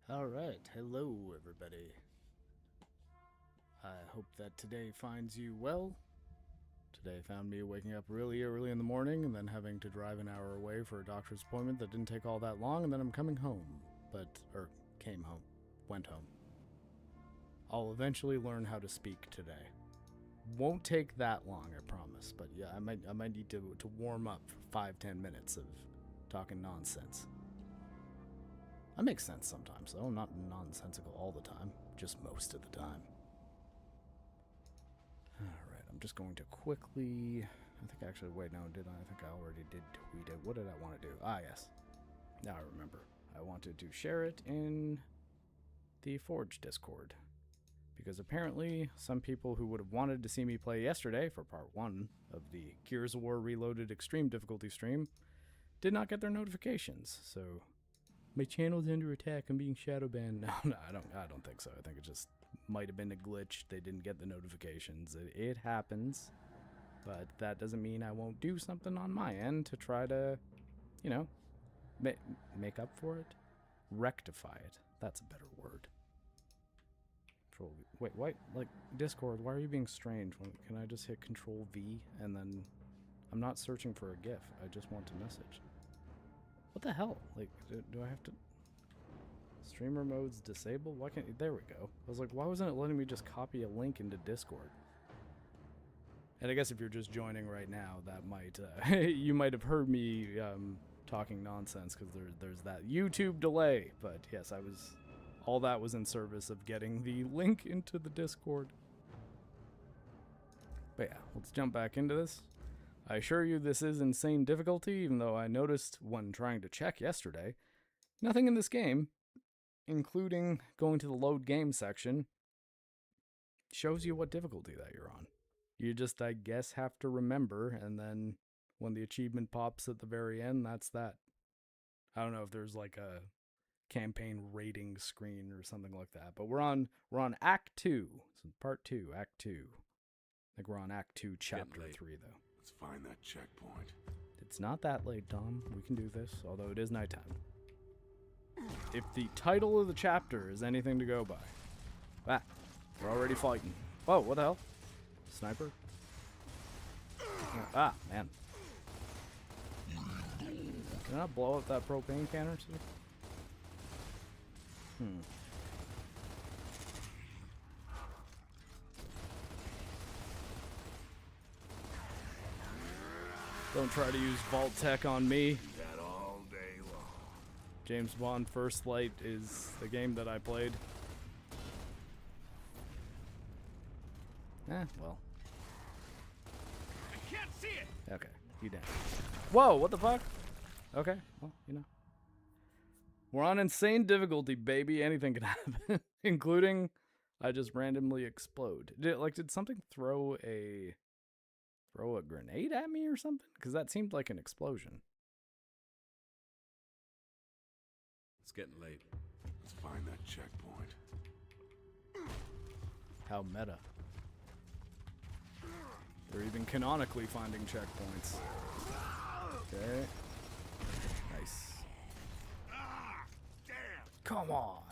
Alright, hello everybody. I hope that today finds you well. Today found me waking up really early in the morning and then having to drive an hour away for a doctor's appointment that didn't take all that long, and then I'm coming home. Came home. Went home. I'll eventually learn how to speak today. Won't take that long, I promise, but yeah, I might need to warm up for 5-10 minutes of talking nonsense. That makes sense sometimes, though. Not nonsensical all the time, just most of the time. Alright, I'm just going to quickly... wait, no, did I? I think I already did tweet it. What did I want to do? Ah, yes. Now I remember. I wanted to share it in the Forge Discord. Because apparently, some people who would have wanted to see me play yesterday for part 1 of the Gears of War Reloaded Extreme Difficulty stream did not get their notifications, so... My channel's under attack. I'm being shadow banned. No, I don't think so. I think it just might have been a glitch. They didn't get the notifications. It happens, but that doesn't mean I won't do something on my end to try to, you know, make up for it, rectify it. That's a better word. Control V. Wait, like Discord. Why are you being strange? Can I just hit Control V and then? I'm not searching for a GIF. I just want to message. What the hell? Like, do I have to... Streamer mode's disabled? Why can't... There we go. I was like, why wasn't it letting me just copy a link into Discord? And I guess if you're just joining right now, that might... you might have heard me talking nonsense, because there's that YouTube delay. But yes, all that was in service of getting the link into the Discord. But yeah, let's jump back into this. I assure you this is insane difficulty, even though I noticed when trying to check yesterday, nothing in this game, including going to the load game section, shows you what difficulty that you're on. You just, I guess, have to remember, and then when the achievement pops at the very end, that's that. I don't know if there's like a campaign rating screen or something like that, but we're on Act 2, so Part 2, Act 2. I think we're on Act 2, Chapter 3, though. Let's find that checkpoint. It's not that late, Dom. We can do this, although it is nighttime. If the title of the chapter is anything to go by. Ah, we're already fighting. Whoa, what the hell? Sniper? Ah, man. Can I blow up that propane canister? Don't try to use Vault Tech on me. That all day long. James Bond First Light is the game that I played. Well. I can't see it. Okay, you down. Whoa, what the fuck? Okay, well, you know. We're on insane difficulty, baby. Anything can happen. Including, I just randomly explode. Did something throw a grenade at me or something? Because that seemed like an explosion. It's getting late. Let's find that checkpoint. How meta. They're even canonically finding checkpoints. Okay. Nice. Damn! Come on!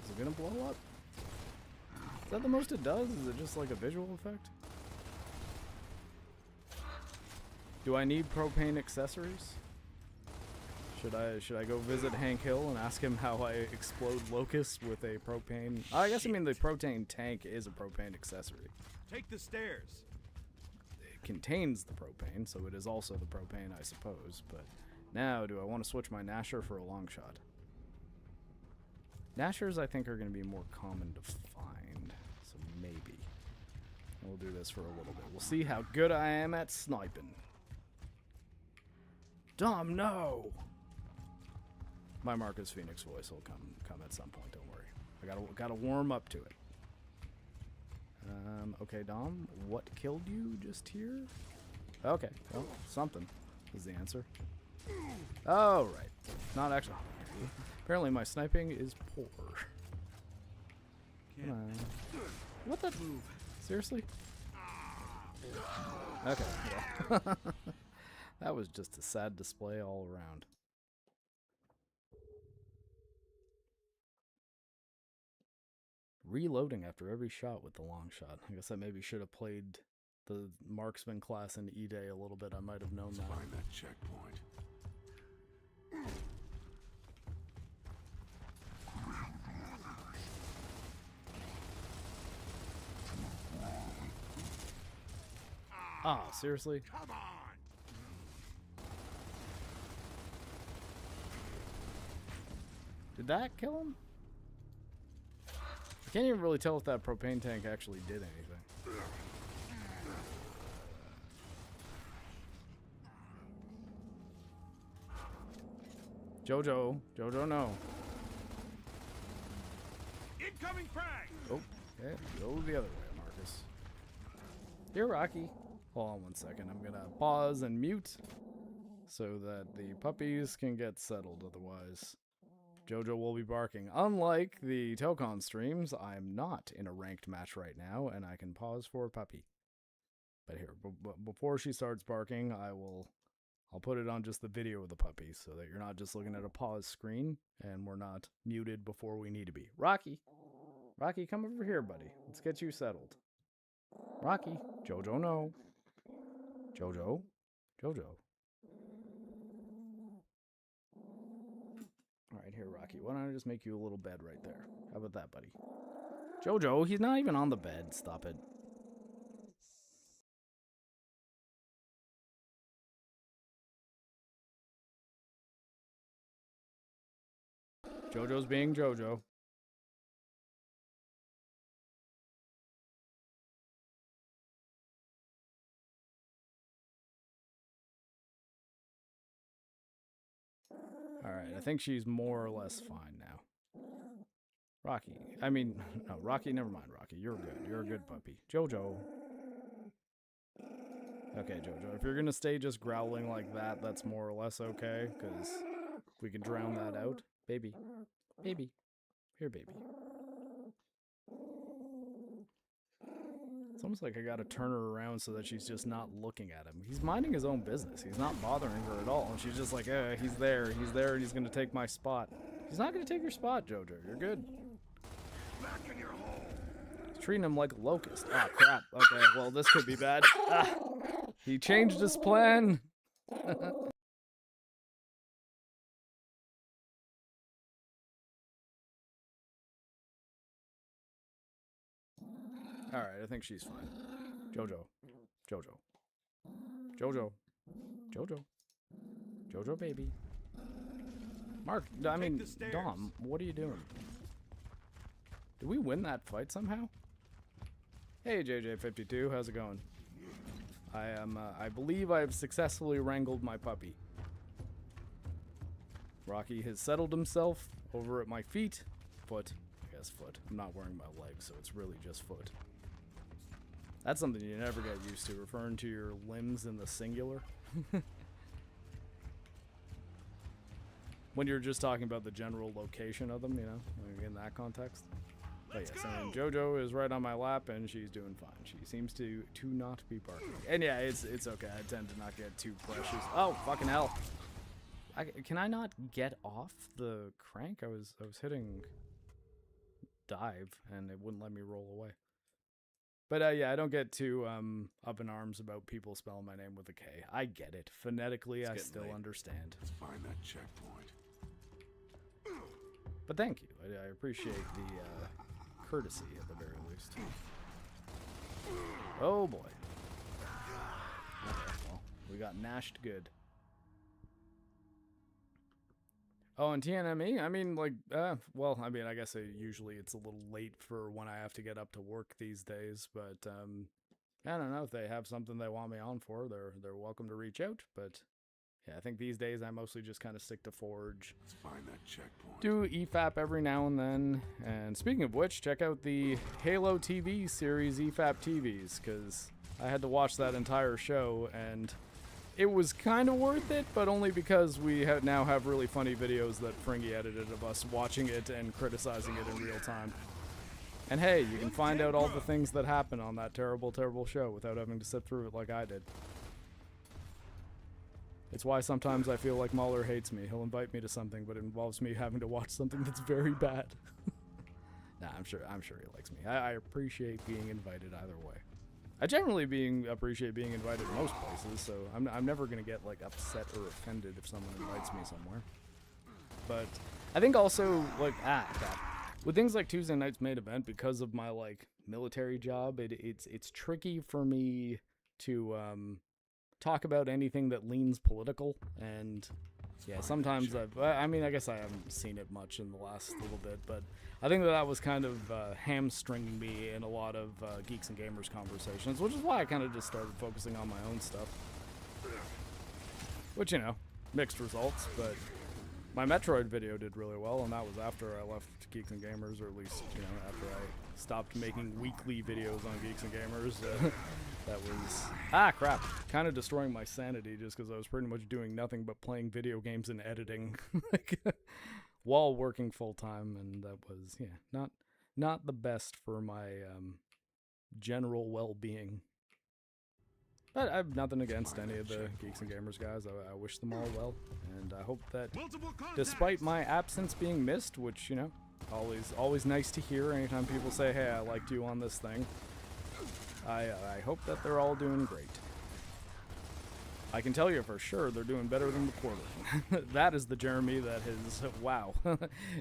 Is it gonna blow up? Is that the most it does? Is it just like a visual effect? Do I need propane accessories? Should I go visit Hank Hill and ask him how I explode locusts with a propane? I guess I mean the propane tank is a propane accessory. Take the stairs. It contains the propane, so it is also the propane, I suppose. But now, do I want to switch my Gnasher for a long shot? Gnashers, I think, are going to be more common to find, so maybe. We'll do this for a little bit. We'll see how good I am at sniping. Dom, no! My Marcus Phoenix voice will come at some point, don't worry. I gotta warm up to it. Okay, Dom, what killed you just here? Okay, well, something is the answer. Oh, right. Not actually... Apparently my sniping is poor. Come on. What the... Seriously? Okay, well. That was just a sad display all around. Reloading after every shot with the long shot. I guess I maybe should have played the marksman class in E-Day a little bit. I might have known that. Find that checkpoint. Ah, seriously? Come on! Did that kill him? I can't even really tell if that propane tank actually did anything. Jojo, no. Incoming frag! Oh, okay, go the other way, Marcus. Here, Rocky. Hold on one second. I'm gonna pause and mute so that the puppies can get settled. Otherwise, Jojo will be barking. Unlike the Tokon streams, I'm not in a ranked match right now, and I can pause for a puppy. But here, before she starts barking, I'll put it on just the video of the puppy so that you're not just looking at a pause screen and we're not muted before we need to be. Rocky, come over here, buddy. Let's get you settled. Rocky, Jojo, no. Jojo. All right, here, Rocky. Why don't I just make you a little bed right there? How about that, buddy? Jojo, he's not even on the bed. Stop it. Jojo's being Jojo. Alright, I think she's more or less fine now. Rocky. No, Rocky, never mind, Rocky. You're good. You're a good puppy. Jojo. Okay, Jojo, if you're gonna stay just growling like that, that's more or less okay, because we can drown that out. Baby. Here, baby. It's almost like I gotta turn her around so that she's just not looking at him. He's minding his own business. He's not bothering her at all. And she's just like, he's there, and he's gonna take my spot. He's not gonna take your spot, Jojo. You're good. Back in your hole. He's treating him like a locust. Oh, crap. Okay, well, this could be bad. Ah, he changed his plan. Alright, I think she's fine. Jojo, baby. Mark, Dom, what are you doing? Did we win that fight somehow? Hey, JJ52, how's it going? I believe I've successfully wrangled my puppy. Rocky has settled himself over at my feet. Foot. I guess foot. I'm not wearing my legs, so it's really just foot. That's something you never get used to, referring to your limbs in the singular. When you're just talking about the general location of them, you know, in that context. But yes, Jojo is right on my lap, and she's doing fine. She seems to not be barking. And yeah, it's okay. I tend to not get too precious. Oh, fucking hell. Can I not get off the crank? I was hitting dive, and it wouldn't let me roll away. But yeah, I don't get too up in arms about people spelling my name with a K. I get it. Phonetically, I still understand. Let's find that checkpoint. But thank you. I appreciate the courtesy at the very least. Oh boy. Okay, well, we got nashed good. Oh, and TNME? I guess usually it's a little late for when I have to get up to work these days, but I don't know if they have something they want me on for. They're welcome to reach out, but yeah, I think these days I mostly just kind of stick to Forge. Let's find that checkpoint. Do EFAP every now and then. And speaking of which, check out the Halo TV series EFAP TVs, because I had to watch that entire show, and it was kind of worth it, but only because we now have really funny videos that Fringy edited of us watching it and criticizing it in real time. And hey, you can find out all the things that happen on that terrible, terrible show without having to sit through it like I did. It's why sometimes I feel like Mahler hates me. He'll invite me to something, but it involves me having to watch something that's very bad. Nah, I'm sure he likes me. I appreciate being invited either way. I generally appreciate being invited most places, so I'm never gonna get like upset or offended if someone invites me somewhere. But I think also like with things like Tuesday Night's Main Event, because of my like military job, it's tricky for me to talk about anything that leans political, and yeah, sometimes I mean, I guess I haven't seen it much in the last little bit, but I think that was kind of hamstringing me in a lot of Geeks and Gamers conversations, which is why I kind of just started focusing on my own stuff. Which, you know, mixed results, but my Metroid video did really well, and that was after I left Geeks and Gamers, or at least, you know, after I stopped making weekly videos on Geeks and Gamers. That was, crap, kind of destroying my sanity just because I was pretty much doing nothing but playing video games and editing while working full-time, and that was, yeah, not the best for my general well-being. But I have nothing against any of the Geeks and Gamers guys. I wish them all well, and I hope that despite my absence being missed, which, you know, always nice to hear anytime people say, hey, I liked you on this thing, I hope that they're all doing great. I can tell you for sure they're doing better than the Quarter. That is the Jeremy that has, wow,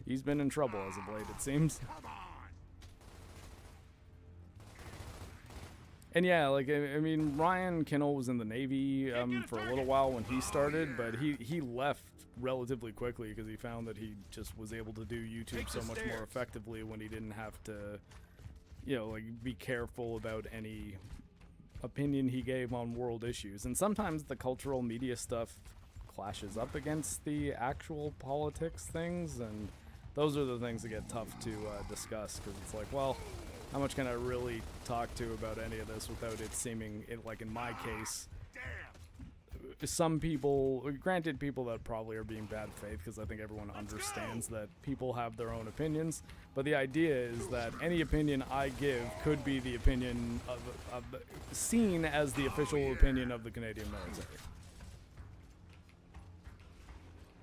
he's been in trouble as of late, it seems. And yeah, like, I mean, Ryan Kinnell was in the Navy for a little while when he started, but he left relatively quickly because he found that he just was able to do YouTube so much more effectively when he didn't have to, you know, like, be careful about any opinion he gave on world issues. And sometimes the cultural media stuff clashes up against the actual politics things, and those are the things that get tough to discuss, because it's like, well, how much can I really talk to about any of this without it seeming, like in my case, some people, granted people that probably are being bad faith, because I think everyone understands that people have their own opinions, but the idea is that any opinion I give could be the opinion of seen as the official opinion of the Canadian military.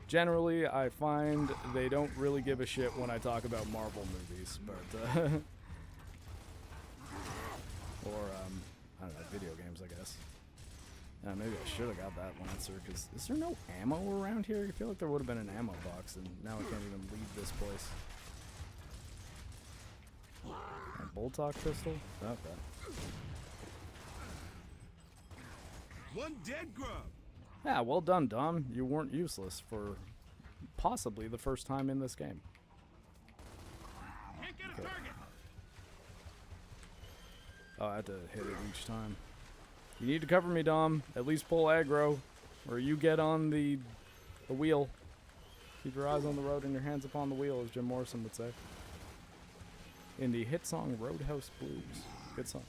Generally, I find they don't really give a shit when I talk about Marvel movies, but or, I don't know, video games, I guess. Maybe I should have got that Lancer, because is there no ammo around here? I feel like there would have been an ammo box, and now I can't even leave this place. A Boltok pistol? Okay. One dead grub. Yeah, well done, Dom. You weren't useless for possibly the first time in this game. Can't get a target. Oh, I had to hit it each time. You need to cover me, Dom. At least pull aggro, or you get on the wheel. Keep your eyes on the road and your hands upon the wheel, as Jim Morrison would say. In the hit song Roadhouse Blues. Good song.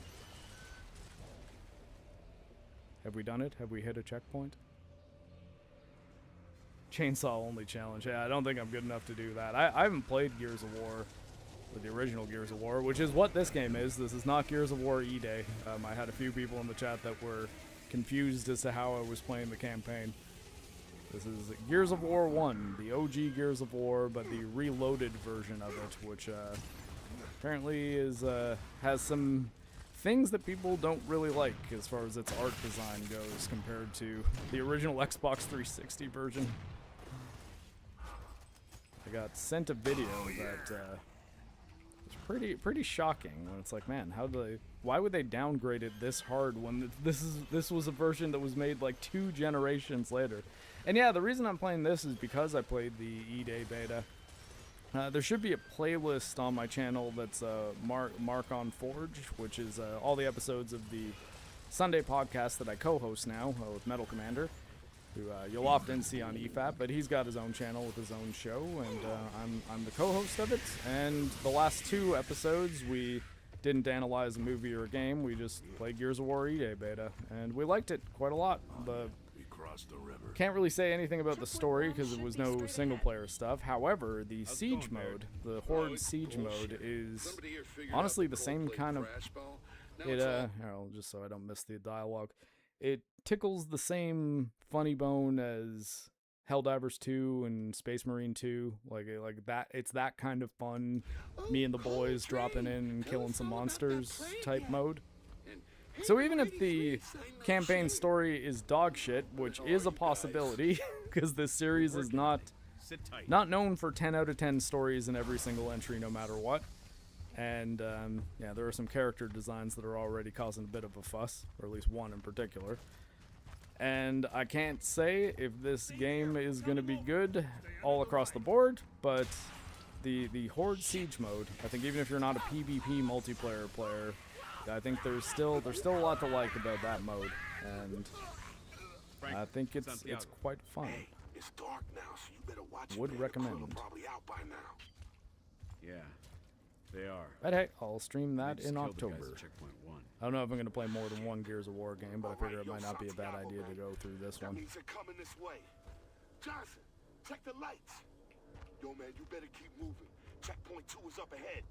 Have we done it? Have we hit a checkpoint? Chainsaw only challenge. Yeah, I don't think I'm good enough to do that. I haven't played Gears of War, with the original Gears of War, which is what this game is. This is not Gears of War E-Day. I had a few people in the chat that were confused as to how I was playing the campaign. This is Gears of War 1, the OG Gears of War, but the reloaded version of it, which apparently has some things that people don't really like as far as its art design goes compared to the original Xbox 360 version. I got sent a video that pretty shocking when it's like, man, why would they downgrade it this hard when this was a version that was made like 2 generations later? And yeah, the reason I'm playing this is because I played the E-Day beta. There should be a playlist on my channel that's Mark on Forge, which is all the episodes of the Sunday podcast that I co-host now with Metal Commander, who you'll often see on EFAP, but he's got his own channel with his own show, and I'm the co-host of it. And the last 2 episodes, we didn't analyze a movie or a game, we just played Gears of War E-Day beta, and we liked it quite a lot. across the river. Can't really say anything about the story because it was no single player stuff. However, the siege mode, the Horde siege mode, is honestly the same kind of. It just so I don't miss the dialogue, it tickles the same funny bone as Helldivers 2 and Space Marine 2. Like that. It's that kind of fun. Me and the boys dropping in and killing some monsters type mode. So even if the campaign story is dog shit, which is a possibility, because this series is not known for 10 out of 10 stories in every single entry, no matter what. And yeah, there are some character designs that are already causing a bit of a fuss, or at least one in particular. And I can't say if this game is going to be good all across the board, but the Horde Siege mode, I think even if you're not a PvP multiplayer player, I think there's still a lot to like about that mode, and I think it's quite fun. It's dark now, so you better watch. Would recommend. Probably out by now. Yeah, they are. But hey, I'll stream that Just in killed the guys October. at Checkpoint 1. I don't know if I'm going to play more than one Gears of War game, but I figure it might not be a bad idea to go through this That one. means they're coming this way. Johnson, check the lights. Yo, man, you better keep moving. Checkpoint 2 is up ahead.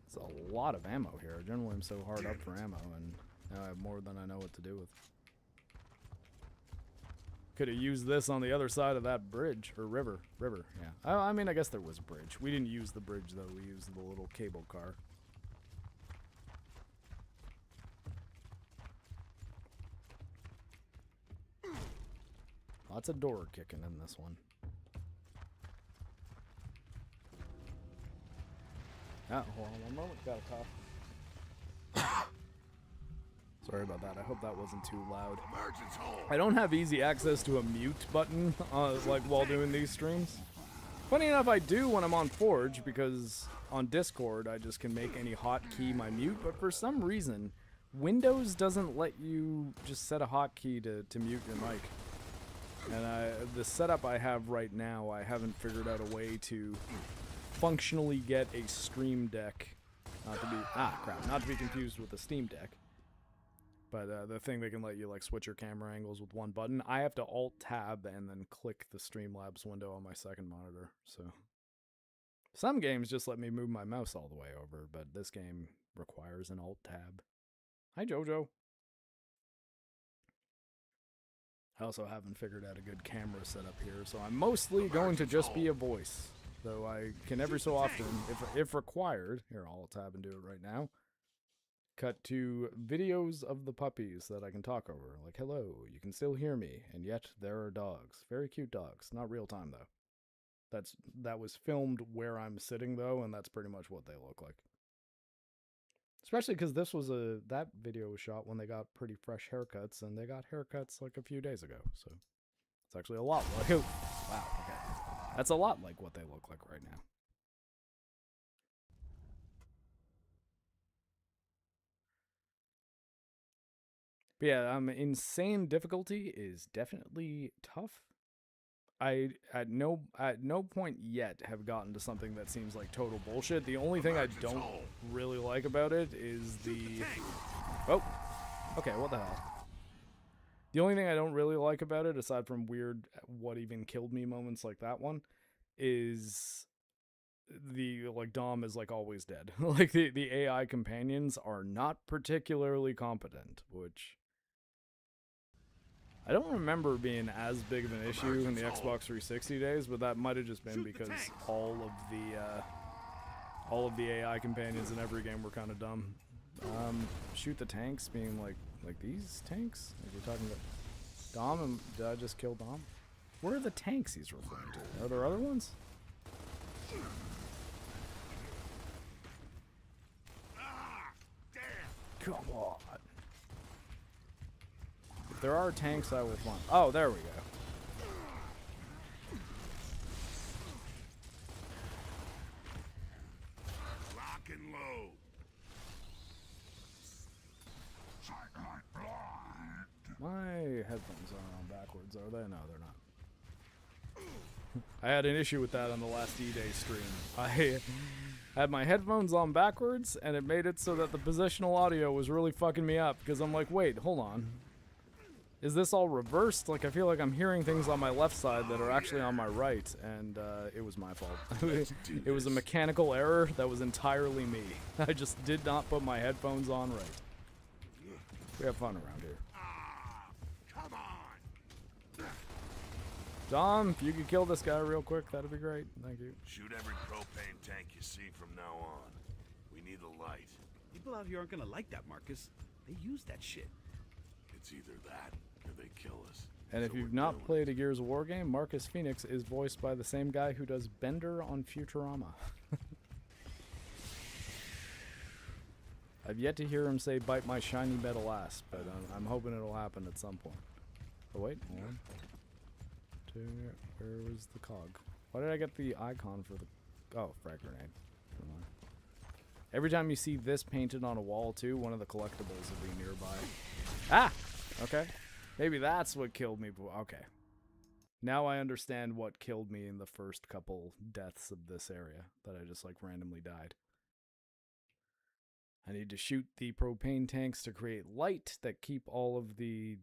It's a lot of ammo here. I generally am so hard up for ammo, and now I have more than I know what to do with. Could have used this on the other side of that bridge, or river, yeah. I mean, I guess there was a bridge. We didn't use the bridge, though. We used the little cable car. Lots of door kicking in this one. Ah, hold on one moment. Got a cough. Sorry about that. I hope that wasn't too loud. I don't have easy access to a mute button, like while doing these streams. Funny enough, I do when I'm on Forge, because on Discord I just can make any hotkey my mute. But for some reason, Windows doesn't let you just set a hotkey to mute your mic. And the setup I have right now, I haven't figured out a way to functionally get a Stream Deck, not to be confused with a Steam Deck, but the thing that can let you like switch your camera angles with one button. I have to Alt Tab and then click the Streamlabs window on my second monitor. So some games just let me move my mouse all the way over, but this game requires an Alt Tab. Hi Jojo. I also haven't figured out a good camera setup here, so I'm mostly going to just be a voice. Though I can every so often, if required, here I'll tab and do it right now, cut to videos of the puppies that I can talk over. Like, hello, you can still hear me, and yet there are dogs. Very cute dogs. Not real time, though. That was filmed where I'm sitting, though, and that's pretty much what they look like. Especially because this was that video was shot when they got pretty fresh haircuts, and they got haircuts like a few days ago, so it's actually a lot like, wow, okay. That's a lot like what they look like right now. But yeah, insane difficulty is definitely tough. I at no point yet have gotten to something that seems like total bullshit. The only thing I don't really like about it is the... Oh! Okay, what the hell? The only thing I don't really like about it, aside from weird what even killed me moments like that one, is the, like, Dom is, like, always dead. Like, the AI companions are not particularly competent, which... I don't remember being as big of an issue in the Xbox 360 days, but that might have just been because all of the AI companions in every game were kind of dumb. Shoot the tanks being like these tanks? Like you're talking about Dom, and did I just kill Dom? Where are the tanks he's referring to? Are there other ones? Come on. If there are tanks, I will fly. Oh, there we go. Lock and load. My headphones aren't on backwards, are they? No, they're not. I had an issue with that on the last D-Day stream. I had my headphones on backwards, and it made it so that the positional audio was really fucking me up, because I'm like, wait, hold on. Is this all reversed? Like, I feel like I'm hearing things on my left side that are actually on my right, and it was my fault. It was a mechanical error that was entirely me. I just did not put my headphones on right. We have fun around here. Come on! Dom, if you could kill this guy real quick, that'd be great. Thank you. Shoot every propane tank you see from now on. We need a light. People out here aren't gonna like that, Marcus. They use that shit. It's either that or they kill us. And if So you've we're not doing played a Gears of War game, Marcus Phoenix is voiced by the same guy who does Bender on Futurama. I've yet to hear him say "bite my shiny metal ass," but I'm hoping it'll happen at some point. Oh wait, hold on. Where was the cog? Why did I get the icon for the... Oh, frag grenade. Never mind. Every time you see this painted on a wall too, one of the collectibles will be nearby. Ah! Okay. Maybe that's what killed me. Okay. Now I understand what killed me in the first couple deaths of this area. That I just like randomly died. I need to shoot the propane tanks to create light that keep all of the...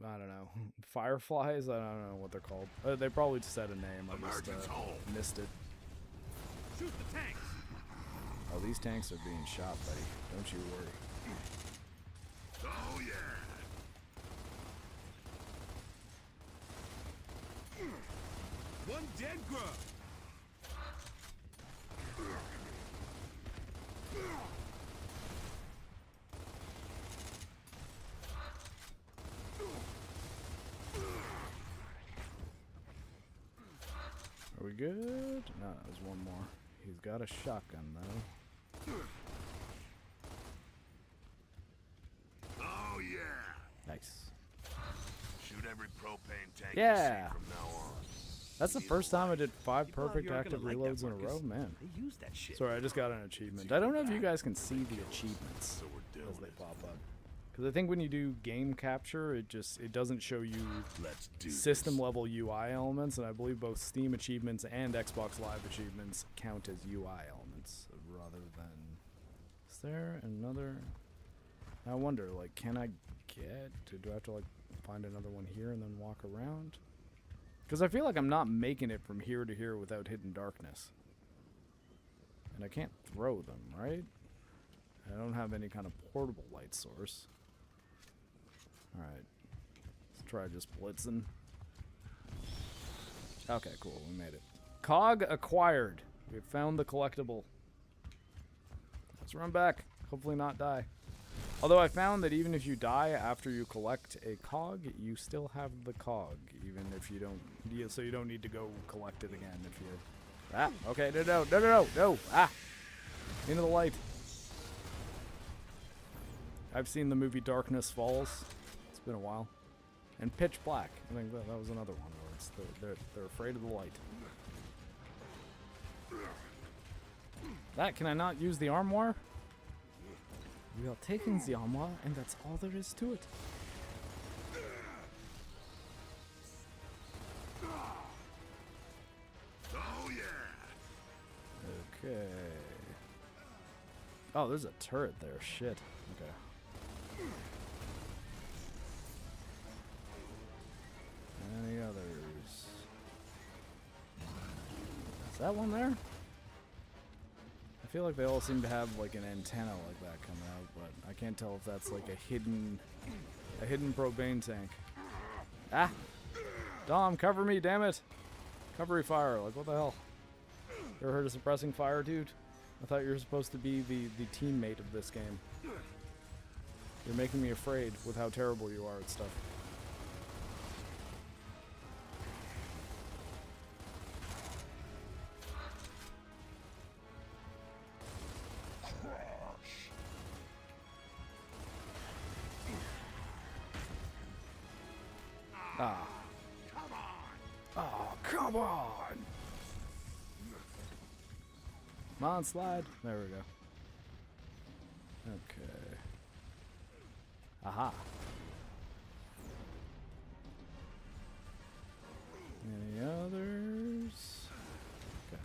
I don't know. Fireflies? I don't know what they're called. They probably just had a name. I just missed it. Shoot the tanks! Oh, these tanks are being shot, buddy. Don't you worry. Oh, yeah! One dead grub! Are we good? No, there's one more. He's got a shotgun, though. Oh, yeah! Nice. Shoot every propane tank Yeah. you see from now on. That's the first time I did 5 People out perfect here aren't active gonna like reloads that, in a row. Marcus. Man. They use that shit. Sorry, I just got an achievement. I don't know if you guys can see the achievements So we're as doing they it. pop up. Because I think when you do game capture, it doesn't show you Let's do system this. level UI elements, and I believe both Steam achievements and Xbox Live achievements count as UI elements rather than... Is there another... I wonder, like, can I get... Do I have to, like, find another one here and then walk around? Because I feel like I'm not making it from here to here without hidden darkness. And I can't throw them, right? I don't have any kind of portable light source. Alright. Let's try just blitzing. Okay, cool. We made it. Cog acquired. We've found the collectible. Let's run back. Hopefully not die. Although I found that even if you die after you collect a cog, you still have the cog, even if you don't... So you don't need to go collect it again if you... Ah! Okay, no! Ah! Into the light. I've seen the movie Darkness Falls. It's been a while. And Pitch Black. I think that was another one where it's they're afraid of the light. That, can I not use the armoire? We are taking the armoire, and that's all there is to it. Oh, yeah! Okay. Oh, there's a turret there. Shit. Okay. Any others? Is that one there? I feel like they all seem to have like an antenna like that coming out, but I can't tell if that's like a hidden propane tank. Ah! Dom, cover me, damn it! Covery fire, like what the hell? You ever heard of suppressing fire, dude? I thought you were supposed to be the teammate of this game. You're making me afraid with how terrible you are at stuff. Ah. Come on! Oh, come on! Come on, slide. There we go. Okay. Aha. Any others? Okay.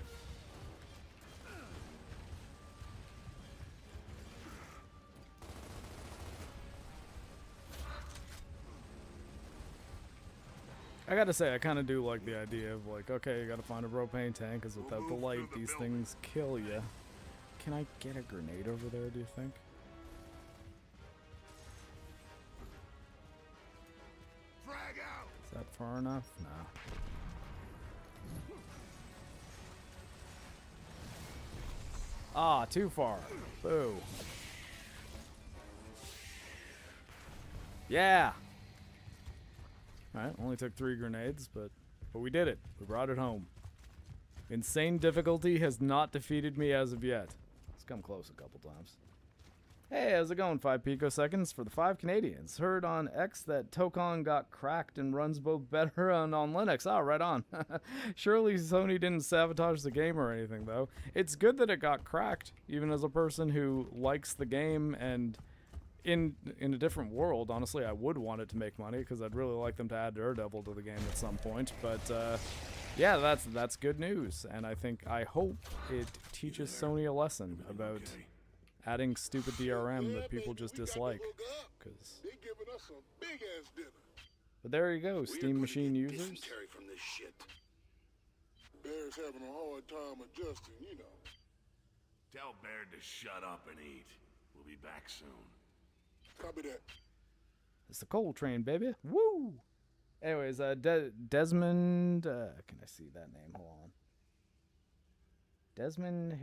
I gotta say, I kind of do like the idea of like, okay, you gotta find a propane tank, because without the light, these things kill you. Can I get a grenade over there, do you think? Frag out. Is that far enough? No. Ah, too far. Boo. Yeah. Alright, only took 3 grenades, but we did it. We brought it home. Insane difficulty has not defeated me as of yet. It's come close a couple times. Hey, how's it going? 5 picoseconds for the 5 Canadians. Heard on X that Tokon got cracked and runs both better on Linux. Ah, right on. Surely Sony didn't sabotage the game or anything, though. It's good that it got cracked, even as a person who likes the game, and in a different world, honestly, I would want it to make money, because I'd really like them to add Daredevil to the game at some point. But, yeah, that's good news, and I hope it teaches Sony a lesson about adding stupid DRM that people just dislike. Cause They giving us some big ass dinner. but there you go, Steam Machine users. Dysentery from this shit. Bear's having a hard time adjusting, you know. Tell Baird to shut up and eat. We'll be back soon. Copy that. It's the coal train, baby. Woo! Anyways, Desmond, can I see that name? Hold on. Desmond,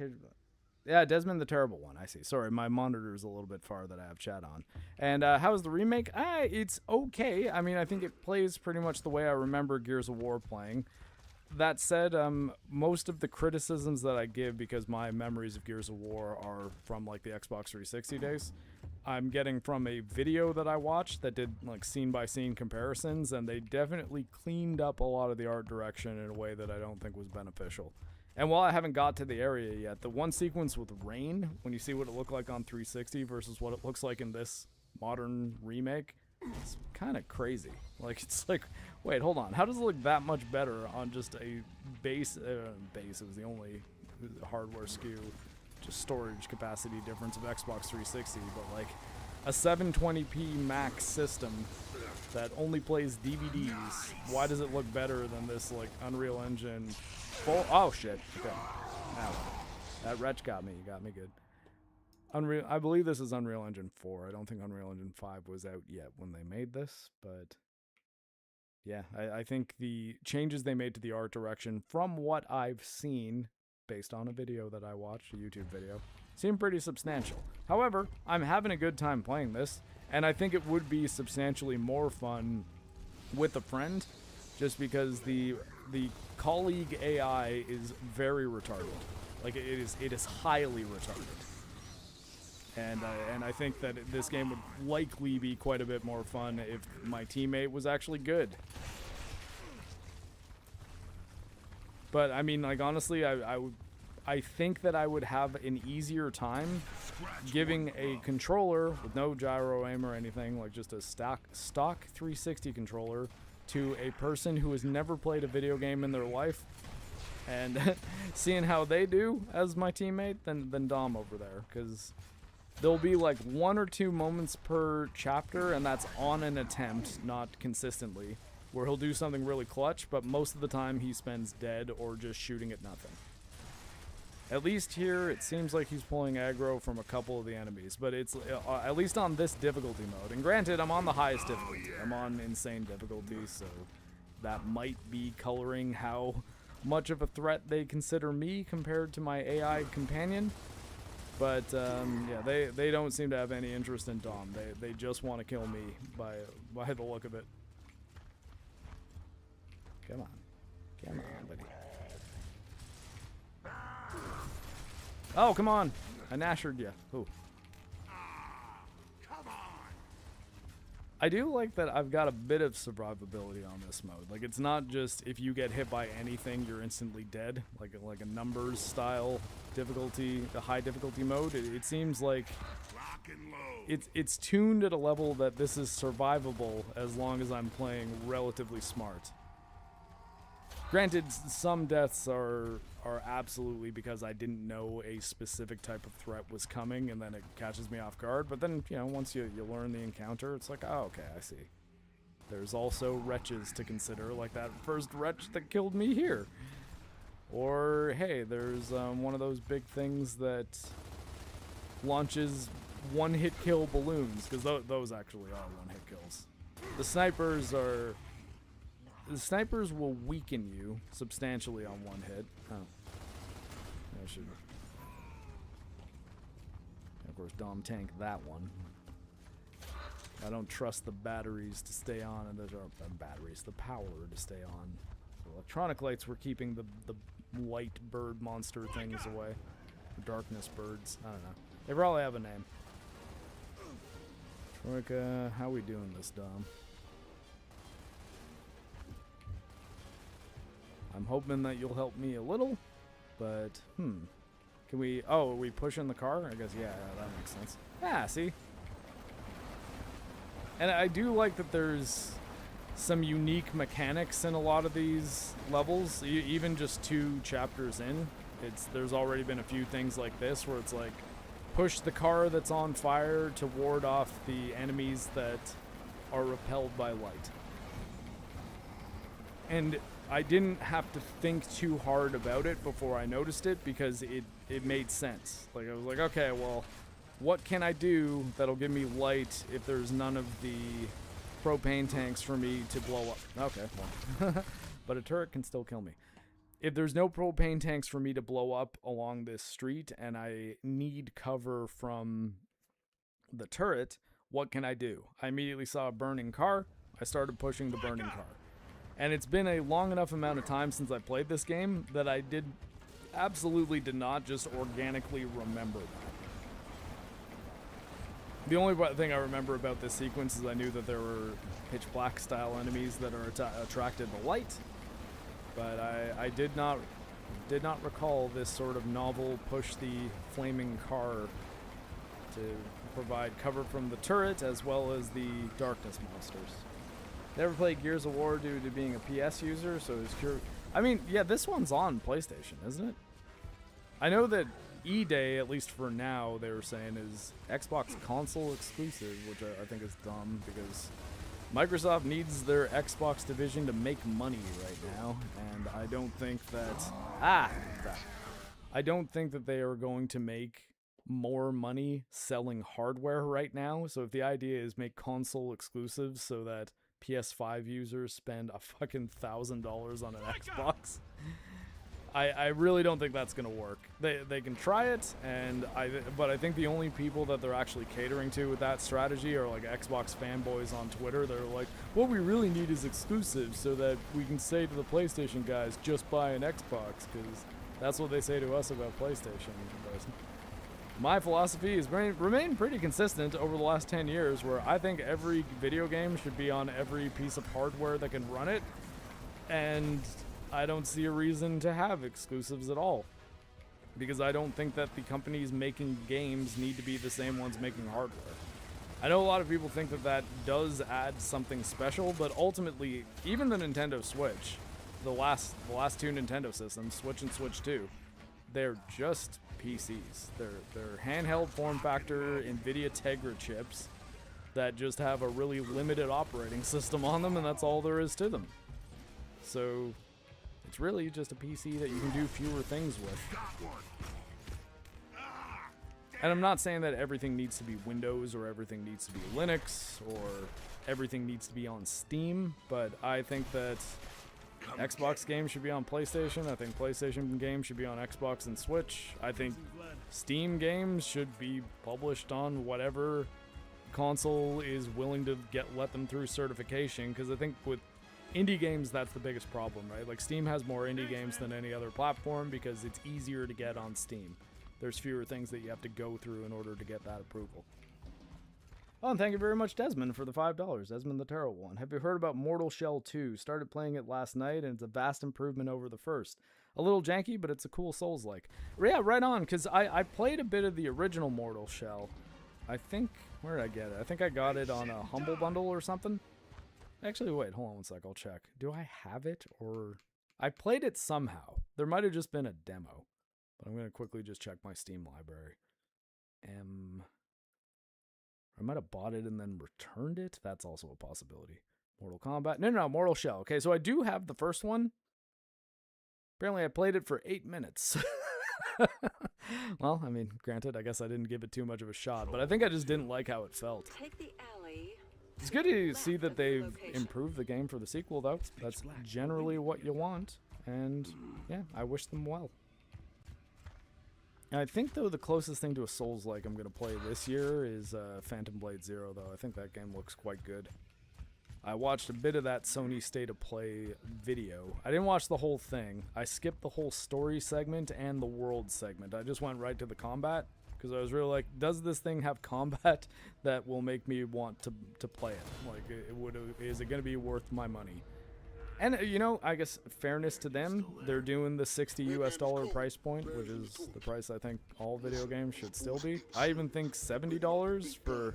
yeah, Desmond the Terrible One, I see. Sorry, my monitor's a little bit far that I have chat on. And how's the remake? It's okay. I mean, I think it plays pretty much the way I remember Gears of War playing. That said, most of the criticisms that I give, because my memories of Gears of War are from like the Xbox 360 days, I'm getting from a video that I watched that did like scene-by-scene comparisons, and they definitely cleaned up a lot of the art direction in a way that I don't think was beneficial. And while I haven't got to the area yet, the one sequence with rain, when you see what it looked like on 360 versus what it looks like in this modern remake, it's kind of crazy. Like, it's like, wait, hold on. How does it look that much better on just a base? Base is the only hardware SKU, just storage capacity difference of Xbox 360, but like a 720p max system that only plays DVDs. Why does it look better than this like Unreal Engine? Oh shit! Okay, now that wretch got me. You got me good. Unreal. I believe this is Unreal Engine 4. I don't think Unreal Engine 5 was out yet when they made this, but yeah, I think the changes they made to the art direction, from what I've seen, based on a video that I watched, a YouTube video, seem pretty substantial. However, I'm having a good time playing this, and I think it would be substantially more fun with a friend, just because the colleague AI is very retarded. Like, it is highly retarded. And I think that this game would likely be quite a bit more fun if my teammate was actually good. But I mean, like, honestly, I think that I would have an easier time giving a controller with no gyro aim or anything, like just a stock 360 controller, to a person who has never played a video game in their life, and seeing how they do as my teammate than Dom over there, because there'll be like 1 or 2 moments per chapter, and that's on an attempt, not consistently, where he'll do something really clutch, but most of the time he spends dead or just shooting at nothing. At least here, it seems like he's pulling aggro from a couple of the enemies, but it's at least on this difficulty mode. And granted, I'm on the highest difficulty. I'm on insane difficulty, so that might be coloring how much of a threat they consider me compared to my AI companion. But yeah, they don't seem to have any interest in Dom. They just want to kill me by the look of it. Come on, buddy. Oh, come on! I nashered you. Ooh. Come on. I do like that I've got a bit of survivability on this mode. Like, it's not just if you get hit by anything, you're instantly dead. Like a numbers style difficulty, the high difficulty mode. It seems like Lock and load. it's tuned at a level that this is survivable as long as I'm playing relatively smart. Granted, some deaths are absolutely because I didn't know a specific type of threat was coming, and then it catches me off guard. But then, you know, once you learn the encounter, it's like, oh, okay, I see. There's also wretches to consider, like that first wretch that killed me here. Or, hey, there's one of those big things that launches one-hit kill balloons, because those actually are one-hit kills. The snipers will weaken you substantially on one hit. Oh. I should, of course, Dom tank that one. I don't trust the batteries to stay on, and those are batteries, the power to stay on. So electronic lights were keeping the light bird monster things away. Darkness birds, I don't know. They probably have a name. Troika, how we doing this, Dom? I'm hoping that you'll help me a little, but, can we, are we pushing the car? I guess, yeah, that makes sense. Ah, see? And I do like that there's some unique mechanics in a lot of these levels, even just 2 chapters in. There's already been a few things like this where it's like, push the car that's on fire to ward off the enemies that are repelled by light. And I didn't have to think too hard about it before I noticed it, because it made sense. Like, I was like, okay, well, what can I do that'll give me light if there's none of the propane tanks for me to blow up? Okay, well. But a turret can still kill me. If there's no propane tanks for me to blow up along this street and I need cover from the turret, what can I do? I immediately saw a burning car. I started pushing the burning car. And it's been a long enough amount of time since I played this game that I absolutely did not just organically remember that. The only thing I remember about this sequence is I knew that there were pitch black style enemies that are attracted to light, but I did not recall this sort of novel push the flaming car to provide cover from the turret as well as the darkness monsters. Never played Gears of War due to being a PS user, so it's curious. I mean, yeah, this one's on PlayStation, isn't it? I know that E-Day, at least for now, they were saying is Xbox console exclusive, which I think is dumb because Microsoft needs their Xbox division to make money right now, and I don't think that I don't think that they are going to make more money selling hardware right now. So if the idea is make console exclusives so that PS5 users spend a fucking $1,000 on an Xbox, I really don't think that's gonna work. They can try it, but I think the only people that they're actually catering to with that strategy are like Xbox fanboys on Twitter. They're like, what we really need is exclusives so that we can say to the PlayStation guys, just buy an Xbox, because that's what they say to us about PlayStation. But my philosophy has remained pretty consistent over the last 10 years, where I think every video game should be on every piece of hardware that can run it, and I don't see a reason to have exclusives at all, because I don't think that the companies making games need to be the same ones making hardware. I know a lot of people think that that does add something special, but ultimately, even the Nintendo Switch, the last 2 Nintendo systems, Switch and Switch 2, they're just PCs. They're handheld form factor NVIDIA Tegra chips that just have a really limited operating system on them, and that's all there is to them. So it's really just a PC that you can do fewer things with. And I'm not saying that everything needs to be Windows or everything needs to be Linux or everything needs to be on Steam, but I think that Xbox games should be on PlayStation. I think PlayStation games should be on Xbox and Switch. I think Steam games should be published on whatever console is willing to let them through certification, because I think with indie games, that's the biggest problem, right? Like, Steam has more indie games than any other platform because it's easier to get on Steam. There's fewer things that you have to go through in order to get that approval. Oh, and thank you very much, Desmond, for the $5. Desmond the Terrible One. Have you heard about Mortal Shell 2? Started playing it last night, and it's a vast improvement over the first. A little janky, but it's a cool Souls-like. Yeah, right on, because I played a bit of the original Mortal Shell. I think, where did I get it? I think I got it on a Humble Bundle or something. Actually, wait, hold on one sec, I'll check. Do I have it, or... I played it somehow. There might have just been a demo. But I'm going to quickly just check my Steam library. I might have bought it and then returned it. That's also a possibility. Mortal Kombat. No, Mortal Shell. Okay, so I do have the first one. Apparently I played it for 8 minutes. Well, I mean, granted, I guess I didn't give it too much of a shot, but I think I just didn't like how it felt. Take the alley. It's good to see that they've improved the game for the sequel, though. That's generally what you want, and yeah, I wish them well. I think, though, the closest thing to a Souls-like I'm going to play this year is Phantom Blade Zero, though. I think that game looks quite good. I watched a bit of that Sony State of Play video. I didn't watch the whole thing. I skipped the whole story segment and the world segment. I just went right to the combat, because I was really like, does this thing have combat that will make me want to play it? Like, is it going to be worth my money? And, you know, I guess fairness to them, they're doing the $60 price point, which is the price I think all video games should still be. I even think $70 for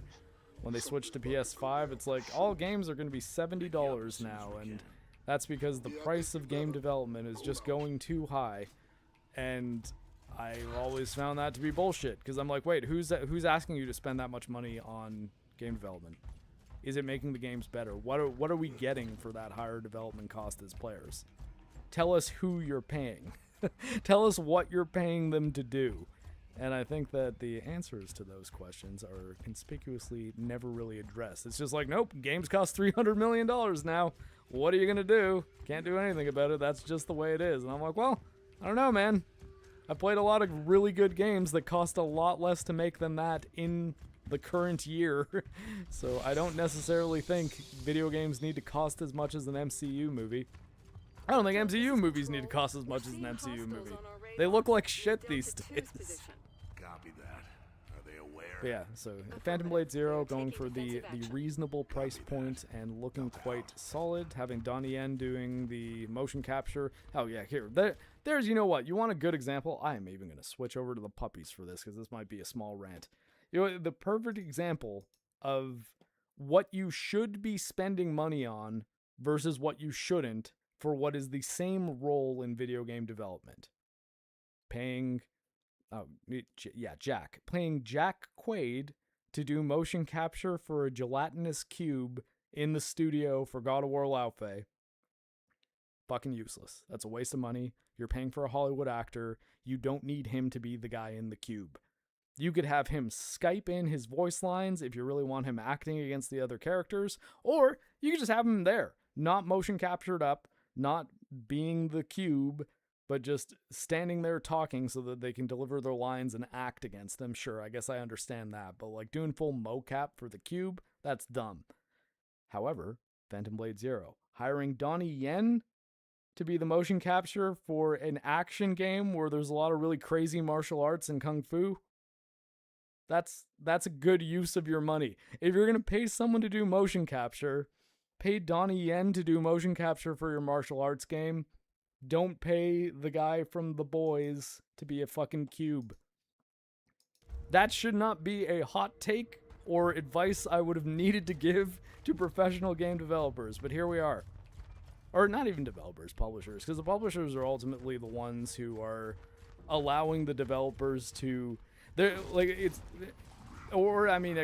when they switch to PS5. It's like all games are going to be $70 now, and that's because the price of game development is just going too high. And I've always found that to be bullshit, because I'm like, wait, who's asking you to spend that much money on game development? Is it making the games better? What are we getting for that higher development cost as players? Tell us who you're paying. Tell us what you're paying them to do. And I think that the answers to those questions are conspicuously never really addressed. It's just like, nope, games cost $300 million now. What are you going to do? Can't do anything about it. That's just the way it is. And I'm like, well, I don't know, man. I've played a lot of really good games that cost a lot less to make than that in the current year. So I don't necessarily think video games need to cost as much as an MCU movie. I don't think MCU movies need to cost as much as an MCU movie. They look like shit these days. Copy that. Are they aware? But yeah, so Phantom Blade Zero going for the reasonable price point and looking quite solid. Having Donnie Yen doing the motion capture. Oh yeah, there's, you know what? You want a good example? I am even going to switch over to the puppies for this, because this might be a small rant. You know, the perfect example of what you should be spending money on versus what you shouldn't for what is the same role in video game development. Paying Jack Quaid to do motion capture for a gelatinous cube in the studio for God of War Laufey. Fucking useless. That's a waste of money. You're paying for a Hollywood actor. You don't need him to be the guy in the cube. You could have him Skype in his voice lines if you really want him acting against the other characters, or you could just have him there, not motion captured up, not being the cube, but just standing there talking so that they can deliver their lines and act against them. Sure, I guess I understand that, but like doing full mocap for the cube, that's dumb. However, Phantom Blade Zero, hiring Donnie Yen to be the motion capture for an action game where there's a lot of really crazy martial arts and kung fu, that's a good use of your money. If you're going to pay someone to do motion capture, pay Donnie Yen to do motion capture for your martial arts game. Don't pay the guy from The Boys to be a fucking cube. That should not be a hot take or advice I would have needed to give to professional game developers, but here we are. Or not even developers, publishers, because the publishers are ultimately the ones who are allowing the developers to... I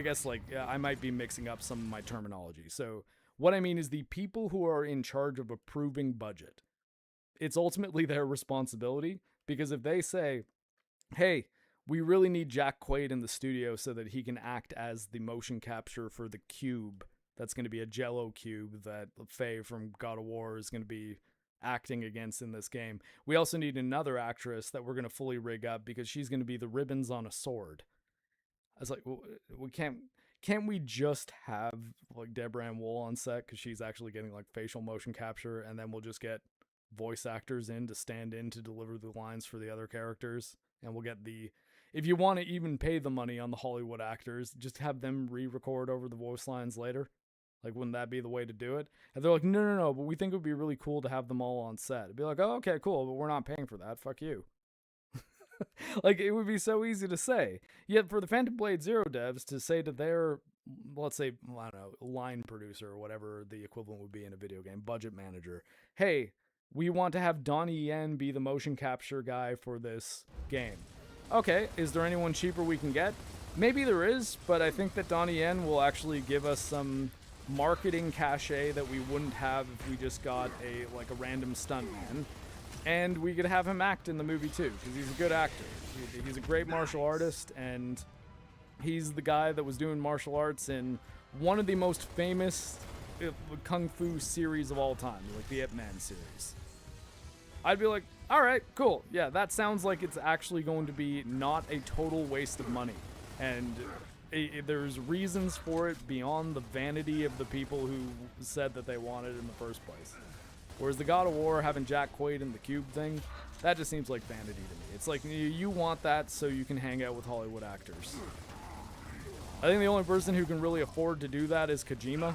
guess I might be mixing up some of my terminology. So what I mean is the people who are in charge of approving budget. It's ultimately their responsibility, because if they say, hey, we really need Jack Quaid in the studio so that he can act as the motion capture for the cube, that's going to be a Jello cube that Faye from God of War is going to be acting against in this game. We also need another actress that we're going to fully rig up because she's going to be the ribbons on a sword. I was like, we can't we just have like Deborah Ann Wool on set because she's actually getting like facial motion capture, and then we'll just get voice actors in to stand in to deliver the lines for the other characters, and we'll get if you want to even pay the money on the Hollywood actors, just have them re-record over the voice lines later. Like, wouldn't that be the way to do it? And they're like, no, but we think it would be really cool to have them all on set. It'd be like, oh, okay, cool, but we're not paying for that. Fuck you. Like, it would be so easy to say. Yet for the Phantom Blade Zero devs to say to their, let's say, I don't know, line producer or whatever the equivalent would be in a video game, budget manager, hey, we want to have Donnie Yen be the motion capture guy for this game. Okay, is there anyone cheaper we can get? Maybe there is, but I think that Donnie Yen will actually give us some marketing cachet that we wouldn't have if we just got a random stuntman. And we could have him act in the movie too, because he's a good actor. He's a great martial artist, and he's the guy that was doing martial arts in one of the most famous kung fu series of all time, like the Ip Man series. I'd be like, all right, cool. Yeah, that sounds like it's actually going to be not a total waste of money. And there's reasons for it beyond the vanity of the people who said that they wanted it in the first place. Whereas the God of War having Jack Quaid in the cube thing, that just seems like vanity to me. It's like you want that so you can hang out with Hollywood actors. I think the only person who can really afford to do that is Kojima.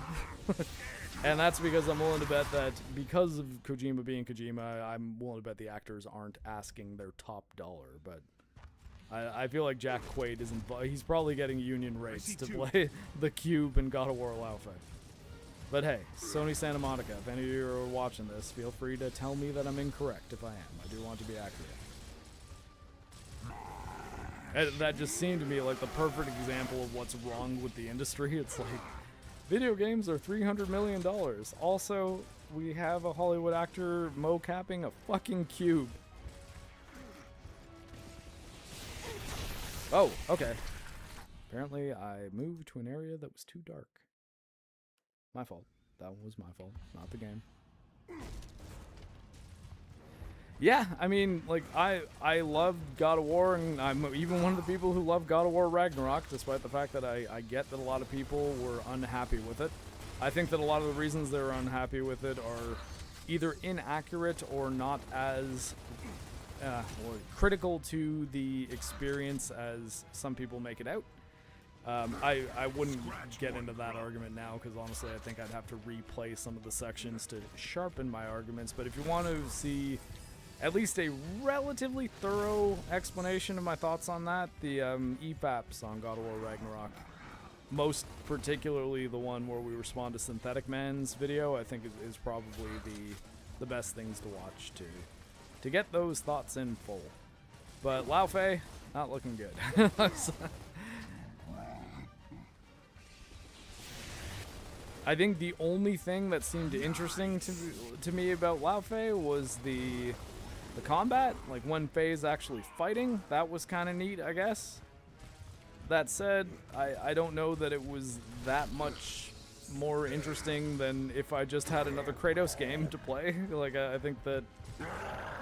And that's because I'm willing to bet that because of Kojima being Kojima, I'm willing to bet the actors aren't asking their top dollar. But I feel like Jack Quaid isn't. He's probably getting union rates to play the Cube in God of War Lao Fei. But hey, Sony Santa Monica, if any of you are watching this, feel free to tell me that I'm incorrect if I am. I do want to be accurate. And that just seemed to me like the perfect example of what's wrong with the industry. It's like, video games are $300 million. Also, we have a Hollywood actor mocapping a fucking cube. Oh, okay. Apparently, I moved to an area that was too dark. My fault. That was my fault, not the game. Yeah, I mean, like, I love God of War, and I'm even one of the people who love God of War Ragnarok, despite the fact that I get that a lot of people were unhappy with it. I think that a lot of the reasons they're unhappy with it are either inaccurate or not as critical to the experience as some people make it out. I wouldn't get into that argument now, because honestly I think I'd have to replay some of the sections to sharpen my arguments, but if you want to see at least a relatively thorough explanation of my thoughts on that, the EFAPs on God of War Ragnarok, most particularly the one where we respond to Synthetic Man's video, I think is probably the best things to watch to get those thoughts in full. But Lao Fei, not looking good. I think the only thing that seemed interesting to me about Lao Fei was the combat, like when Fei's actually fighting. That was kind of neat, I guess. That said, I don't know that it was that much more interesting than if I just had another Kratos game to play. Like, I think that,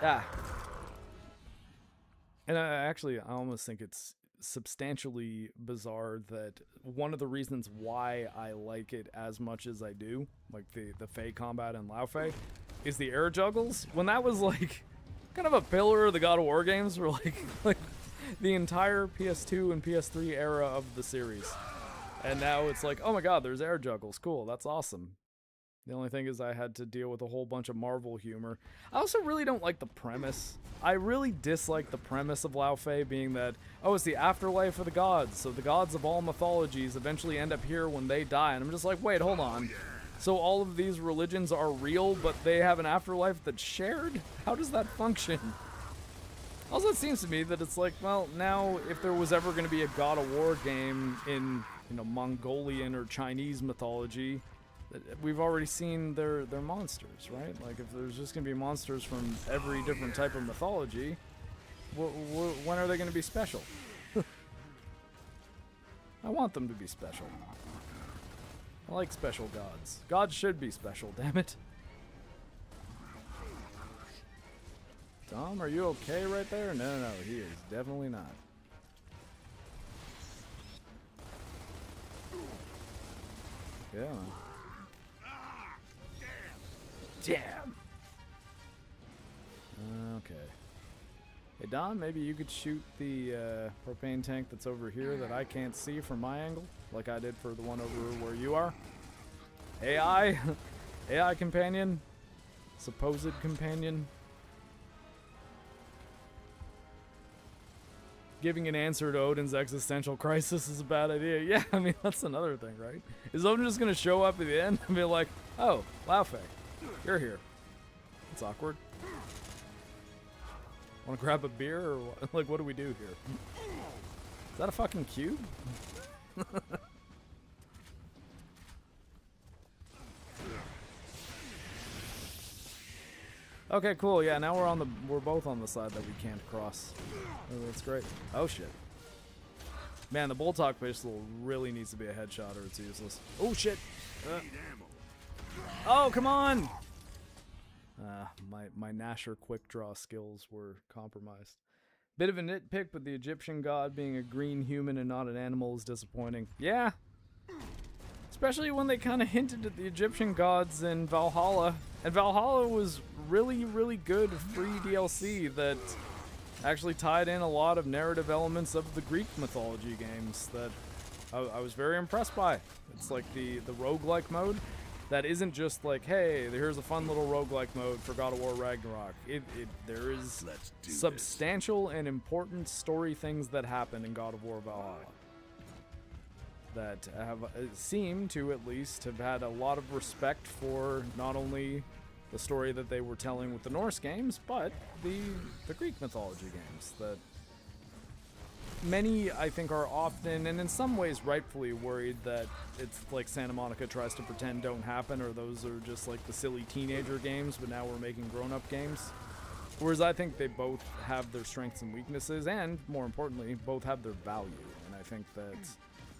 yeah. And I almost think it's substantially bizarre that one of the reasons why I like it as much as I do, like the Fei combat in Lao Fei, is the air juggles. When that was like kind of a pillar of the God of War games for like the entire PS2 and PS3 era of the series. And now it's like, oh my god, there's air juggles. Cool, that's awesome. The only thing is I had to deal with a whole bunch of Marvel humor. I also really don't like the premise. I really dislike the premise of Lao Fei being that, oh, it's the afterlife of the gods, so the gods of all mythologies eventually end up here when they die. And I'm just like, wait, hold on. So all of these religions are real, but they have an afterlife that's shared? How does that function? Also, it seems to me that it's like, well, now if there was ever going to be a God of War game in, Mongolian or Chinese mythology, we've already seen their monsters, right? Like, if there's just going to be monsters from every different type of mythology, when are they going to be special? I want them to be special. I like special gods. Gods should be special, damn it. Tom, are you okay right there? No, he is definitely not. Yeah. Damn. Okay. Hey, Don, maybe you could shoot the propane tank that's over here that I can't see from my angle, like I did for the one over where you are. AI? AI companion? Supposed companion? Giving an answer to Odin's existential crisis is a bad idea. Yeah, I mean, that's another thing, right? Is Odin just going to show up at the end and be like, oh, Lao Fei, you're here. It's awkward. Want to grab a beer or what? Like, what do we do here? Is that a fucking cube? Okay, cool. Yeah, now we're both on the side that we can't cross. Oh, that's great. Oh shit. Man, the Boltok pistol really needs to be a headshot or it's useless. Oh shit. Oh, come on. My Nasher quick draw skills were compromised. Bit of a nitpick, but the Egyptian god being a green human and not an animal is disappointing. Yeah. Especially when they kind of hinted at the Egyptian gods in Valhalla. And Valhalla was really, really good free DLC that actually tied in a lot of narrative elements of the Greek mythology games that I was very impressed by. It's like the roguelike mode that isn't just like, hey, here's a fun little roguelike mode for God of War Ragnarok. There is substantial and important story things that happen in God of War Valhalla that have seemed to at least have had a lot of respect for not only the story that they were telling with the Norse games, but the Greek mythology games that many, I think, are often, and in some ways rightfully, worried that it's like Santa Monica tries to pretend don't happen, or those are just like the silly teenager games, but now we're making grown-up games. Whereas I think they both have their strengths and weaknesses, and more importantly, both have their value. And I think that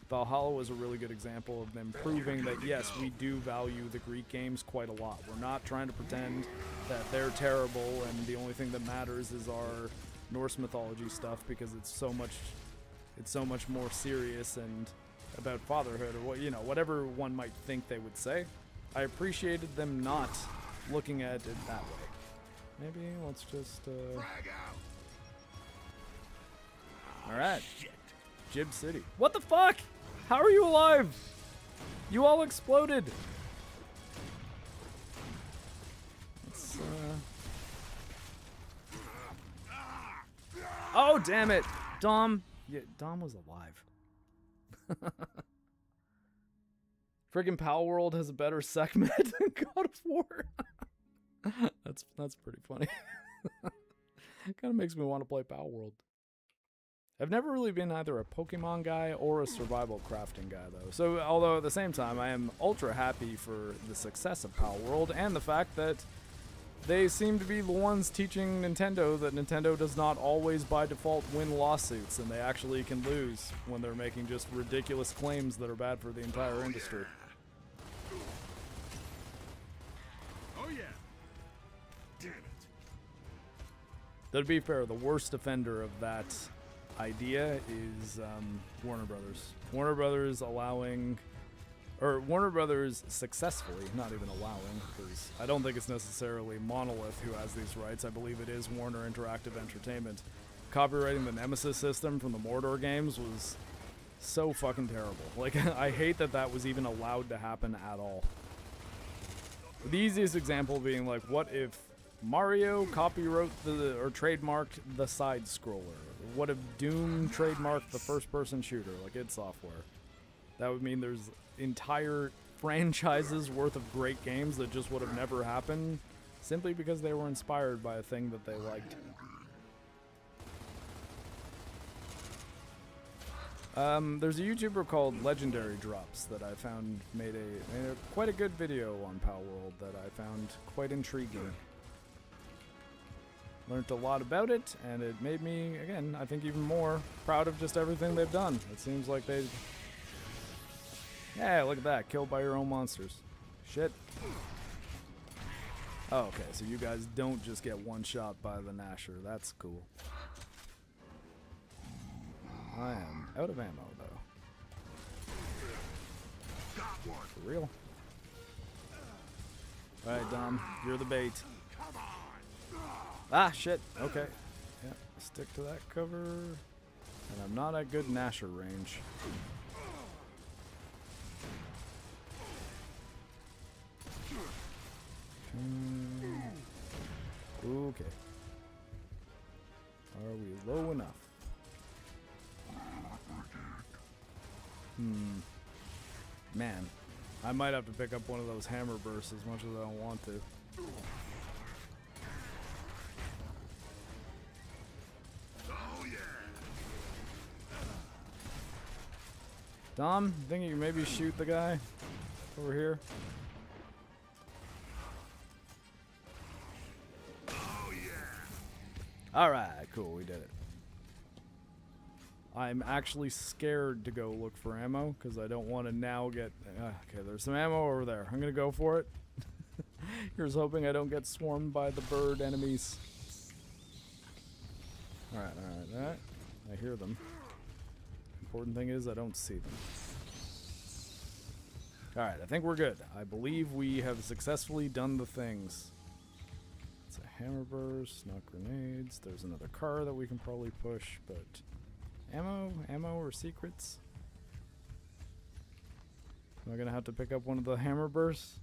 Valhalla was a really good example of them proving that, yes, we do value the Greek games quite a lot. We're not trying to pretend that they're terrible and the only thing that matters is our Norse mythology stuff, because it's so much more serious and about fatherhood, or what, you know, whatever one might think they would say. I appreciated them not looking at it that way. Maybe let's just alright. Jib City. What the fuck? How are you alive? You all exploded. Let's, oh, damn it. Dom. Yeah, Dom was alive. Friggin' Pal World has a better segment than God of War. That's pretty funny. Kind of makes me want to play Pal World. I've never really been either a Pokemon guy or a survival crafting guy, though. So, although at the same time, I am ultra happy for the success of Pal World and the fact that they seem to be the ones teaching Nintendo that Nintendo does not always by default win lawsuits, and they actually can lose when they're making just ridiculous claims that are bad for the entire industry. Oh yeah. Damn it. Though, to be fair, the worst offender of that idea is Warner Brothers. Warner Brothers Warner Brothers successfully, not even allowing, because I don't think it's necessarily Monolith who has these rights. I believe it is Warner Interactive Entertainment. Copyrighting the Nemesis system from the Mordor games was so fucking terrible. Like, I hate that that was even allowed to happen at all. The easiest example being like, what if Mario copywrote or trademarked the side scroller? What if Doom trademarked the first-person shooter, like id Software? That would mean there's entire franchises worth of great games that just would have never happened simply because they were inspired by a thing that they liked. There's a YouTuber called Legendary Drops that I found made quite a good video on Pal World that I found quite intriguing. Learned a lot about it, and it made me, again, I think even more proud of just everything they've done. It seems like they... Yeah, look at that. Killed by your own monsters. Shit. Oh, okay, so you guys don't just get one shot by the Nasher. That's cool. I am out of ammo, though. For real. Alright, Dom. You're the bait. Ah, shit. Okay. Yeah, stick to that cover. And I'm not at good Nasher range. Okay. Are we low enough? Man, I might have to pick up one of those hammer bursts as much as I don't want to. Dom, you think you can maybe shoot the guy over here? Alright, cool, we did it. I'm actually scared to go look for ammo, because I don't want to now get... okay, there's some ammo over there. I'm going to go for it. Here's hoping I don't get swarmed by the bird enemies. Alright, alright. I hear them. Important thing is I don't see them. Alright, I think we're good. I believe we have successfully done the things. It's a hammer burst, not grenades. There's another car that we can probably push, but... Ammo or secrets? Am I gonna have to pick up one of the hammer bursts?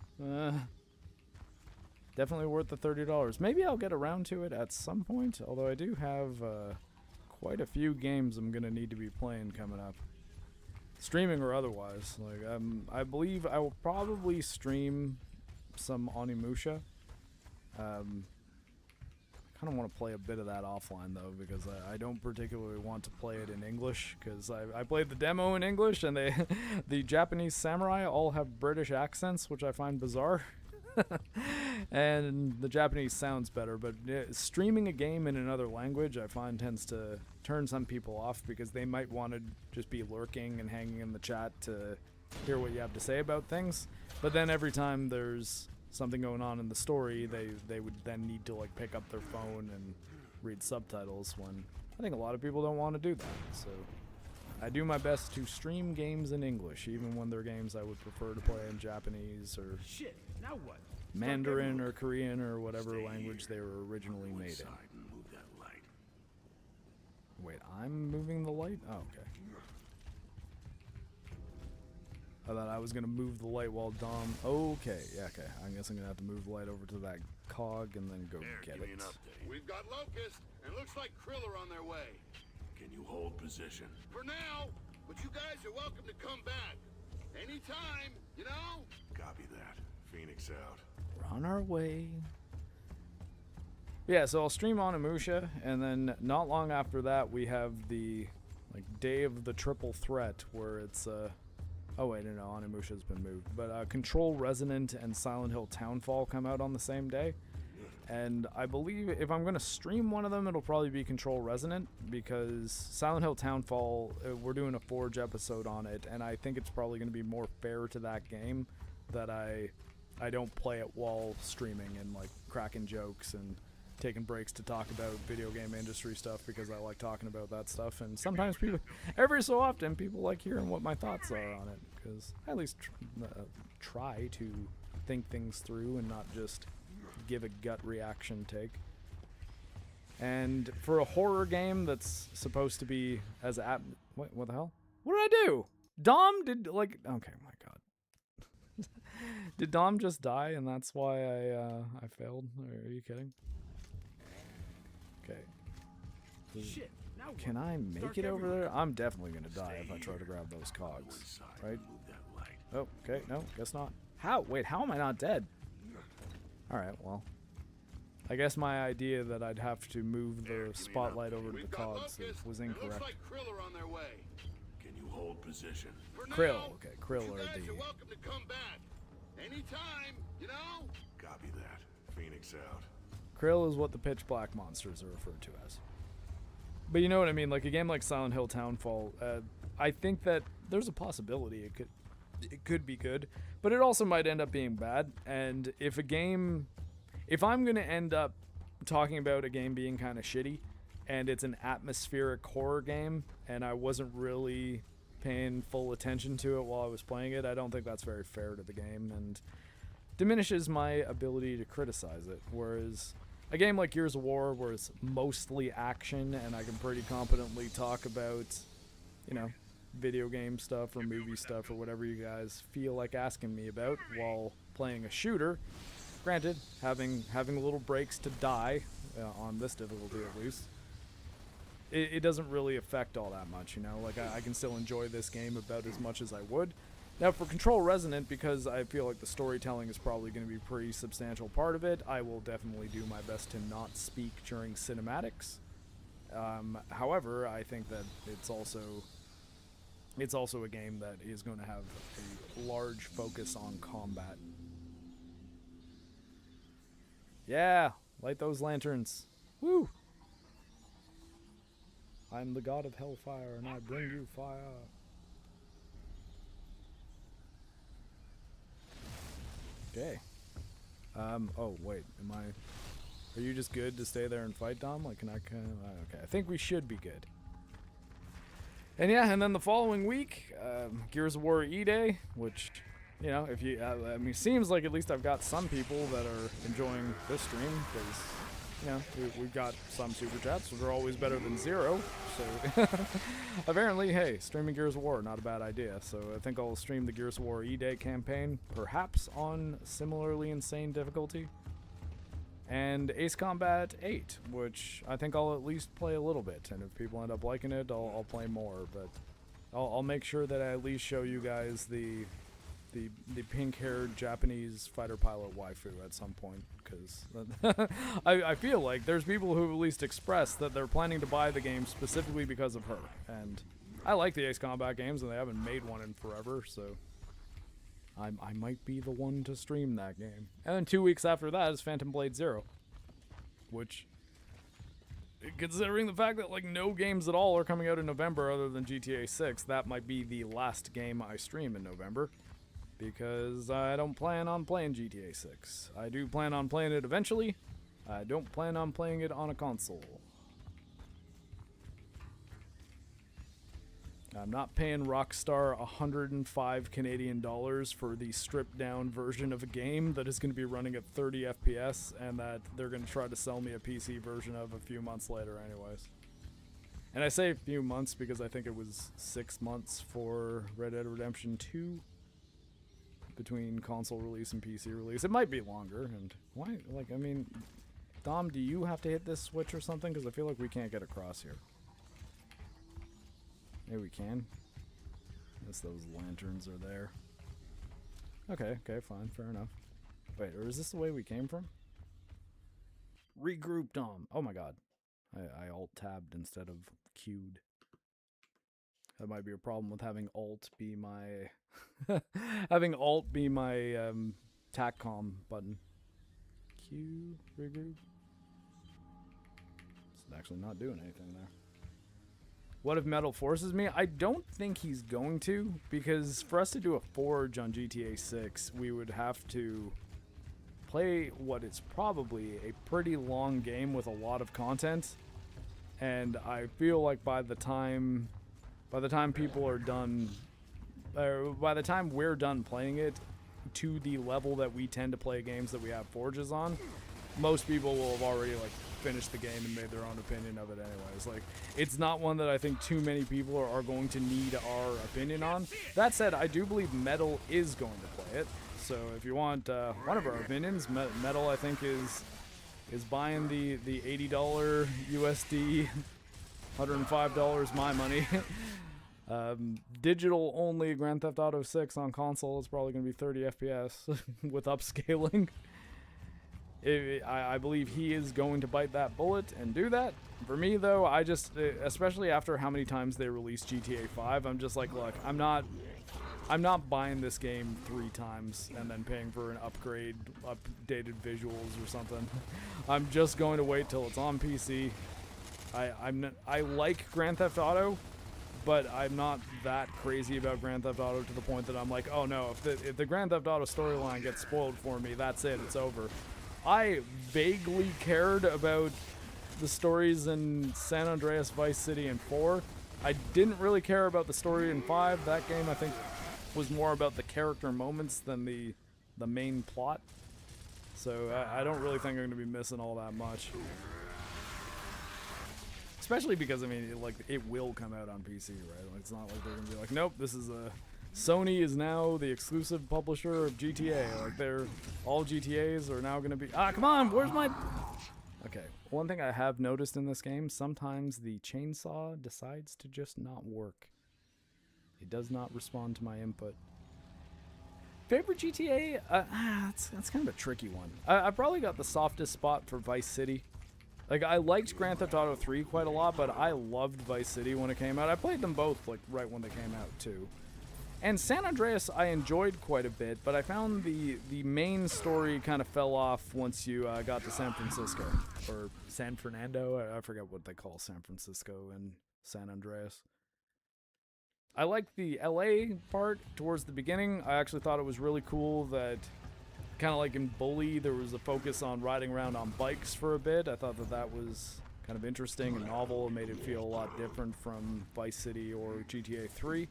Definitely worth the $30. Maybe I'll get around to it at some point, although I do have quite a few games I'm gonna need to be playing coming up. Streaming or otherwise. Like I believe I will probably stream some Onimusha. I kind of want to play a bit of that offline though, because I don't particularly want to play it in English, because I played the demo in English and they the Japanese samurai all have British accents, which I find bizarre. And the Japanese sounds better, but streaming a game in another language I find tends to turn some people off, because they might want to just be lurking and hanging in the chat to hear what you have to say about things, but then every time there's something going on in the story, they would then need to like pick up their phone and read subtitles, when I think a lot of people don't want to do that. So I do my best to stream games in English, even when they're games I would prefer to play in Japanese or Shit, now what? Mandarin or Korean or whatever language they were originally made in. Move that light. Wait, I'm moving the light? Oh, okay. I thought I was going to move the light while Dom... Okay, yeah, okay. I guess I'm going to have to move the light over to that cog and then go get Give me it. an update. We've got locusts, and looks like Krill are on their way. Can you hold position? For now, but you guys are welcome to come back. Anytime, you know? Copy that. Phoenix out. We're on our way. Yeah, so I'll stream Onimusha, and then not long after that we have the like day of the triple threat, where it's oh wait, no, Onimusha's been moved. But Control Resonant and Silent Hill Townfall come out on the same day. And I believe if I'm going to stream one of them, it'll probably be Control Resonant, because Silent Hill Townfall, we're doing a Forge episode on it, and I think it's probably going to be more fair to that game that I don't play it while streaming and like cracking jokes and taking breaks to talk about video game industry stuff, because I like talking about that stuff. And sometimes people, every so often, people like hearing what my thoughts are on it, because I at least try to think things through and not just give a gut reaction take. And for a horror game that's supposed to be as what the hell? What did I do? Dom did like, okay, my god. Did Dom just die and that's why I failed? Are you kidding? Okay. Shit, now what? Can I make it over there? I'm definitely gonna die if I try to grab those cogs. Right? Move that light. Oh, okay, no, guess not. How? Wait, how am I not dead? Alright, well. I guess my idea that I'd have to move the spotlight over to the cogs was and incorrect. looks like Krill are on their way. Can you hold position? For Krill, now, okay, Krill you are guys the... are welcome to come back. Anytime, you know? Copy that. Phoenix out. Krill is what the pitch black monsters are referred to as. But you know what I mean, like a game like Silent Hill Townfall, I think that there's a possibility it could be good, but it also might end up being bad. And if I'm gonna end up talking about a game being kind of shitty, and it's an atmospheric horror game, and I wasn't really paying full attention to it while I was playing it, I don't think that's very fair to the game, and diminishes my ability to criticize it. Whereas a game like Gears of War, where it's mostly action, and I can pretty competently talk about, you know, video game stuff or movie stuff or whatever you guys feel like asking me about while playing a shooter. Granted, having little breaks to die, on this difficulty at least, it doesn't really affect all that much, you know? Like, I can still enjoy this game about as much as I would. Now, for Control Resonant, because I feel like the storytelling is probably going to be a pretty substantial part of it, I will definitely do my best to not speak during cinematics. However, I think that it's also a game that is going to have a large focus on combat. Yeah, light those lanterns. Woo! I'm the god of hellfire, and I bring you fire. Okay. Oh, wait. Are you just good to stay there and fight, Dom? Like, can I okay, I think we should be good. And yeah, and then the following week, Gears of War E-Day, which, you know, if you, I mean, seems like at least I've got some people that are enjoying this stream, because, you know, we've got some super chats, which are always better than zero, so apparently, hey, streaming Gears of War, not a bad idea, so I think I'll stream the Gears of War E-Day campaign, perhaps on similarly insane difficulty, and Ace Combat 8, which I think I'll at least play a little bit, and if people end up liking it, I'll play more, but I'll make sure that I at least show you guys the pink-haired Japanese fighter pilot waifu at some point, because I feel like there's people who at least expressed that they're planning to buy the game specifically because of her, and I like the Ace Combat games, and they haven't made one in forever, so I might be the one to stream that game. And then 2 weeks after that is Phantom Blade 0, which, considering the fact that like no games at all are coming out in November other than GTA 6, that might be the last game I stream in November, because I don't plan on playing GTA 6. I do plan on playing it eventually. I don't plan on playing it on a console. I'm not paying Rockstar 105 Canadian dollars for the stripped down version of a game that is going to be running at 30 FPS and that they're going to try to sell me a PC version of a few months later anyways. And I say a few months because I think it was 6 months for Red Dead Redemption 2 between console release and PC release. It might be longer, and why, like, I mean, Dom, do you have to hit this switch or something? Because I feel like we can't get across here. Maybe we can. Unless those lanterns are there. Okay, fine, fair enough. Wait, or is this the way we came from? Regroup, Dom. Oh my god. I alt-tabbed instead of queued. That might be a problem with having alt be my... having alt be my TACCOM button. Q, regroup. It's actually not doing anything there. What if Metal forces me? I don't think he's going to, because for us to do a forge on GTA 6, we would have to play what is probably a pretty long game with a lot of content, and I feel like by the time people are done, by the time we're done playing it to the level that we tend to play games that we have forges on, most people will have already like finished the game and made their own opinion of it anyways. Like, it's not one that I think too many people are going to need our opinion on. That said, I do believe Metal is going to play it, so if you want one of our opinions, Metal I think is buying the $80 USD, $105 my money digital only Grand Theft Auto 6 on console is probably going to be 30 FPS with upscaling. I believe he is going to bite that bullet and do that. For me, though, I just, especially after how many times they released GTA 5, I'm just like, look, I'm not buying this game 3 times and then paying for an upgrade, updated visuals or something. I'm just going to wait till it's on PC. I like Grand Theft Auto, but I'm not that crazy about Grand Theft Auto to the point that I'm like, oh no, if the Grand Theft Auto storyline gets spoiled for me, that's it, it's over. I vaguely cared about the stories in San Andreas, Vice City, and 4. I didn't really care about the story in 5. That game, I think, was more about the character moments than the main plot. So I don't really think I'm going to be missing all that much. Especially because, I mean, it will come out on PC, right? Like, it's not like they're going to be like, nope, this is a... Sony is now the exclusive publisher of GTA. Like, all GTAs are now going to be... Ah, come on, where's my... Okay, one thing I have noticed in this game, sometimes the chainsaw decides to just not work. It does not respond to my input. Favorite GTA? That's kind of a tricky one. I probably got the softest spot for Vice City. Like, I liked Grand Theft Auto 3 quite a lot, but I loved Vice City when it came out. I played them both, like, right when they came out, too. And San Andreas I enjoyed quite a bit, but I found the main story kind of fell off once you got to San Francisco. Or San Fernando, I forget what they call San Francisco in San Andreas. I liked the LA part towards the beginning. I actually thought it was really cool that, kind of like in Bully, there was a focus on riding around on bikes for a bit. I thought that that was kind of interesting and novel. It made it feel a lot different from Vice City or GTA 3.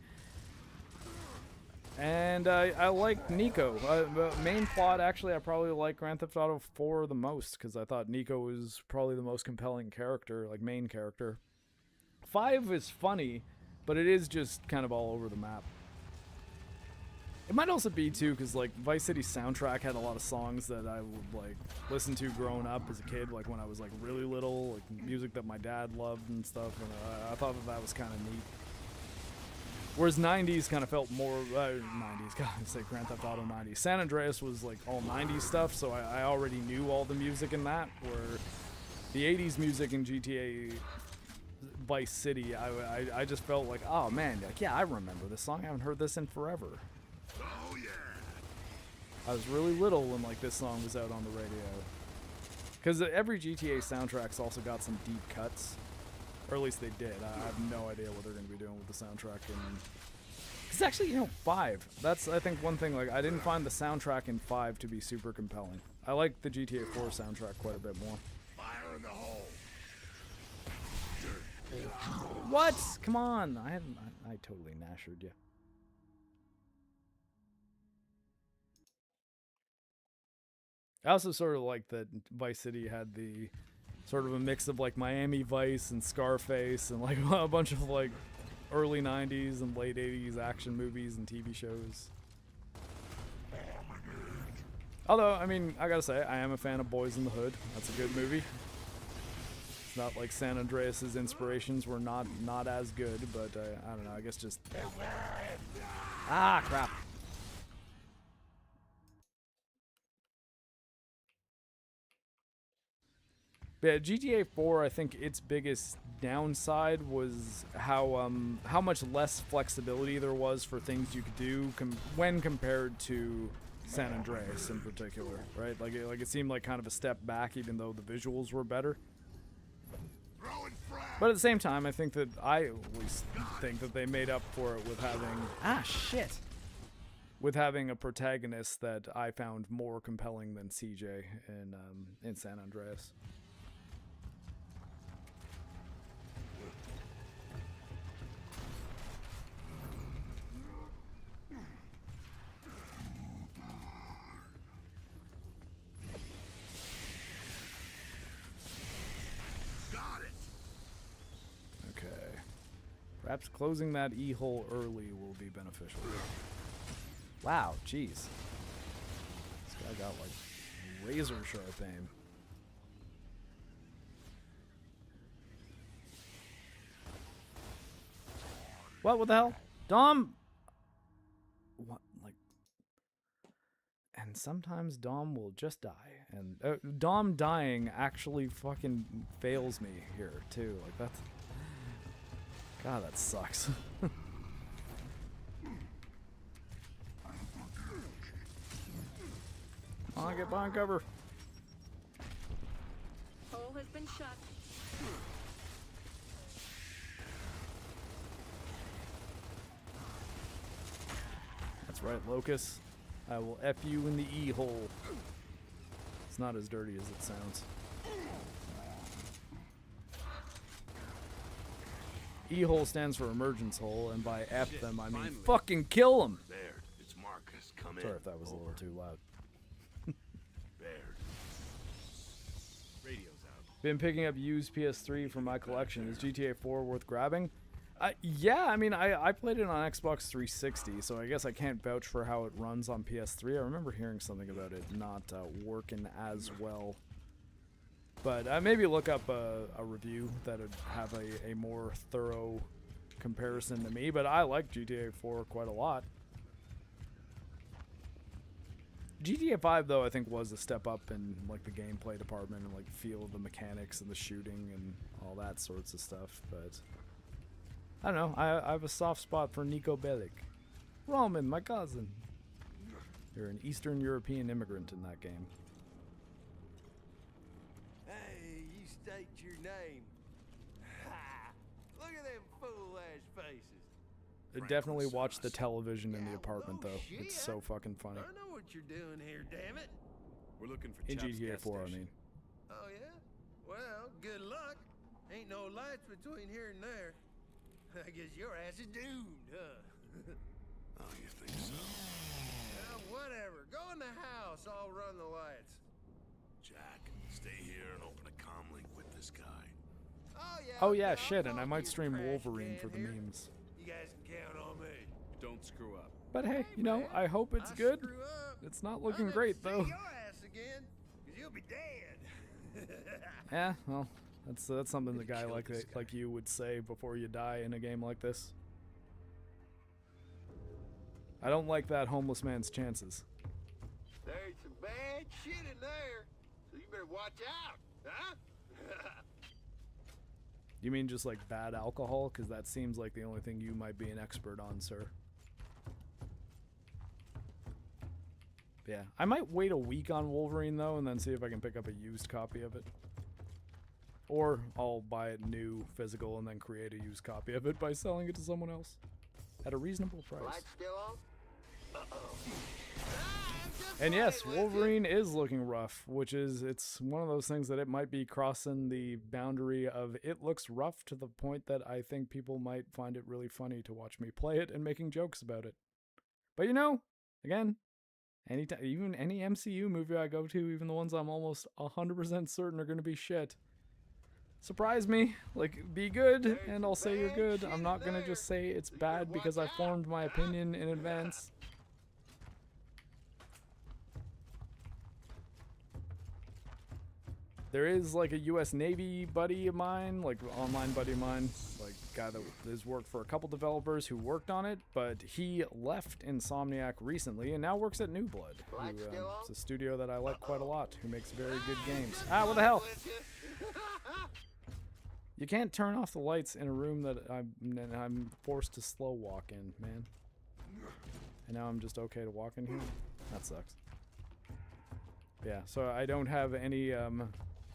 And I like Nico. Main plot, actually, I probably like Grand Theft Auto 4 the most, because I thought Nico was probably the most compelling character, like main character. 5 is funny, but it is just kind of all over the map. It might also be, too, because, like, Vice City's soundtrack had a lot of songs that I would, like, listen to growing up as a kid, like, when I was, like, really little, like, music that my dad loved and stuff, and I thought that that was kind of neat. Whereas 90s kind of felt more, 90s, God, I say Grand Theft Auto 90s. San Andreas was, like, all 90s stuff, so I already knew all the music in that, where the 80s music in GTA Vice City, I just felt like, oh, man, like, yeah, I remember this song. I haven't heard this in forever. Oh yeah. I was really little when, like, this song was out on the radio. Because every GTA soundtrack's also got some deep cuts. Or at least they did. I have no idea what they're going to be doing with the soundtrack. It's actually, you know, 5. That's, I think, one thing. Like, I didn't find the soundtrack in 5 to be super compelling. I like the GTA 4 soundtrack quite a bit more. Fire in the hole. What? Come on. I totally nashered you. I also sort of like that Vice City had the sort of a mix of like Miami Vice and Scarface and like a bunch of like early 90s and late 80s action movies and TV shows. Although, I mean, I gotta say, I am a fan of Boys in the Hood. That's a good movie. It's not like San Andreas' inspirations were not as good, but I don't know, I guess just... Ah, crap. Yeah, GTA 4, I think its biggest downside was how much less flexibility there was for things you could do when compared to San Andreas in particular, right? Like it seemed like kind of a step back, even though the visuals were better. But at the same time, I think that I at least think that they made up for it with having with having a protagonist that I found more compelling than CJ in San Andreas. Perhaps closing that E-hole early will be beneficial. Wow, jeez. This guy got like razor sharp aim. What the hell? Dom! What, like... And sometimes Dom will just die. And Dom dying actually fucking fails me here, too. Like, that's... God, that sucks. Come on, get behind cover. Hole has been shut. That's right, Locust. I will F you in the E-hole. It's not as dirty as it sounds. E-hole stands for emergence hole, and by F them, I mean fucking kill them! Baird, it's Marcus. Come in. Sorry if that was a little too loud. Baird. Radio's out. Been picking up used PS3 for my collection. Is GTA 4 worth grabbing? Yeah, I mean, I played it on Xbox 360, so I guess I can't vouch for how it runs on PS3. I remember hearing something about it not working as well. But maybe look up a review that would have a more thorough comparison to me. But I like GTA 4 quite a lot. GTA 5, though, I think was a step up in like the gameplay department and like feel of the mechanics and the shooting and all that sorts of stuff. But I don't know. I have a soft spot for Nico Bellic. Roman, my cousin. You're an Eastern European immigrant in that game. Hey, you state your name. Ha! Look at them faces. Definitely watch the sauce. television in the Yeah, apartment, no though. shit. It's so fucking funny. I know what you're doing here, damn it. We're looking for In Chop's GTA gas 4, I station. mean. Oh, yeah? Well, good luck. Ain't no lights between here and there. I guess your ass is doomed, huh? Oh, you think so? Whatever. Go in the house. I'll run the lights. Jack, stay here and open a comm link with this guy. Oh yeah, I'll shit, and I talk might to stream your trash Wolverine can for the here. memes. You guys can count on me. Don't screw up. But hey, you know, man, I hope it's I good. screw up. It's not I'll looking never great see though. your ass again, 'cause you'll be dead. Yeah, well, that's something the guy kill like this guy. like you would say before you die in a game like this. I don't like that homeless man's chances. There's some bad shit in there, so you better watch out, huh? You mean just like bad alcohol? Because that seems like the only thing you might be an expert on, sir. Yeah, I might wait a week on Wolverine though, and then see if I can pick up a used copy of it. Or I'll buy it new, physical, and then create a used copy of it by selling it to someone else at a reasonable price. Lights still on? And yes, Wolverine is looking rough, which is, it's one of those things that it might be crossing the boundary of it looks rough to the point that I think people might find it really funny to watch me play it and making jokes about it. But you know, again, even any MCU movie I go to, even the ones I'm almost 100% certain are going to be shit, surprise me, like, be good, and I'll say you're good. I'm not going to just say it's bad because I formed my opinion in advance. There is like a US Navy buddy of mine, like online buddy of mine, like guy that has worked for a couple developers who worked on it, but he left Insomniac recently and now works at New Blood, who, it's a studio that I like quite a lot, who makes very good games. Ah, what the hell? You can't turn off the lights in a room that I'm forced to slow walk in, man. And now I'm just okay to walk in here? That sucks. Yeah, so I don't have any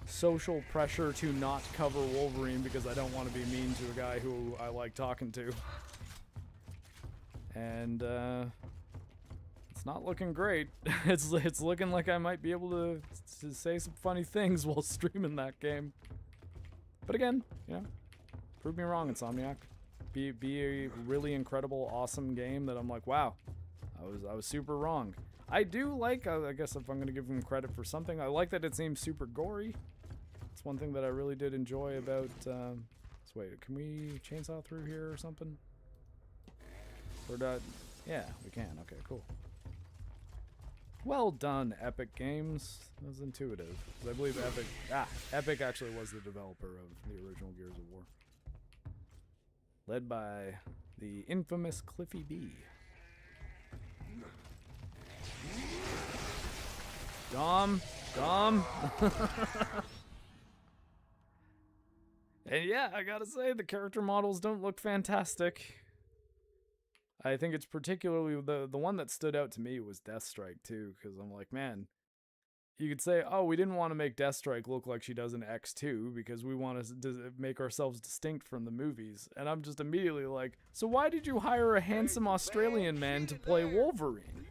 social pressure to not cover Wolverine because I don't want to be mean to a guy who I like talking to. And it's not looking great. It's looking like I might be able to say some funny things while streaming that game. But again, you know, prove me wrong, Insomniac. Be a really incredible, awesome game that I'm like, wow, I was super wrong. I do like, I guess if I'm going to give him credit for something, I like that it seems super gory. It's one thing that I really did enjoy about, let's wait, can we chainsaw through here or something? Or not? Yeah, we can. Okay, cool. Well done, Epic Games. That was intuitive. 'Cause I believe Epic actually was the developer of the original Gears of War. Led by the infamous Cliffy B. Dom. And yeah, I gotta say, the character models don't look fantastic. I think it's particularly, the one that stood out to me was Deathstrike too, because I'm like, man, you could say, oh, we didn't want to make Deathstrike look like she does in X2 because we want to make ourselves distinct from the movies. And I'm just immediately like, so why did you hire a handsome Australian man to play Wolverine?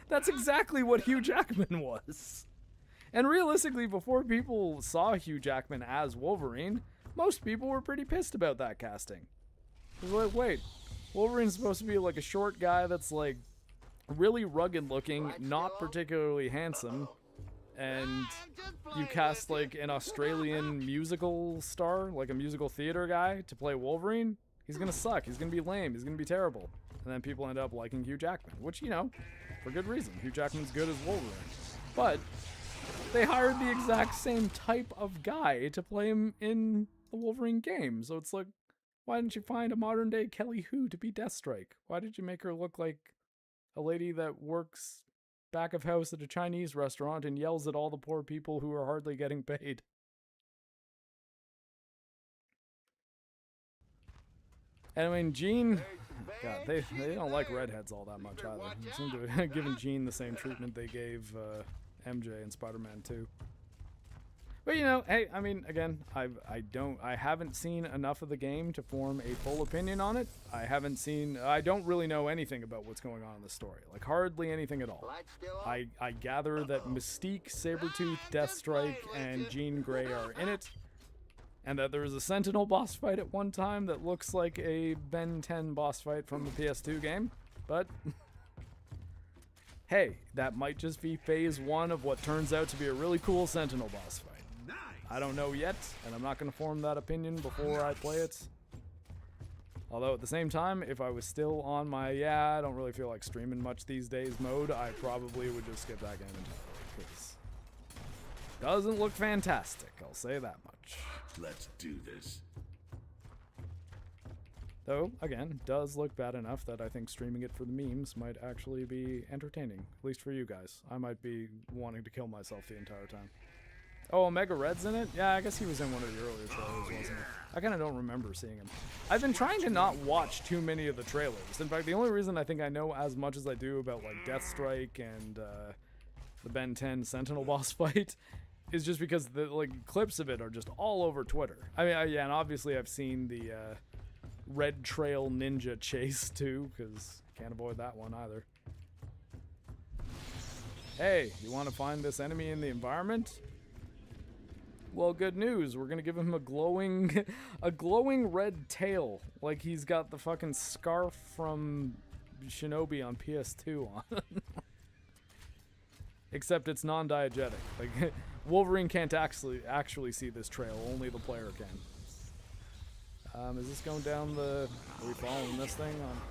That's exactly what Hugh Jackman was. And realistically, before people saw Hugh Jackman as Wolverine, most people were pretty pissed about that casting. It was like, wait, Wolverine's supposed to be like a short guy that's like really rugged looking, not particularly handsome, and you cast like an Australian musical star, like a musical theater guy to play Wolverine, he's gonna suck, he's gonna be lame, he's gonna be terrible. And then people end up liking Hugh Jackman, which, you know, for good reason. Hugh Jackman's good as Wolverine. But they hired the exact same type of guy to play him in the Wolverine game. So it's like, why didn't you find a modern day Kelly Hu to be Deathstrike? Why did you make her look like a lady that works back of house at a Chinese restaurant and yells at all the poor people who are hardly getting paid? And I mean, Jean, God, they don't like redheads all that much either. They seem to have given Jean the same treatment they gave MJ in Spider-Man 2. But you know, hey, I mean, again, I haven't seen enough of the game to form a full opinion on it. I don't really know anything about what's going on in the story, like hardly anything at all. I gather that Mystique, Sabretooth, Deathstrike, and Jean Grey are in it, and that there is a Sentinel boss fight at one time that looks like a Ben 10 boss fight from the PS2 game, but hey, that might just be phase 1 of what turns out to be a really cool Sentinel boss fight. I don't know yet, and I'm not going to form that opinion before I play it. Although at the same time, if I was still on my, I don't really feel like streaming much these days mode, I probably would just skip that game entirely, because it doesn't look fantastic, I'll say that much. Let's do this. Though, again, does look bad enough that I think streaming it for the memes might actually be entertaining, at least for you guys. I might be wanting to kill myself the entire time. Oh, Omega Red's in it? Yeah, I guess he was in one of the earlier trailers, wasn't he? I kind of don't remember seeing him. I've been trying to not watch too many of the trailers. In fact, the only reason I think I know as much as I do about, like, Deathstrike and the Ben 10 Sentinel boss fight is just because the, like, clips of it are just all over Twitter. I mean, yeah, and obviously I've seen the Red Trail Ninja chase, too, because can't avoid that one either. Hey, you want to find this enemy in the environment? Well, good news. We're gonna give him a glowing red tail, like he's got the fucking scarf from Shinobi on PS2 on. Except it's non-diegetic. Like Wolverine can't actually see this trail. Only the player can. Is this going down the? Are we following this thing on?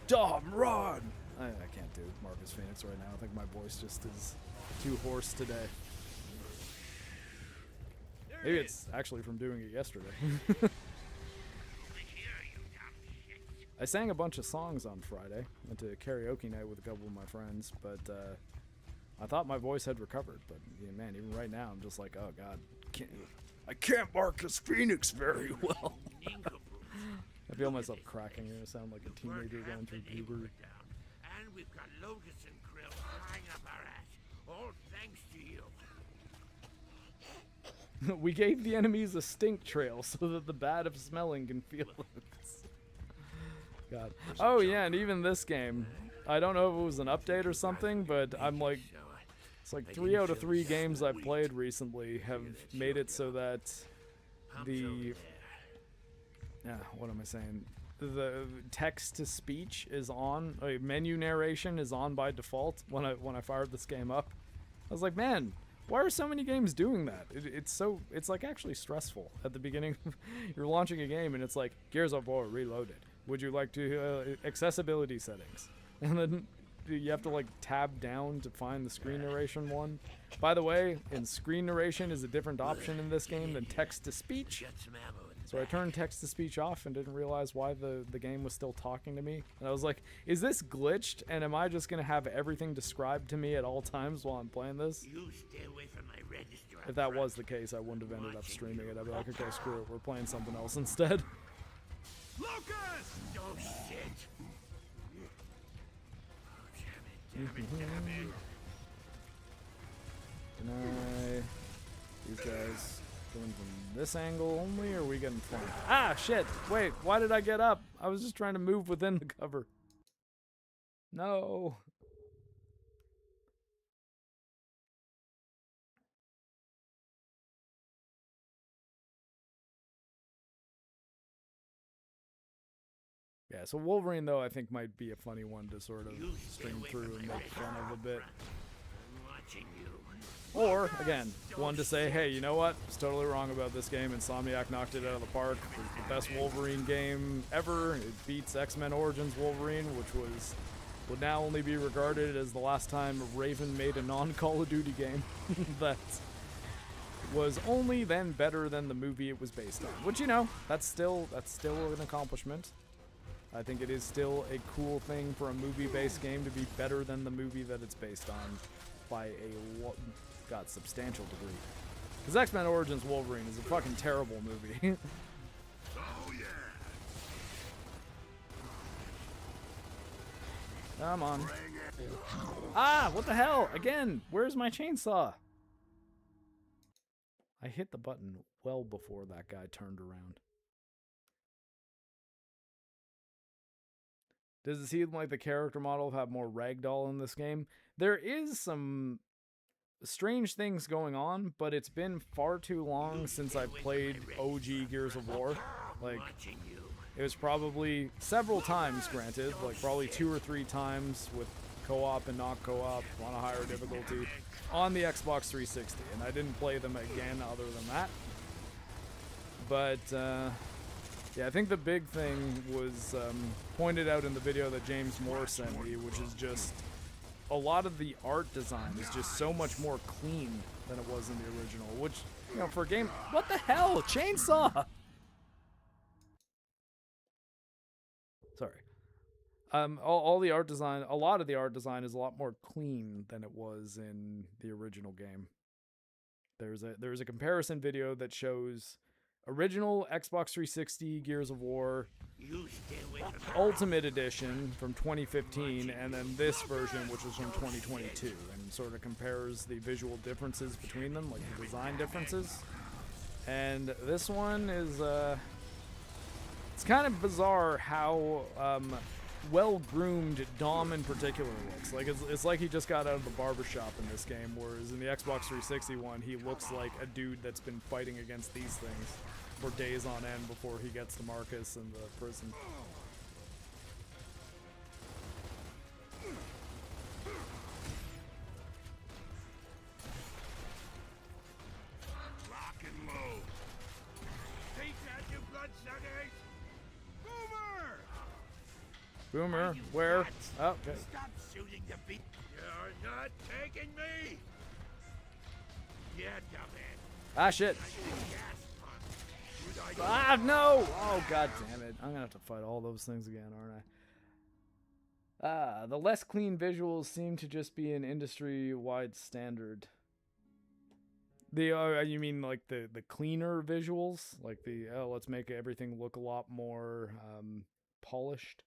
Dom, run! I can't do Marcus Phoenix right now. I think my voice just is too hoarse today. Maybe it's actually from doing it yesterday. I sang a bunch of songs on Friday. Went to karaoke night with a couple of my friends, but I thought my voice had recovered. But yeah, man, even right now, I'm just like, oh god, I can't Marcus Phoenix very well. I feel myself cracking. I sound like a teenager going through puberty. And we've got locusts and krill flying up our ass. All thanks to you. We gave the enemies a stink trail so that the bad of smelling can feel it. God. Oh yeah, and even this game, I don't know if it was an update or something, but I'm like, it's like 3 out of 3 games I've played recently have made it so that the, what am I saying? The text-to-speech is on, menu narration is on by default when I fired this game up. I was like, man, why are so many games doing that? It's like actually stressful at the beginning. You're launching a game and it's like, Gears of War Reloaded. Would you like to, accessibility settings. And then you have to like tab down to find the screen narration one. By the way, in screen narration is a different option in this game than text to speech. So I turned text to speech off and didn't realize why the game was still talking to me. And I was like, is this glitched? And am I just going to have everything described to me at all times while I'm playing this? You stay away from my register. If that was the case, I wouldn't have ended up streaming it. I'd be like, okay, screw it. We're playing something else instead. Locust! Oh shit! Oh, damn it, damn it. Can these guys coming from this angle only, or are we getting flanked? Ah, shit! Wait, why did I get up? I was just trying to move within the cover. No. Yeah, so Wolverine, though, I think might be a funny one to sort of stream through and make fun of a bit. Or, again, one to say, hey, you know what? I was totally wrong about this game. Insomniac knocked it out of the park. It was the best Wolverine game ever. It beats X-Men Origins Wolverine, which would now only be regarded as the last time Raven made a non-Call of Duty game that was only then better than the movie it was based on. Which, you know, that's still an accomplishment. I think it is still a cool thing for a movie-based game to be better than the movie that it's based on by a substantial degree. Because X-Men Origins Wolverine is a fucking terrible movie. Oh yeah. Come on. Ah, what the hell? Again, where's my chainsaw? I hit the button well before that guy turned around. Does it seem like the character model have more ragdoll in this game? There is some strange things going on, but it's been far too long since I played OG Gears of War. Like, it was probably several times, granted, like probably 2 or 3 times with co-op and not co-op on a higher difficulty on the Xbox 360, and I didn't play them again other than that. But yeah, I think the big thing was pointed out in the video that James Moore sent me, which is just a lot of the art design is just so much more clean than it was in the original, which, you know, for a game... What the hell? Chainsaw! Sorry. All the art design, a lot of the art design is a lot more clean than it was in the original game. There's a comparison video that shows original Xbox 360 Gears of War Ultimate Edition from 2015, and then this version, which was from 2022, and sort of compares the visual differences between them, like the design differences. And this one is, it's kind of bizarre how well-groomed Dom in particular looks. Like, it's like he just got out of the barbershop in this game, whereas in the Xbox 360 one, he looks like a dude that's been fighting against these things for days on end before he gets to Marcus in the prison. Lock and load. Take that, you bloodsuckers! Boomer! Boomer, where? Oh, okay. Stop shooting the beat. You're not taking me! Yeah, dumbass. Ah, shit. Ah, no! Oh, god damn it. I'm gonna have to fight all those things again, aren't I? The less clean visuals seem to just be an industry-wide standard. You mean like the cleaner visuals? Like the, oh, let's make everything look a lot more polished?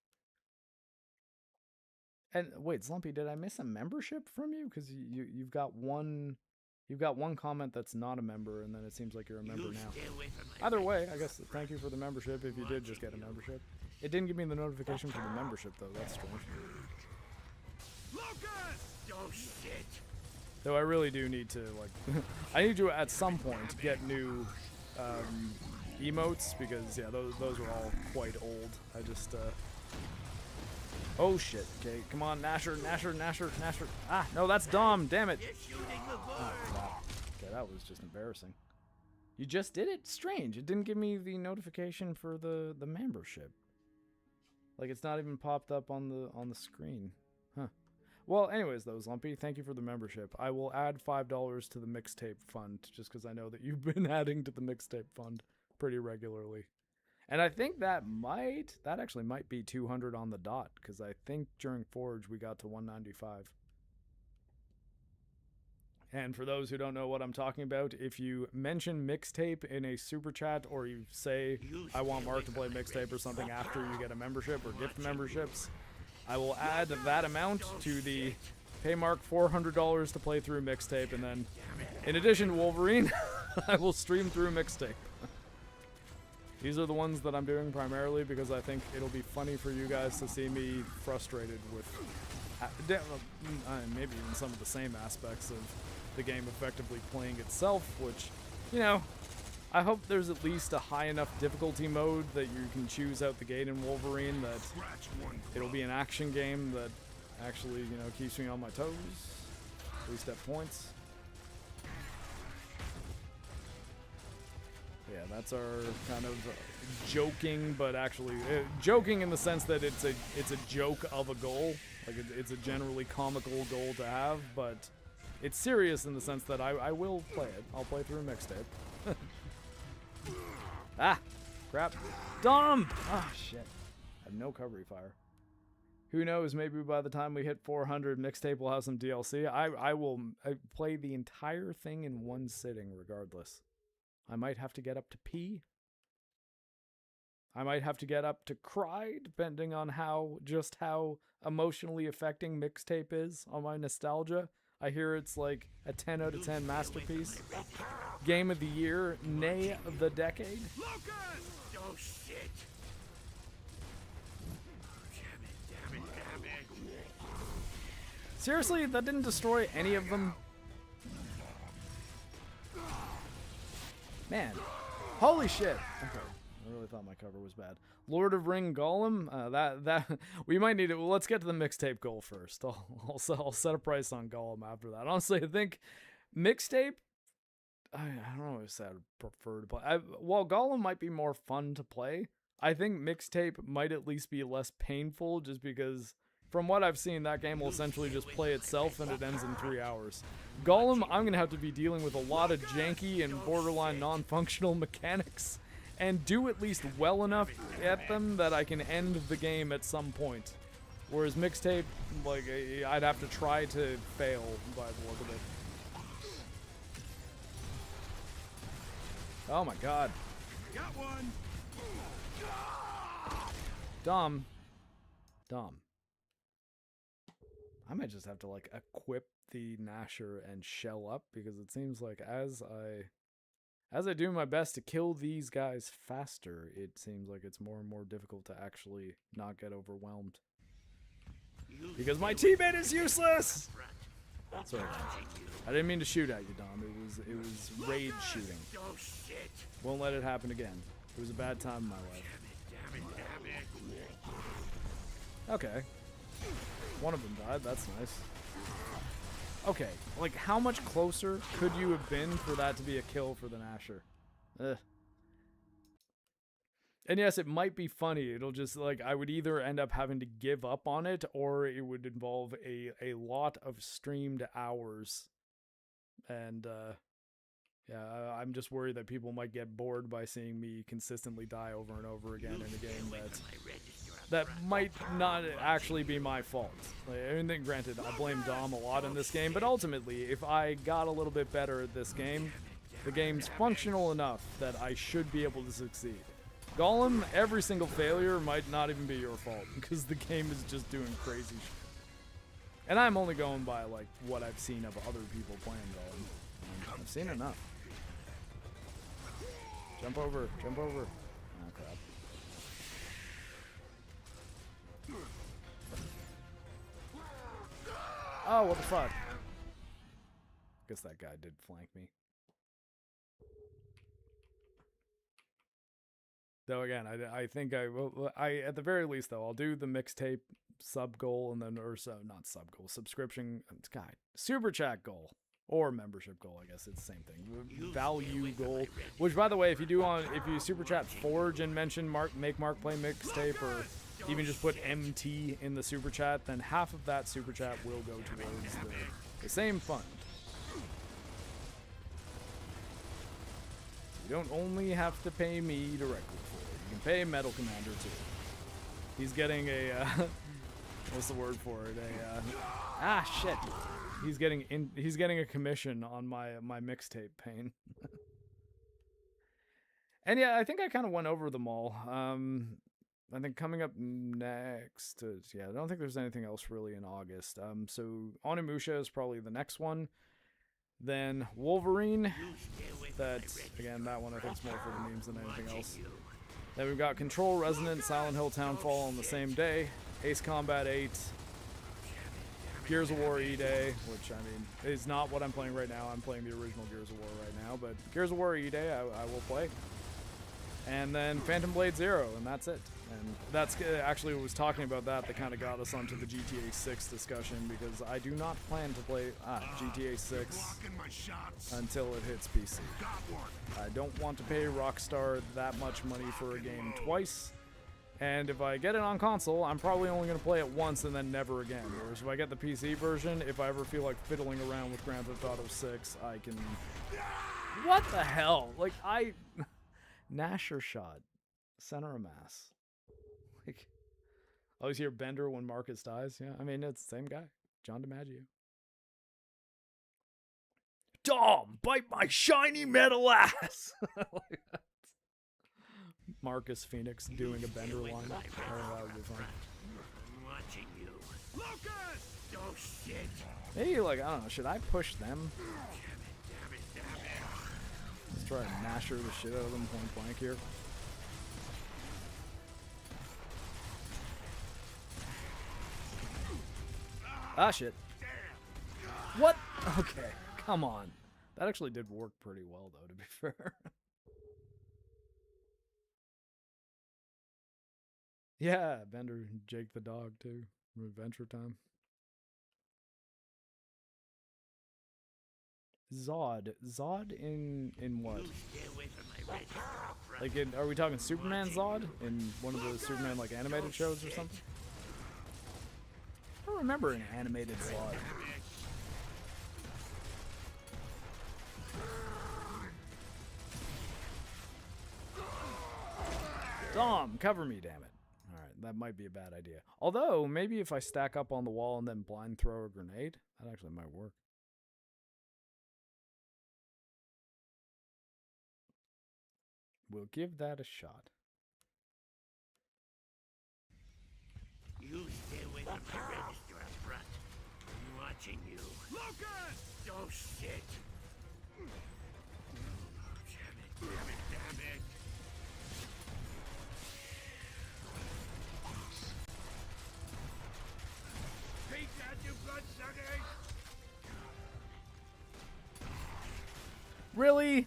And wait, Slumpy, did I miss a membership from you? Because you've got one comment that's not a member, and then it seems like you're a member now. Either way, I guess thank you for the membership if you did just get a membership. It didn't give me the notification for the membership though. That's strange. Lucas! Oh shit! Though I really do need to, like, I need to at some point get new emotes, because yeah, those were all quite old. I just oh shit. Okay, come on, Nasher. Ah, no, that's Dom. Damn it. Oh, crap. Okay, that was just embarrassing. You just did it? Strange. It didn't give me the notification for the membership. Like, it's not even popped up on the screen. Huh. Well, anyways, though, Lumpy, thank you for the membership. I will add $5 to the mixtape fund, just because I know that you've been adding to the mixtape fund pretty regularly. And I think that actually might be 200 on the dot, because I think during Forge we got to 195. And for those who don't know what I'm talking about, if you mention mixtape in a super chat, or you say, I want Mark to play mixtape or something after you get a membership or gift memberships, I will add that amount to the pay Mark $400 to play through mixtape, and then in addition to Wolverine, I will stream through mixtape. These are the ones that I'm doing primarily because I think it'll be funny for you guys to see me frustrated with maybe even some of the same aspects of the game effectively playing itself, which, you know, I hope there's at least a high enough difficulty mode that you can choose out the gate in Wolverine that it'll be an action game that actually, you know, keeps me on my toes, at least at points. Yeah, that's our kind of joking, but actually joking in the sense that it's a joke of a goal. Like it's a generally comical goal to have, but it's serious in the sense that I will play it. I'll play through a mixtape. Ah, crap. Dom! Ah, shit. I have no recovery fire. Who knows, maybe by the time we hit 400, mixtape will have some DLC. I will play the entire thing in one sitting regardless. I might have to get up to pee. I might have to get up to cry, depending on how emotionally affecting mixtape is on my nostalgia. I hear it's like a 10 out of 10 masterpiece. Game of the year, nay the decade. Lucas! Oh shit! Damn it. Seriously, that didn't destroy any of them? Man. Holy shit. Okay. I really thought my cover was bad. Lord of Ring Golem? That we might need it. Well, let's get to the mixtape goal first. I'll set a price on Golem after that. Honestly, I think mixtape, I don't know if I would prefer to play. While Golem might be more fun to play, I think mixtape might at least be less painful, just because from what I've seen, that game will essentially just play itself and it ends in 3 hours. Golem, I'm going to have to be dealing with a lot of janky and borderline non-functional mechanics and do at least well enough at them that I can end the game at some point. Whereas mixtape, like, I'd have to try to fail by the look of it. Oh my god. Got one. Dumb. I might just have to, like, equip the Gnasher and shell up, because it seems like as I do my best to kill these guys faster, it seems like it's more and more difficult to actually not get overwhelmed. Because my teammate is useless! Sorry. I didn't mean to shoot at you, Dom. It was rage shooting. Oh shit! Won't let it happen again. It was a bad time in my life. Damn it. Okay. One of them died. That's nice. Okay, like, how much closer could you have been for that to be a kill for the Gnasher? Ugh. And yes, it might be funny. It'll just, like, I would either end up having to give up on it, or it would involve a lot of streamed hours. And, yeah, I'm just worried that people might get bored by seeing me consistently die over and over again in a game that might not actually be my fault. Like, I mean, granted, I blame Dom a lot in this game, but ultimately, if I got a little bit better at this game, the game's functional enough that I should be able to succeed. Golem, every single failure might not even be your fault, because the game is just doing crazy shit. And I'm only going by, like, what I've seen of other people playing Golem. I've seen enough. Jump over. Oh, crap. Oh, what the fuck? Guess that guy did flank me. Though again, I think I at the very least though, I'll do the mixtape sub goal and then, or so, not sub goal, subscription, God, super chat goal. Or membership goal, I guess it's the same thing. Value goal, which by the way, if you super chat Forge and mention make Mark play mixtape, or even just put MT in the super chat, then half of that super chat will go towards the same fund. You don't only have to pay me directly for it. You can pay Metal Commander too. He's getting a what's the word for it? Shit. He's getting a commission on my mixtape pain. And yeah, I think I kind of went over them all. I think coming up next is, yeah, I don't think there's anything else really in August. So Onimusha is probably the next one. Then Wolverine. That, again, that one I think is more for the memes than anything else. Then we've got Control, Resonant, Silent Hill, Townfall on the same day. Ace Combat 8. Gears of War E-Day, which, I mean, is not what I'm playing right now. I'm playing the original Gears of War right now, but Gears of War E-Day I will play. And then Phantom Blade Zero, and that's it. And that's actually what was talking about that kind of got us onto the GTA 6 discussion, because I do not plan to play GTA 6 until it hits PC. I don't want to pay Rockstar that much money for a game twice. And if I get it on console, I'm probably only going to play it once and then never again. Whereas if I get the PC version, if I ever feel like fiddling around with Grand Theft Auto 6, I can... What the hell? Like, Gnasher shot. Center of mass. Like, I always hear Bender when Marcus dies. Yeah, I mean, it's the same guy. John DiMaggio. Dom, bite my shiny metal ass! Like that. Marcus Phoenix doing a Bender line. Oh, that would be fun. I'm watching you. Lucas! Oh shit! Maybe, like, I don't know, should I push them? Damn it! Let's try to masher the shit out of them point blank here. Ah, shit. What? Okay, come on. That actually did work pretty well, though, to be fair. Yeah, Bender and Jake the dog, too. From Adventure Time. Zod. Zod in what? Stay away from my red stuff, Like, are we talking Superman Zod? In one of the Superman, like, animated shows or something? I don't remember an animated Zod. Dom, cover me, damn it. Alright, that might be a bad idea. Although, maybe if I stack up on the wall and then blind throw a grenade, that actually might work. We'll give that a shot. You stay away from my register up front. I'm watching you. Locust! Oh shit! Damn it! Take that, you bloodsuckers! Really?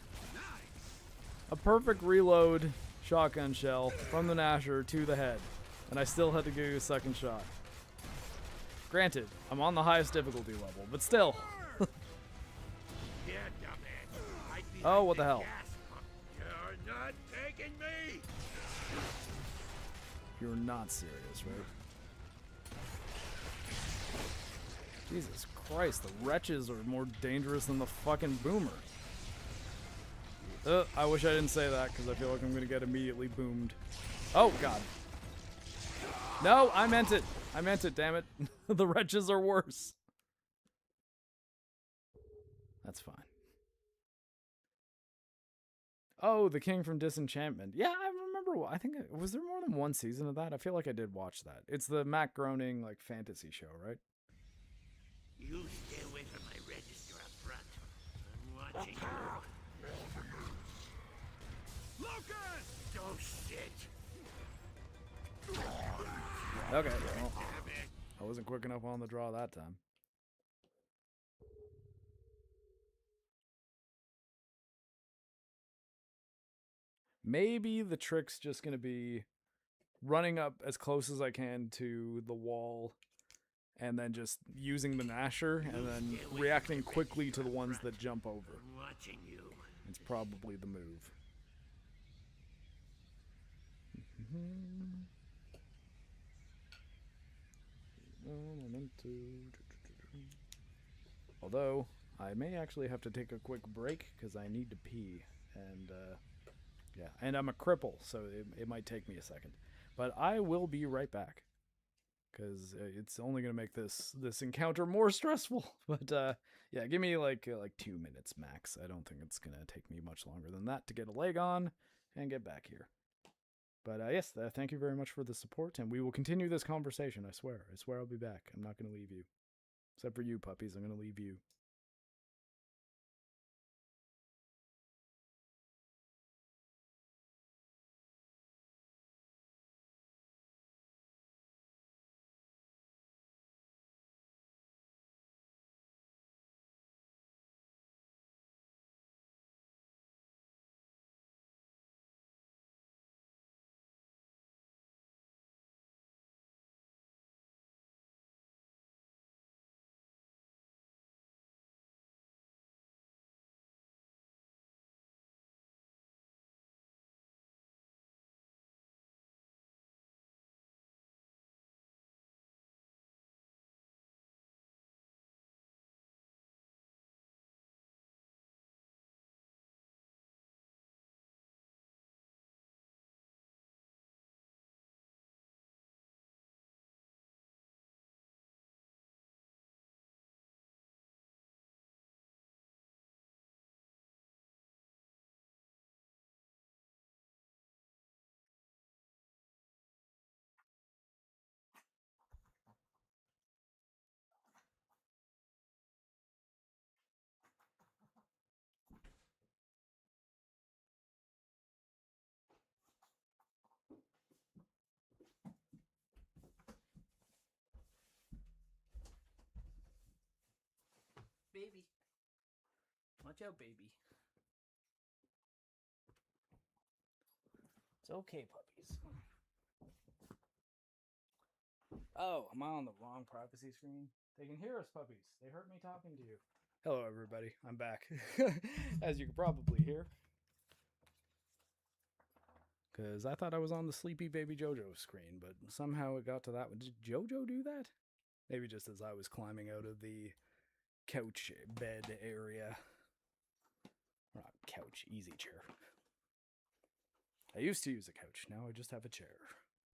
A perfect reload shotgun shell from the Nasher to the head. And I still had to give you a second shot. Granted, I'm on the highest difficulty level, but still. Yeah, dumbass. I'd be Oh, like what the hell? gas pump. You're not taking me! You're not serious, right? Jesus Christ, the wretches are more dangerous than the fucking boomer. I wish I didn't say that, because I feel like I'm going to get immediately boomed. Oh, God. No, I meant it. I meant it, damn it. The wretches are worse. That's fine. Oh, the King from Disenchantment. Yeah, I remember. I think, was there more than one season of that? I feel like I did watch that. It's the Matt Groening, like, fantasy show, right? You stay away from my register up front. I'm watching you. Locust! Oh shit! Okay, well, I wasn't quick enough on the draw that time. Maybe the trick's just going to be running up as close as I can to the wall and then just using the Nasher and then reacting quickly to the ones that jump over. I'm watching you. It's probably the move. Although, I may actually have to take a quick break because I need to pee. And, yeah, and I'm a cripple, so it might take me a second. But I will be right back. Because it's only going to make this encounter more stressful. But, yeah, give me like 2 minutes max. I don't think it's going to take me much longer than that to get a leg on and get back here. But, yes, thank you very much for the support, and we will continue this conversation, I swear. I swear I'll be back. I'm not going to leave you. Except for you, puppies. I'm going to leave you. Watch out, baby. It's okay, puppies. Oh, am I on the wrong privacy screen? They can hear us, puppies. They heard me talking to you. Hello, everybody. I'm back. As you can probably hear. Because I thought I was on the sleepy baby JoJo screen, but somehow it got to that one. Did JoJo do that? Maybe just as I was climbing out of the couch bed area. Or not couch, easy chair. I used to use a couch. Now I just have a chair.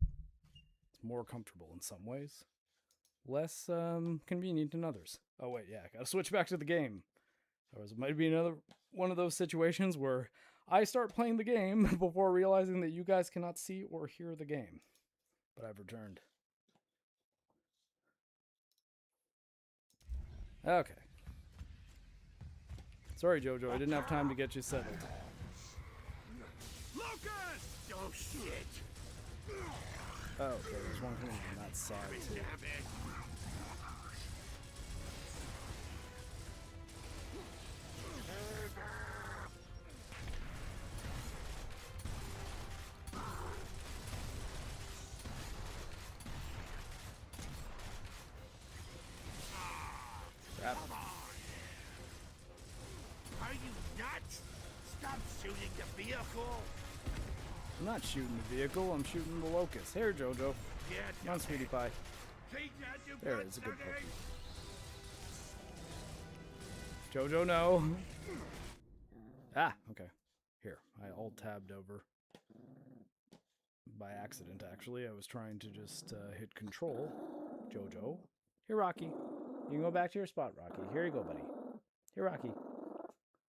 It's more comfortable in some ways. Less convenient in others. Oh wait, yeah, gotta switch back to the game. There might be another one of those situations where I start playing the game before realizing that you guys cannot see or hear the game. But I've returned. Okay. Sorry, Jojo, I didn't have time to get you settled. Lucas! Oh shit! Oh, okay, there's one coming from that side too. Damn it! Crap. Are you nuts? Stop shooting the vehicle! I'm not shooting the vehicle, I'm shooting the locust. Here, Jojo. Yeah, Come on, sweetie pie. take that, you There, blood it's a good sucker. puppy. Jojo, no. Ah, okay. Here, I alt-tabbed over. By accident, actually. I was trying to just hit control. Jojo. Here, Rocky. You can go back to your spot, Rocky. Here you go, buddy. Here, Rocky.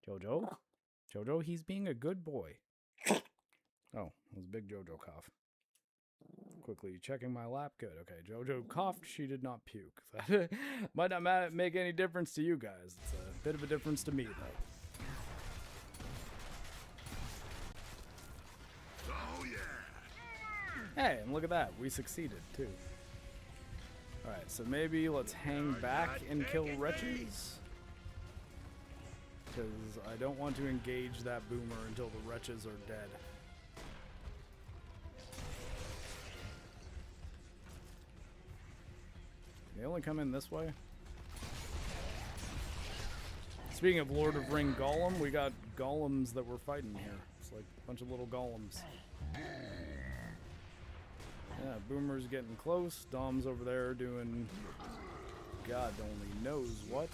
Jojo. Jojo, he's being a good boy. Oh, it was a big Jojo cough. Quickly checking my lap. Good. Okay, Jojo coughed. She did not puke. That might not make any difference to you guys. It's a bit of a difference to me, though. Oh, yeah. Hey, and look at that. We succeeded, too. Alright, so maybe let's hang back and kill wretches. Because I don't want to engage that boomer until the wretches are dead. They only come in this way? Speaking of Lord of Ring Golem, we got golems that we're fighting here. It's like a bunch of little golems. Yeah, Boomer's getting close. Dom's over there doing God only knows what.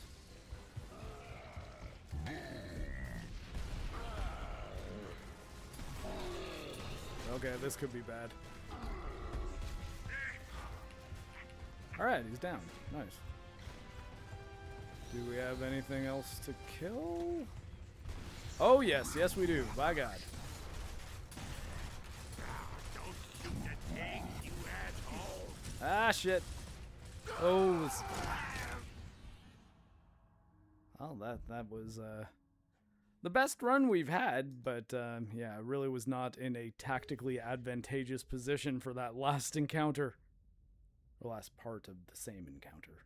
Okay, this could be bad. Alright, he's down. Nice. Do we have anything else to kill? Oh yes, yes we do. By God. Don't shoot the thing, you asshole! Ah, shit. Oh. Well, that was the best run we've had, but yeah, I really was not in a tactically advantageous position for that last encounter. The last part of the same encounter.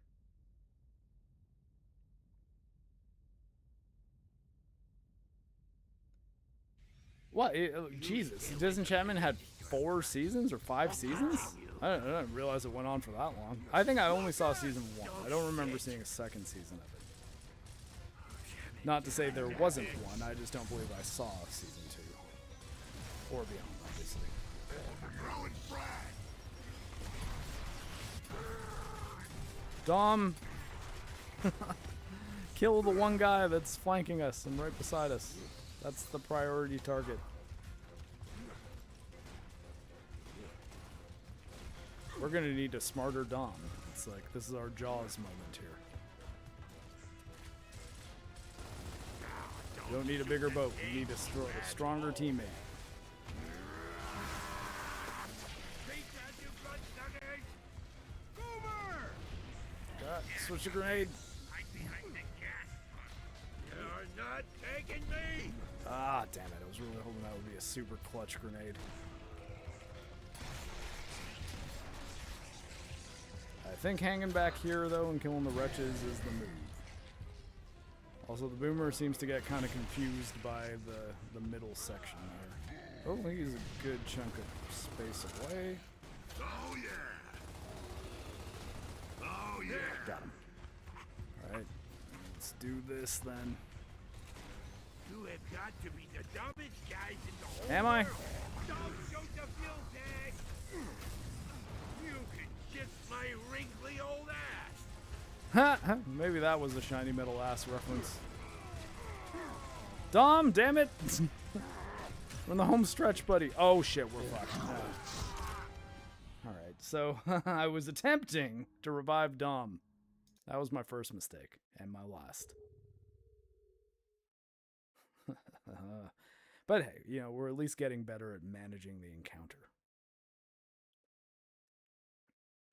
What? Jesus. Disenchantment had 4 seasons or 5 seasons? I didn't realize it went on for that long. I think I only saw season 1. I don't remember seeing a second season of it. Not to say there wasn't one, I just don't believe I saw season 2. Or beyond, obviously. Dom! Kill the one guy that's flanking us and right beside us. That's the priority target. We're gonna need a smarter Dom. It's like, this is our Jaws moment here. We don't need a bigger boat. We need a stronger teammate. Switch the grenade. I'm behind the gas. You're not taking me! Ah, damn it. I was really hoping that would be a super clutch grenade. I think hanging back here, though, and killing the wretches is the move. Also, the boomer seems to get kind of confused by the middle section there. Oh, he's a good chunk of space away. Oh yeah. Oh yeah. Got him. Alright, let's do this then. You have got to be the dumbest guys in the whole Am I? world. Don't shoot the fuel tag. You can kiss my wrinkly old ass. Ha! Maybe that was a shiny metal ass reference. Dom, damn it! We're in the home stretch, buddy. Oh shit, we're fucked. Alright, so I was attempting to revive Dom. That was my first mistake, and my last. But hey, you know, we're at least getting better at managing the encounter.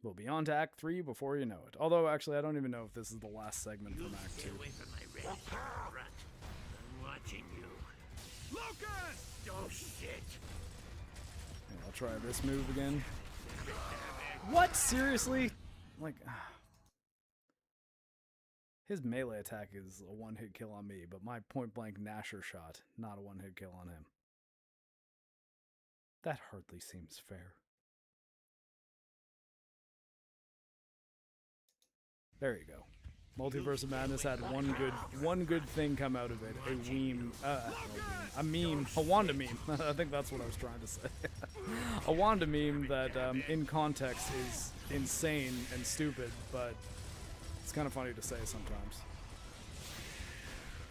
We'll be on to Act 3 before you know it. Although, actually, I don't even know if this is the last segment from Act 2. Stay away from my register, Brut. I'm watching you. Lucas! Oh shit! Yeah, I'll try this move again. What? Seriously? Like, his melee attack is a one-hit kill on me, but my point-blank Nasher shot, not a one-hit kill on him. That hardly seems fair. There you go. Multiverse of Madness had one good thing come out of it. A meme. A Wanda meme. I think that's what I was trying to say. A Wanda meme that, in context, is insane and stupid, but it's kind of funny to say sometimes.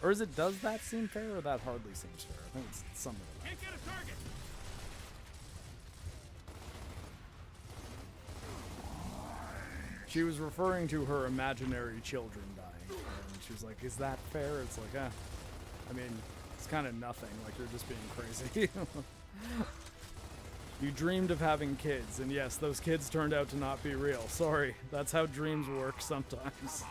Or is it, does that seem fair, or that hardly seems fair? I think it's something like that. Can't get a target! She was referring to her imaginary children dying, and she was like, is that fair? It's like, I mean, it's kind of nothing, like you're just being crazy. You dreamed of having kids, and yes, those kids turned out to not be real. Sorry, that's how dreams work sometimes.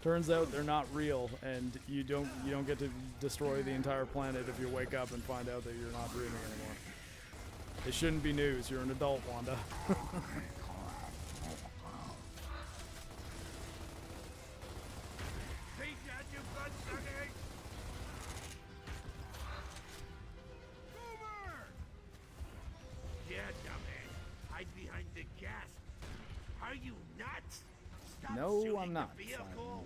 Turns out they're not real, and you don't get to destroy the entire planet if you wake up and find out that you're not dreaming anymore. It shouldn't be news, you're an adult, Wanda. No, I'm not. Fine.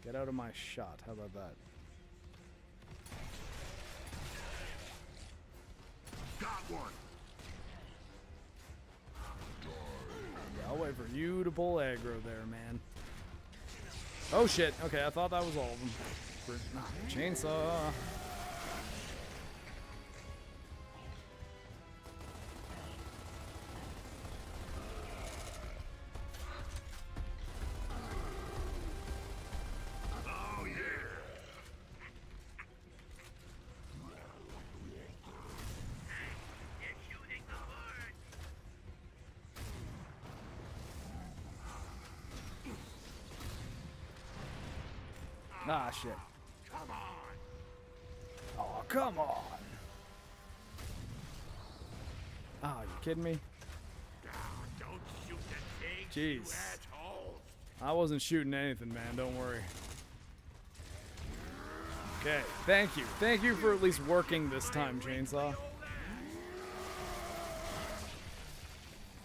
Get out of my shot. How about that? Got one. Yeah, I'll wait for you to pull aggro there, man. Oh shit. Okay, I thought that was all of them. Chainsaw. Ah, shit. Come on! Oh, come on! Ah, you kidding me? Don't shoot the things, you Jeez. assholes! I wasn't shooting anything, man. Don't worry. Okay, thank you. Thank you for at least working this time, Chainsaw.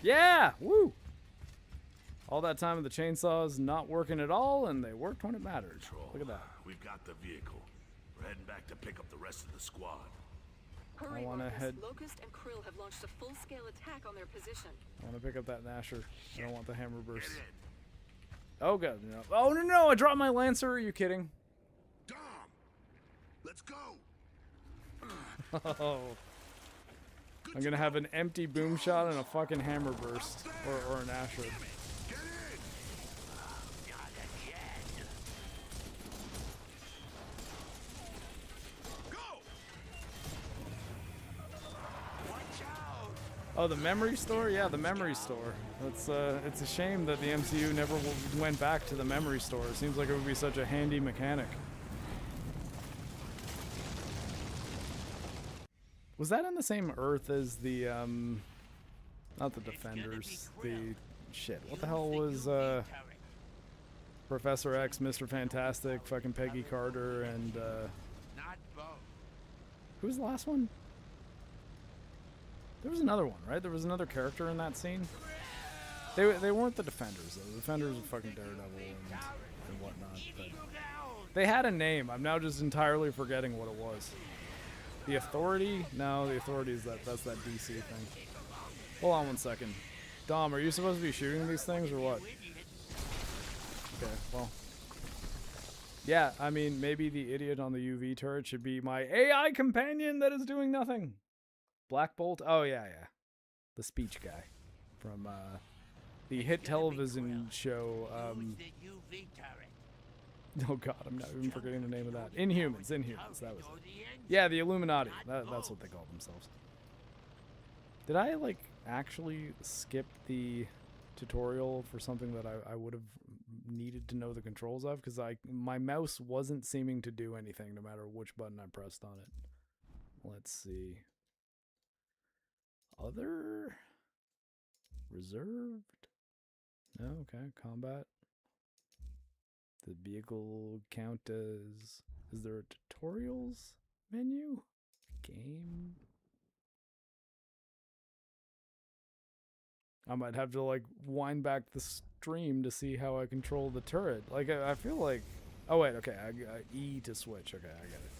Yeah! Woo! All that time the chainsaws not working at all, and they worked when it mattered. Look at that. We've got the vehicle. We're heading back to pick up the rest of the squad. Hurry, I wanna Marcus. head- Locust and Krill have launched a full-scale attack on their position. I want to pick up that Nasher. I don't want the hammer burst. Get in. Oh god, no. Oh no, I dropped my Lancer. Are you kidding? Dom, let's go. Oh. I'm gonna have an empty boom shot and a fucking hammer burst. Or an Asher. Get in. Not again! Go. Watch out! Oh, the memory store? Yeah, the memory store. It's a shame that the MCU never went back to the memory store. It seems like it would be such a handy mechanic. Was that on the same Earth as the, not the Defenders, the, shit, what the hell was, Professor X, Mr. Fantastic, fucking Peggy Carter, and Not both. who was the last one? There was another one, right? There was another character in that scene. They weren't the Defenders though. The Defenders were fucking Daredevil and whatnot. But they had a name. I'm now just entirely forgetting what it was. The Authority? No, the Authority is that's that DC thing. Hold on one second. Dom, are you supposed to be shooting these things or what? Okay, well. Yeah, I mean, maybe the idiot on the UV turret should be my AI companion that is doing nothing. Black Bolt? Oh, yeah. The speech guy from the hit television show. Oh, God, I'm not even forgetting the name of that. Inhumans, that was it. Yeah, the Illuminati. That's what they call themselves. Did I, like, actually skip the tutorial for something that I would have needed to know the controls of? Because my mouse wasn't seeming to do anything no matter which button I pressed on it. Let's see. Other? Reserved? No, okay. Combat. The vehicle count as... Is there a tutorials menu? Game? I might have to, like, wind back the stream to see how I control the turret. Like, I feel like... Oh, wait, okay. I got E to switch. Okay, I get it.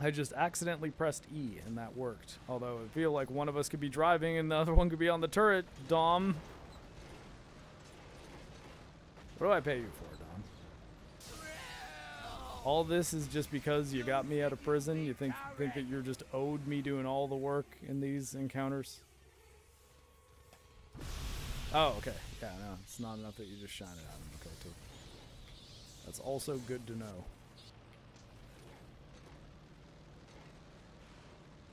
I just accidentally pressed E, and that worked. Although, I feel like one of us could be driving and the other one could be on the turret. Dom. What do I pay you for, Dom? All this is just because you got me out of prison? You think that you're just owed me doing all the work in these encounters? Oh, okay. Yeah, no, it's not enough that you just shine it at him. Okay, too. That's also good to know.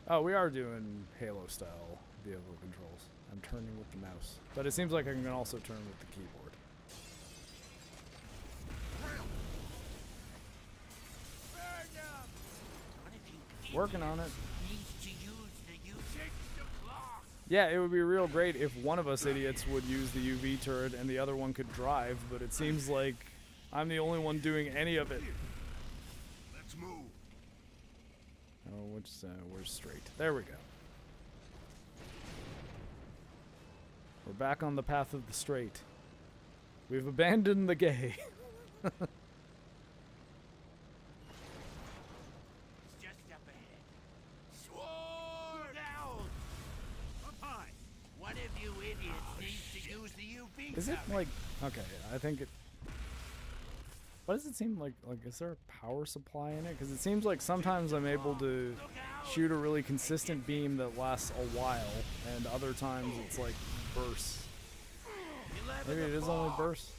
Oh, we are doing Halo-style vehicle controls. I'm turning with the mouse. But it seems like I can also turn with the keyboard. Working on it. Yeah, it would be real great if one of us idiots would use the UV turret and the other one could drive, but it seems like I'm the only one doing any of it. Let's move. Oh, we're straight. There we go. We're back on the path of the straight. We've abandoned the gay. Is it like, okay, I think it, what does it seem like, is there a power supply in it? Because it seems like sometimes I'm able to shoot a really consistent beam that lasts a while, and other times it's like bursts. Maybe it is only bursts.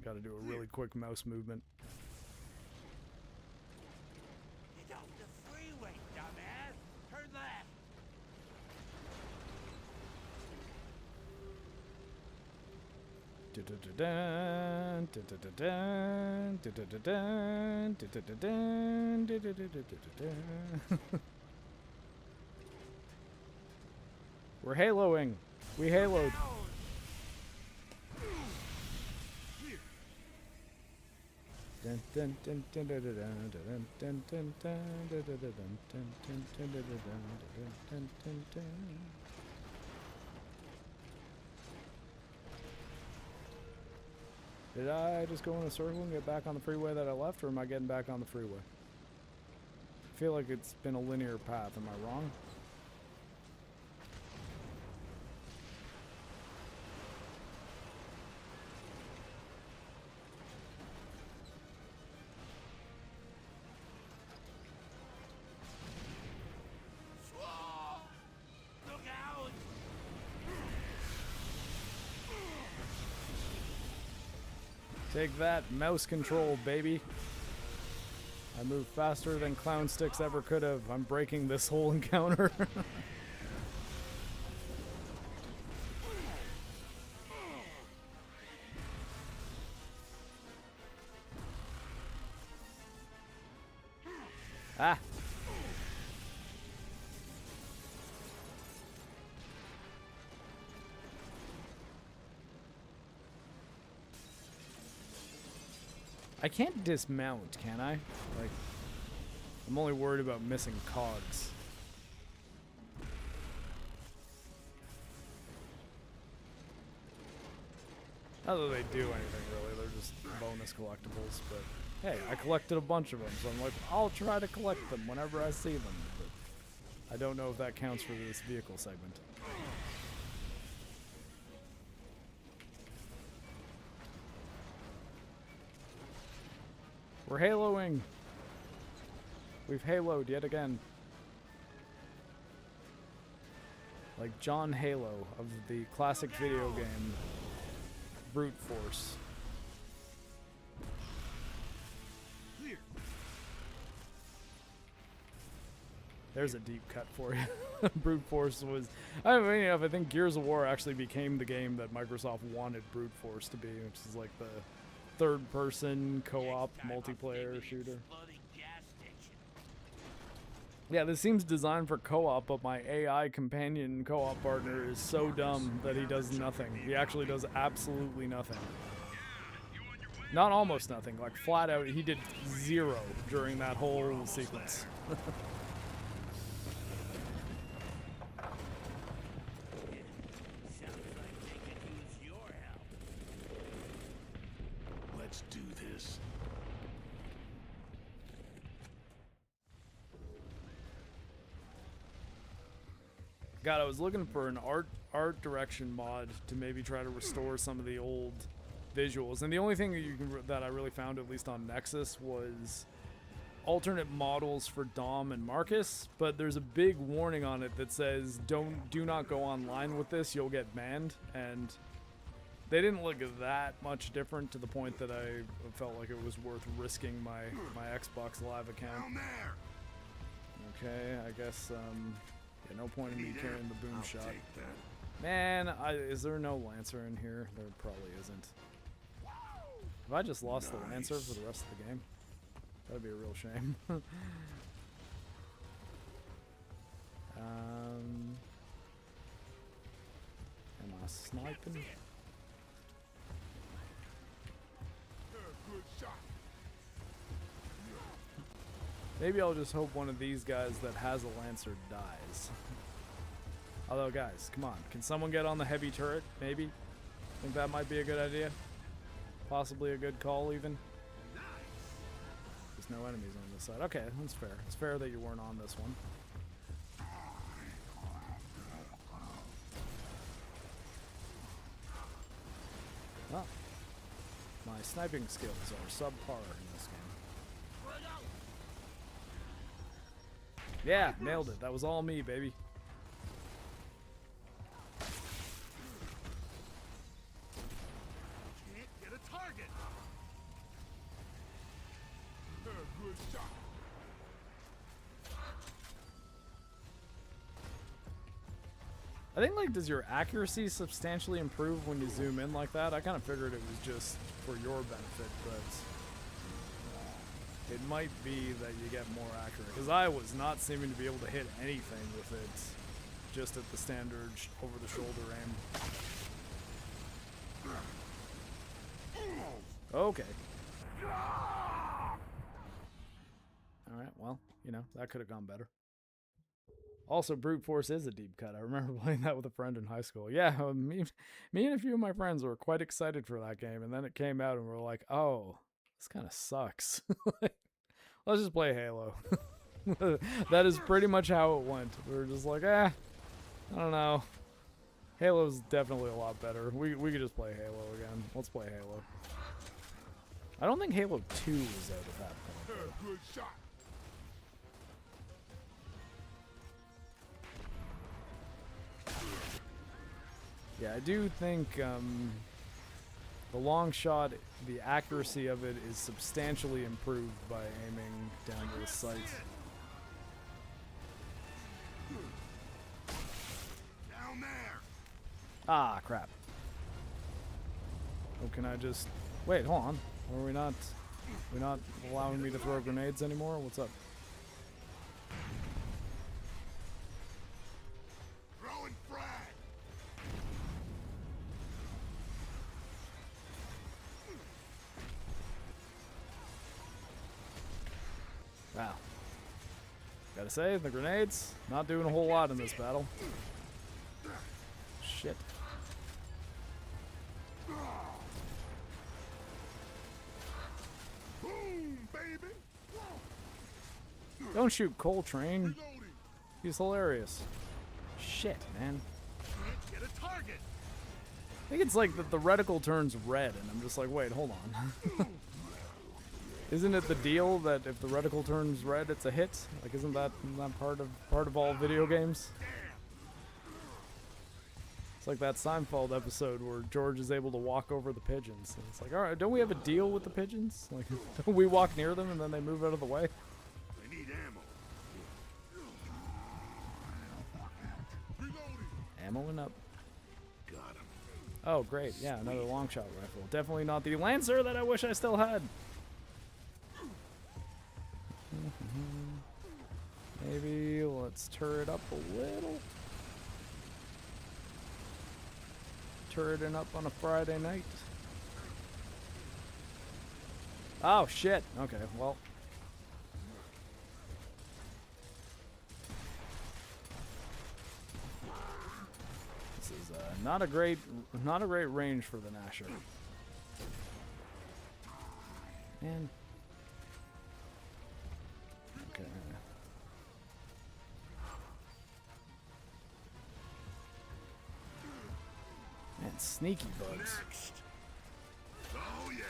Got to do a really quick mouse movement. Get off the freeway, dumbass! Turn left! We're haloing. We haloed. Did I just go in a circle and get back on the freeway that I left, or am I getting back on the freeway? I feel like it's been a linear path. Am I wrong? Take that, mouse control, baby. I move faster than clown sticks ever could have. I'm breaking this whole encounter. Ah. I can't dismount, can I? Like, I'm only worried about missing cogs. Not that they do anything really, they're just bonus collectibles, but hey, I collected a bunch of them, so I'm like, I'll try to collect them whenever I see them, but I don't know if that counts for this vehicle segment. We're haloing! We've haloed yet again. Like John Halo of the classic video game Brute Force. There's a deep cut for you. Brute Force was... I mean, I think Gears of War actually became the game that Microsoft wanted Brute Force to be, which is like the third-person co-op multiplayer shooter. Yeah, this seems designed for co-op, but my AI companion co-op partner is so dumb that he does nothing. He actually does absolutely nothing. Not almost nothing, like flat out, he did 0 during that whole sequence. Let's do this. God, I was looking for an art direction mod to maybe try to restore some of the old visuals, and the only thing that that I really found, at least on Nexus, was alternate models for Dom and Marcus. But there's a big warning on it that says do not go online with this, you'll get banned. And they didn't look that much different to the point that I felt like it was worth risking my Xbox Live account. Okay, I guess yeah, no point in me carrying the boom shot. Man, is there no Lancer in here? There probably isn't. Have I just lost the Lancer for the rest of the game? That'd be a real shame. Am I sniping? Maybe I'll just hope one of these guys that has a Lancer dies. Although, guys, come on. Can someone get on the heavy turret, maybe? Think that might be a good idea? Possibly a good call, even? There's no enemies on this side. Okay, that's fair. It's fair that you weren't on this one. Well, my sniping skills are subpar in this game. Yeah, nailed it. That was all me, baby. Can't get a target. Good shot. I think, like, does your accuracy substantially improve when you zoom in like that? I kind of figured it was just for your benefit, but it might be that you get more accurate. Because I was not seeming to be able to hit anything with it, just at the standard over-the-shoulder aim. Okay. Alright, well, you know, that could have gone better. Also, Brute Force is a deep cut. I remember playing that with a friend in high school. Yeah, me and a few of my friends were quite excited for that game, and then it came out and we were like, oh, this kind of sucks. Let's just play Halo. That is pretty much how it went. We were just like, I don't know. Halo's definitely a lot better. We could just play Halo again. Let's play Halo. I don't think Halo 2 was out at that point, though. Good shot. Yeah, I do think the long shot, the accuracy of it is substantially improved by aiming down to the sight. Down there. Ah, crap. Oh, can I just... Wait, hold on. Are we not allowing me to throw grenades anymore? What's up? Throwing frag. Wow. Gotta say, the grenades, not doing a whole lot in this battle. Shit. Boom, baby. Don't shoot Coltrane. Reloading. He's hilarious. Shit, man. Can't get a target. I think it's like that the reticle turns red, and I'm just like, wait, hold on. Isn't it the deal that if the reticle turns red, it's a hit? Like, isn't that part of all video games? It's like that Seinfeld episode where George is able to walk over the pigeons. And it's like, all right, don't we have a deal with the pigeons? Like, don't we walk near them and then they move out of the way? I need ammo. Ammo and up. Got him. Oh, great. Yeah, another long shot rifle. Definitely not the Lancer that I wish I still had. Maybe let's turret up a little. Turreting up on a Friday night. Oh, shit. Okay, well. This is not a great range for the Gnasher. Man. Okay. Man, sneaky bugs. Next. Oh yeah.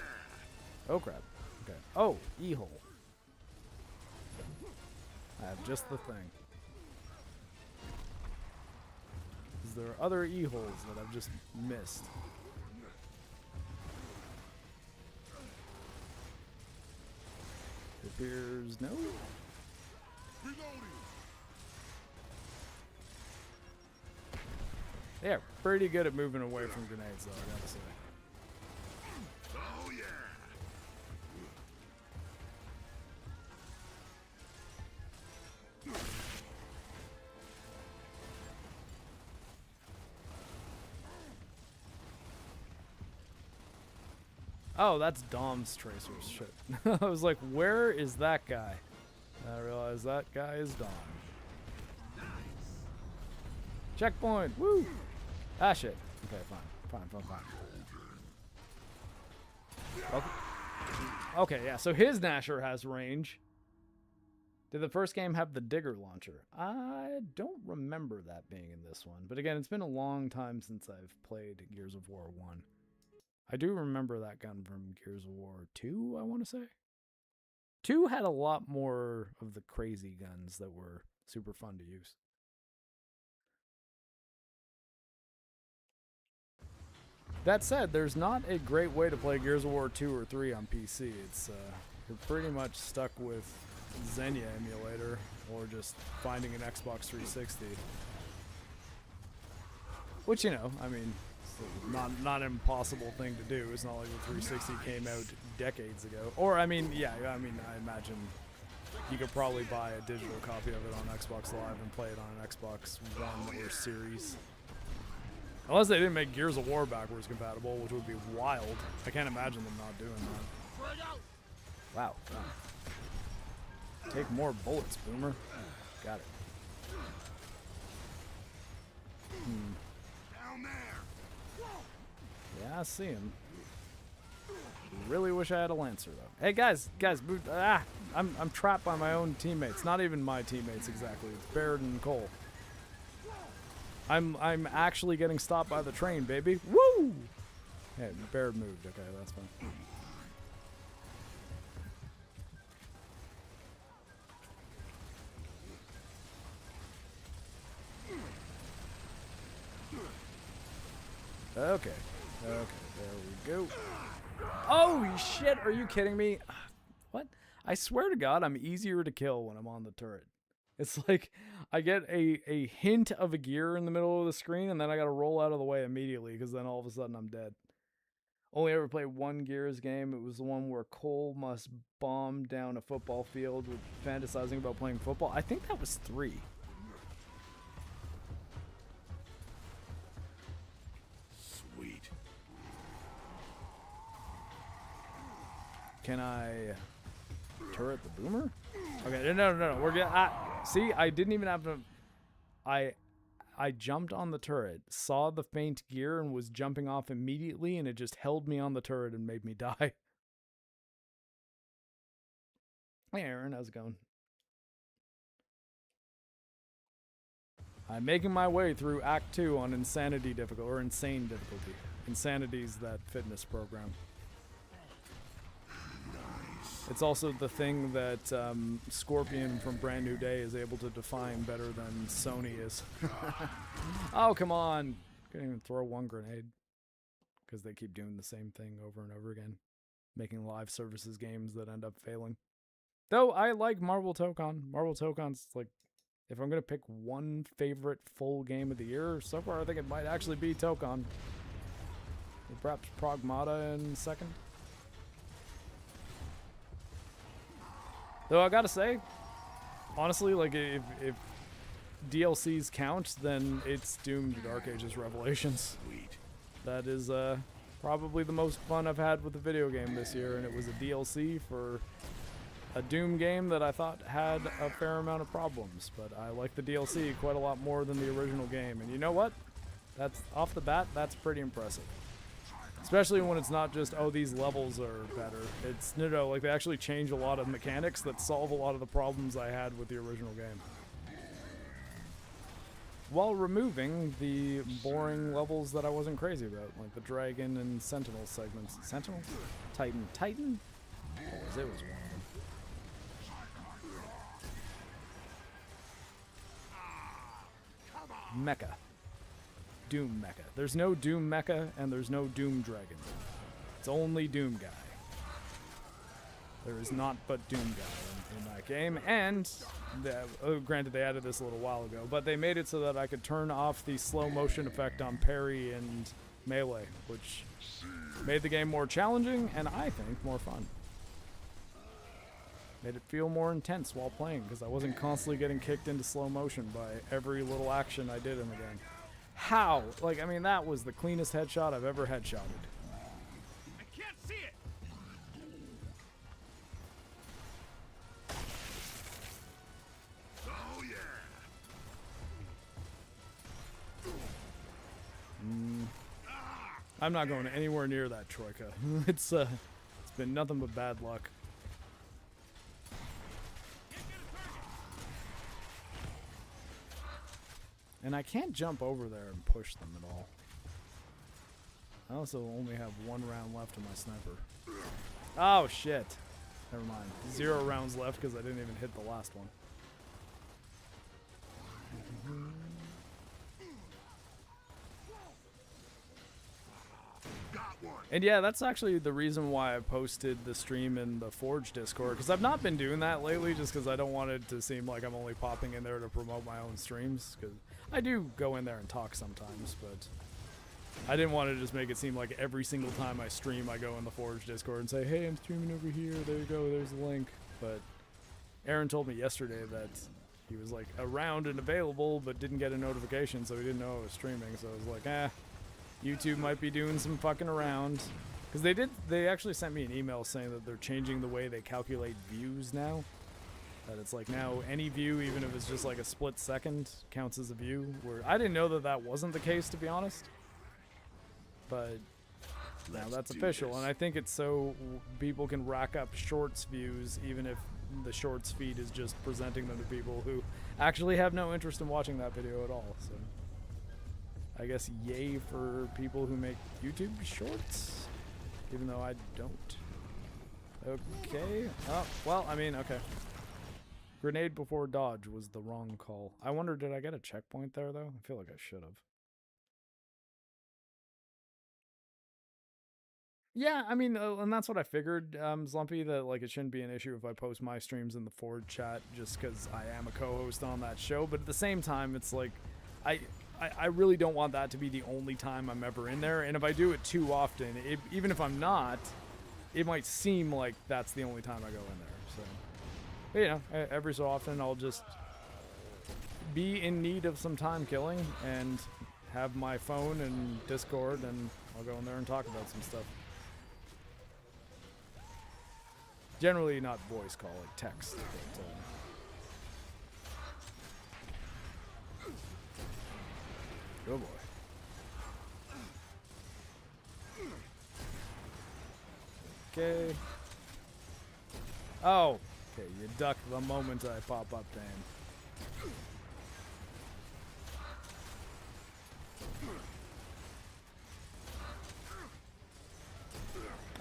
Oh crap. Okay. Oh, E-hole. I have just the thing. Is there other E-holes that I've just missed? It appears no. They are pretty good at moving away from grenades, though, I gotta say. Oh yeah. Oh, that's Dom's tracers. Shit. I was like, where is that guy? And I realized that guy is Dom. Checkpoint! Woo! Ah, shit. Okay, fine. Okay. Okay, yeah, so his Gnasher has range. Did the first game have the Digger launcher? I don't remember that being in this one. But again, it's been a long time since I've played Gears of War 1. I do remember that gun from Gears of War 2, I want to say. 2 had a lot more of the crazy guns that were super fun to use. That said, there's not a great way to play Gears of War 2 or 3 on PC. It's you're pretty much stuck with Xenia emulator or just finding an Xbox 360. Which, you know, I mean, it's not an impossible thing to do. It's not like the 360 came out decades ago. Or, I mean, yeah, I mean, I imagine you could probably buy a digital copy of it on Xbox Live and play it on an Xbox One or Series. Unless they didn't make Gears of War backwards compatible, which would be wild. I can't imagine them not doing that. Wow. Take more bullets, Boomer. Got it. Down there. Yeah, I see him. Really wish I had a Lancer, though. Hey, guys, I'm trapped by my own teammates. Not even my teammates, exactly. It's Baird and Cole. I'm actually getting stopped by the train, baby. Woo! Yeah, Baird moved. Okay, that's fine. Okay, there we go. Oh, shit, are you kidding me? What? I swear to God, I'm easier to kill when I'm on the turret. It's like I get a hint of a gear in the middle of the screen, and then I gotta roll out of the way immediately, because then all of a sudden I'm dead. Only ever played one Gears game. It was the one where Cole must bomb down a football field with fantasizing about playing football. I think that was 3. Sweet. Can I Turret the boomer? Okay, no. We're getting. See, I didn't even have to. I jumped on the turret, saw the faint gear, and was jumping off immediately, and it just held me on the turret and made me die. Hey, Aaron, how's it going? I'm making my way through Act 2 on Insanity difficulty, or Insane difficulty. Insanity's that fitness program. It's also the thing that Scorpion from Brand New Day is able to define better than Sony is. Oh, come on. Couldn't even throw one grenade. Because they keep doing the same thing over and over again. Making live services games that end up failing. Though I like Marvel Tokon. Marvel Tokon's like, if I'm going to pick one favorite full game of the year, so far I think it might actually be Tokon. Perhaps Pragmata in second. Though I gotta say, honestly, like if DLCs count, then it's Doom Dark Ages Revelations. Sweet. That is probably the most fun I've had with a video game this year, and it was a DLC for a Doom game that I thought had a fair amount of problems, but I like the DLC quite a lot more than the original game, and you know what? That's off the bat, that's pretty impressive. Especially when it's not just, oh, these levels are better. It's, no, like they actually change a lot of mechanics that solve a lot of the problems I had with the original game. While removing the boring levels that I wasn't crazy about, like the Dragon and Sentinel segments. Sentinel? Titan. Titan? It was one of them. Mecha. Doom Mecha. There's no Doom Mecha and there's no Doom Dragon. It's only Doom Guy. There is not but Doom Guy in that game, and granted they added this a little while ago, but they made it so that I could turn off the slow motion effect on parry and melee, which made the game more challenging and I think more fun. Made it feel more intense while playing because I wasn't constantly getting kicked into slow motion by every little action I did in the game. How? Like, I mean, that was the cleanest headshot I've ever headshotted. I can't see it. Oh yeah. I'm not going anywhere near that Troika. It's been nothing but bad luck. And I can't jump over there and push them at all. I also only have 1 round left in my sniper. Oh, shit. Never mind. 0 rounds left because I didn't even hit the last one. And yeah, that's actually the reason why I posted the stream in the Forge Discord, because I've not been doing that lately just because I don't want it to seem like I'm only popping in there to promote my own streams, because I do go in there and talk sometimes, but I didn't want to just make it seem like every single time I stream I go in the Forge Discord and say, hey, I'm streaming over here, there you go, there's the link. But Aaron told me yesterday that he was like around and available but didn't get a notification, so he didn't know I was streaming, so I was like, YouTube might be doing some fucking around. Because they actually sent me an email saying that they're changing the way they calculate views now. That it's like now any view, even if it's just like a split second, counts as a view. Where I didn't know that that wasn't the case, to be honest. But now that's official. And I think it's so people can rack up shorts views, even if the shorts feed is just presenting them to people who actually have no interest in watching that video at all. So I guess yay for people who make YouTube shorts, even though I don't. Okay. Oh, well, I mean, okay. Grenade before dodge was the wrong call. I wonder, did I get a checkpoint there, though? I feel like I should have. Yeah, I mean, and that's what I figured, Slumpy, that like it shouldn't be an issue if I post my streams in the Ford chat, just because I am a co-host on that show. But at the same time, it's like, I really don't want that to be the only time I'm ever in there, and if I do it too often, even if I'm not, it might seem like that's the only time I go in there. So, but, you know, every so often I'll just be in need of some time killing and have my phone and Discord, and I'll go in there and talk about some stuff. Generally not voice call, like text. But, oh boy. Okay. Oh, okay, you duck the moment I pop up, Dan.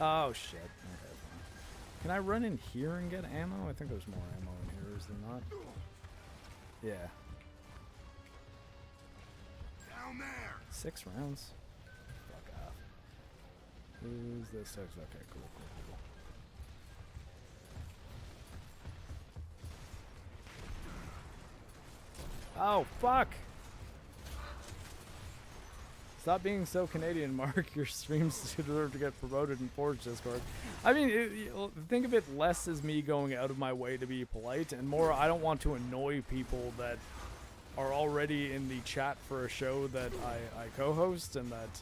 Oh, shit. Okay, fine. Can I run in here and get ammo? I think there's more ammo in here, is there not? Yeah. Down there. 6 rounds? Fuck off. Who's this? Okay, cool. Oh, fuck! Stop being so Canadian, Mark. Your streams deserve to get promoted in Forge Discord. I mean, think of it less as me going out of my way to be polite, and more I don't want to annoy people that are already in the chat for a show that I co-host, and that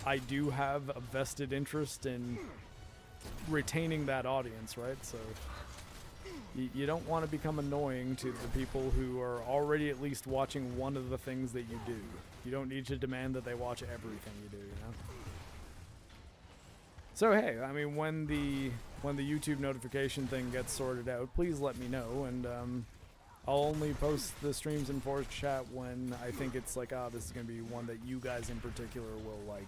I do have a vested interest in retaining that audience, right? So you don't want to become annoying to the people who are already at least watching one of the things that you do. You don't need to demand that they watch everything you do, you know? So hey, I mean, when the YouTube notification thing gets sorted out, please let me know, and I'll only post the streams in Forge chat when I think it's like, ah, this is going to be one that you guys in particular will like.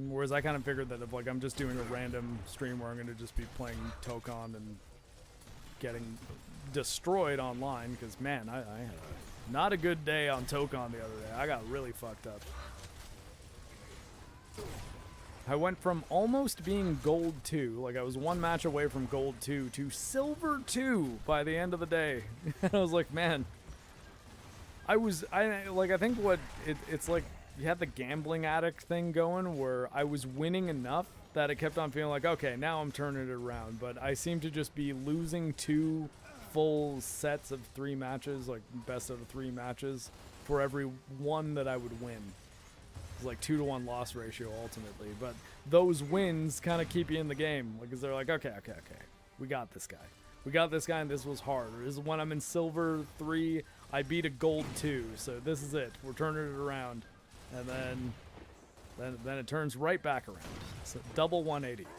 Whereas I kind of figured that if like I'm just doing a random stream where I'm going to just be playing Tokon and getting destroyed online, because man, I had not a good day on Tokon the other day. I got really fucked up. I went from almost being gold 2, like I was one match away from gold 2, to silver 2 by the end of the day. And I was like, man, I think what it's like, you had the gambling addict thing going where I was winning enough that it kept on feeling like, okay, now I'm turning it around. But I seem to just be losing 2 full sets of 3 matches, like best out of 3 matches, for every one that I would win. It's like 2-to-1 loss ratio ultimately. But those wins kind of keep you in the game. Because they're like, okay, we got this guy. We got this guy, and this was hard. Or this is when I'm in silver 3, I beat a gold 2. So this is it. We're turning it around. And then it turns right back around. So double 180.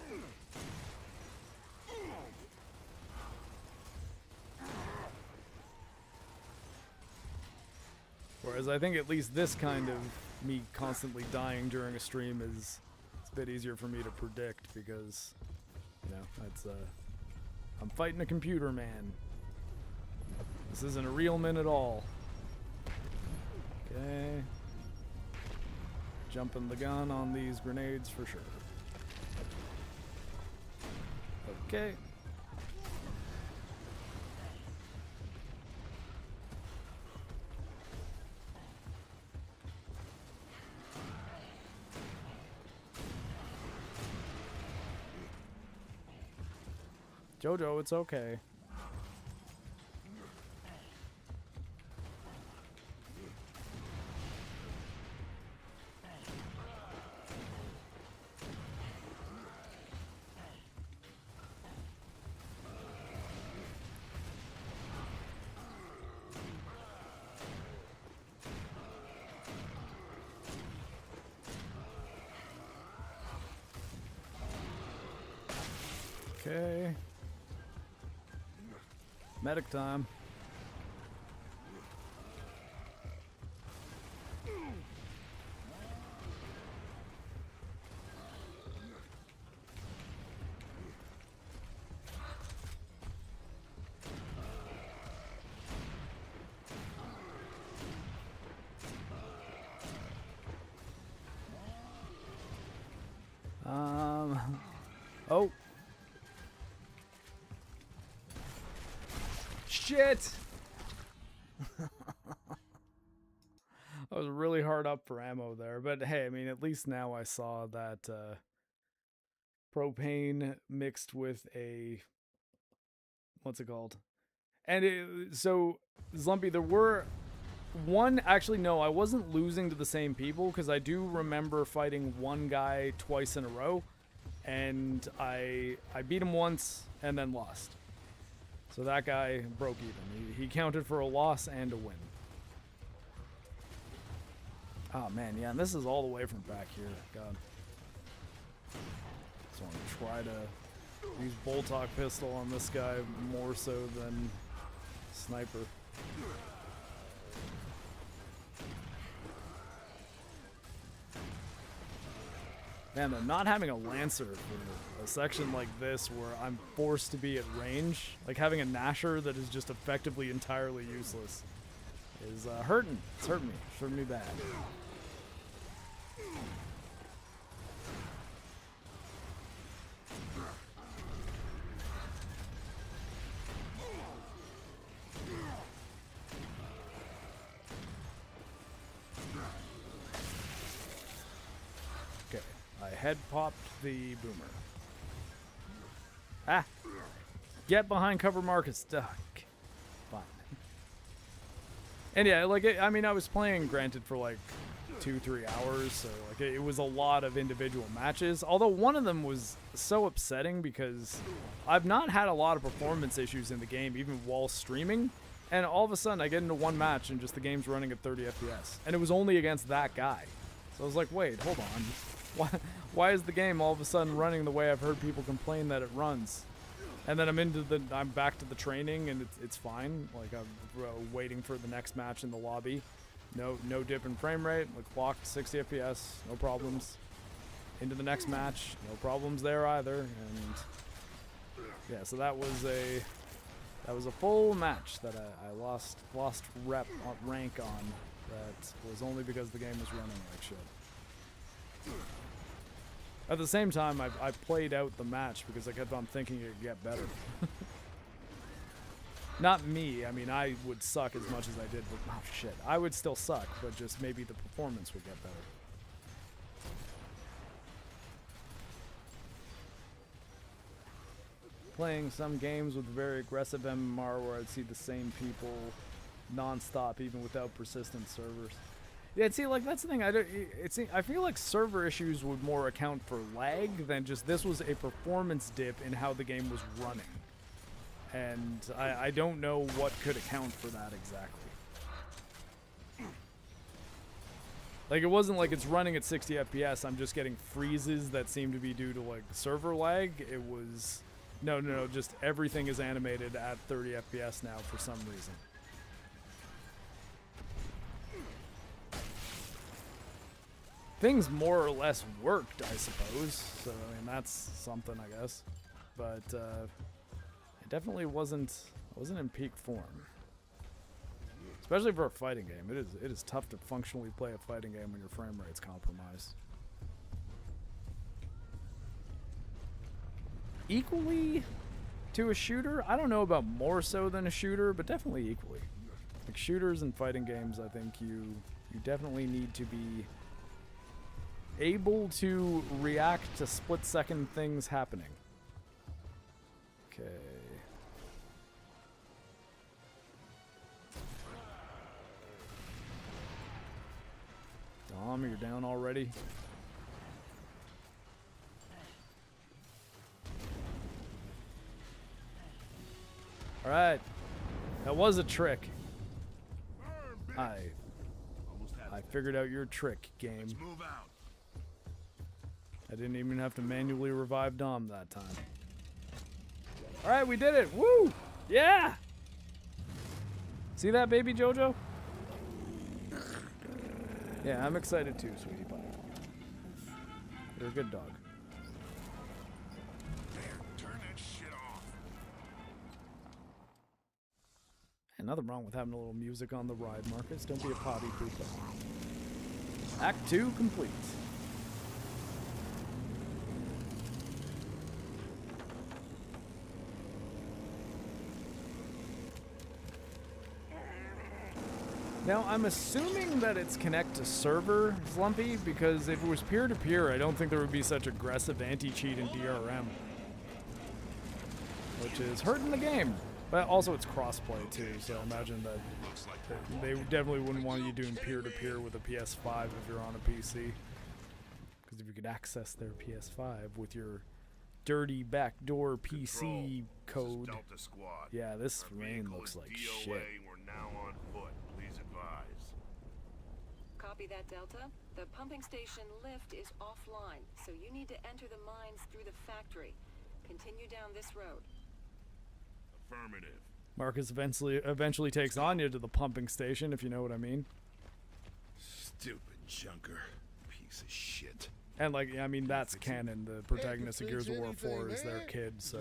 Whereas I think at least this kind of me constantly dying during a stream is it's a bit easier for me to predict, because you know it's I'm fighting a computer, man. This isn't a real man at all. Okay. Jumping the gun on these grenades for sure. Okay. Jojo, it's okay. Okay. Medic time. Oh. Shit! I was really hard up for ammo there, but hey, I mean, at least now I saw that propane mixed with a, what's it called? And so, Zlumpy, there were one, actually, no, I wasn't losing to the same people, because I do remember fighting one guy twice in a row, and I beat him once and then lost. So that guy broke even. He counted for a loss and a win. Oh man, yeah, and this is all the way from back here. God. So I'm gonna try to use Boltok pistol on this guy more so than sniper. Man, though, not having a Lancer for a section like this where I'm forced to be at range, like having a Gnasher that is just effectively entirely useless, is hurting. It's hurting me. It's hurting me bad. Okay, I head popped the boomer. Ah! Get behind cover, Marcus. Duh. Fine. And yeah, like, I mean, I was playing, granted, for like 2-3 hours, so like it was a lot of individual matches. Although one of them was so upsetting because I've not had a lot of performance issues in the game, even while streaming. And all of a sudden, I get into one match and just the game's running at 30 FPS, and it was only against that guy. So I was like, wait, hold on. Why is the game all of a sudden running the way I've heard people complain that it runs? And then I'm back to the training, and it's fine. Like, I'm waiting for the next match in the lobby. No dip in frame rate. Like, clocked 60 FPS, no problems. Into the next match, no problems there either. And yeah, so that was a full match that I lost rank on. That was only because the game was running like shit. At the same time, I played out the match because I kept on thinking it'd get better. Not me. I mean, I would suck as much as I did, but oh shit, I would still suck, but just maybe the performance would get better. Playing some games with very aggressive MMR where I'd see the same people non-stop even without persistent servers. Yeah, see, like, that's the thing. I feel like server issues would more account for lag than just this was a performance dip in how the game was running. And I don't know what could account for that exactly. Like, it wasn't like it's running at 60 FPS. I'm just getting freezes that seem to be due to, like, server lag. It was... No, just everything is animated at 30 FPS now for some reason. Things more or less worked, I suppose. So, I mean, that's something, I guess. But, it definitely wasn't in peak form. Especially for a fighting game. It is tough to functionally play a fighting game when your frame rate's compromised. Equally to a shooter? I don't know about more so than a shooter, but definitely equally. Like, shooters and fighting games, I think you definitely need to be able to react to split-second things happening. Okay. Dom, you're down already? Alright. That was a trick. I figured out your trick, game. Let's move out. I didn't even have to manually revive Dom that time. Alright, we did it! Woo! Yeah! See that, baby Jojo? Yeah, I'm excited too, sweetie pie. You're a good dog. Turn that shit off. And nothing wrong with having a little music on the ride, Marcus. Don't be a potty pooper. Act 2 complete. Now, I'm assuming that it's connect to server, Slumpy, because if it was peer-to-peer, I don't think there would be such aggressive anti-cheat in DRM. Which is hurting the game. But also it's crossplay too, so I imagine that they definitely wouldn't want you doing peer-to-peer with a PS5 if you're on a PC. Because if you could access their PS5 with your dirty backdoor PC code. Delta Squad. Yeah, this Our rain vehicle looks is like DOA. shit. We're now on foot. Please advise. Copy that, Delta. The pumping station lift is offline, so you need to enter the mines through the factory. Continue down this road. Affirmative. Marcus eventually takes Anya to the pumping station, if you know what I mean. Stupid junker. Piece of shit. And like, I mean, that's canon. The protagonist of Gears of War 4 is their kid, so.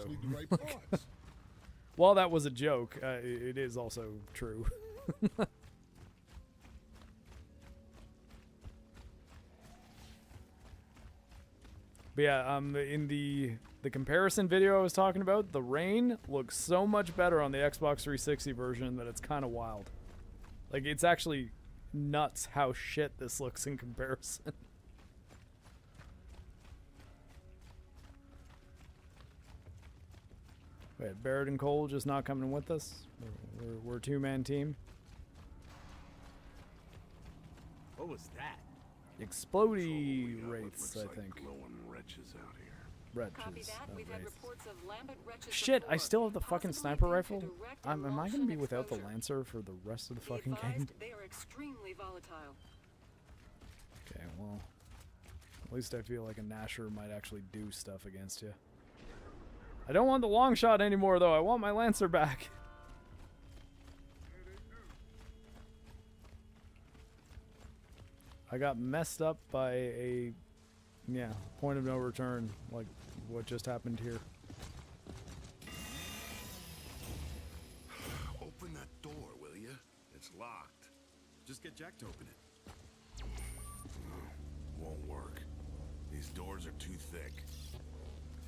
While that was a joke, it is also true. But yeah, in the comparison video I was talking about, the rain looks so much better on the Xbox 360 version that it's kind of wild. Like, it's actually nuts how shit this looks in comparison. Wait, Barrett and Cole just not coming with us? We're a two-man team. What was that? Explodey What wraiths, looks I like think. glowing wretches out here. Copy Wretches. that. We've had Wraiths. reports of lambent wretches Shit, I before, still have the fucking possibly sniper due to rifle? direct Am I emulsion gonna be without the exposure. Lancer for the rest of the Be fucking game? advised, they are extremely volatile. Okay, well, at least I feel like a Nasher might actually do stuff against you. I don't want the long shot anymore, though. I want my Lancer back. I got messed up by a, yeah, point of no return, like what just happened here. Open that door, will you? It's locked. Just get Jack to open it. Won't work. These doors are too thick.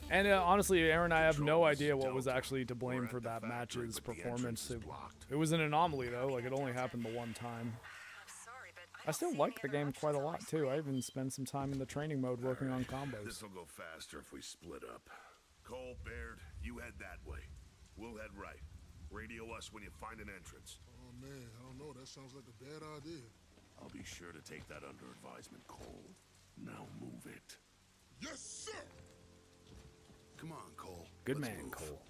And honestly, Aaron, I have no Controls, idea what was Delta. actually to blame We're for at the that factory, match's but the entrance performance. is It, blocked. it was an anomaly, though. Like, it only happened the one time. I still like the game quite a lot, too. I even spent some time in the training mode working on combos. This'll go faster if we split up. Cole, Baird, you head that way. We'll head right. Radio us when you find an entrance. Oh man, I don't know. That sounds like a bad idea. I'll be sure to take that under advisement, Cole. Now move it. Yes, sir. Come on, Cole. Good Let's man, move. Cole.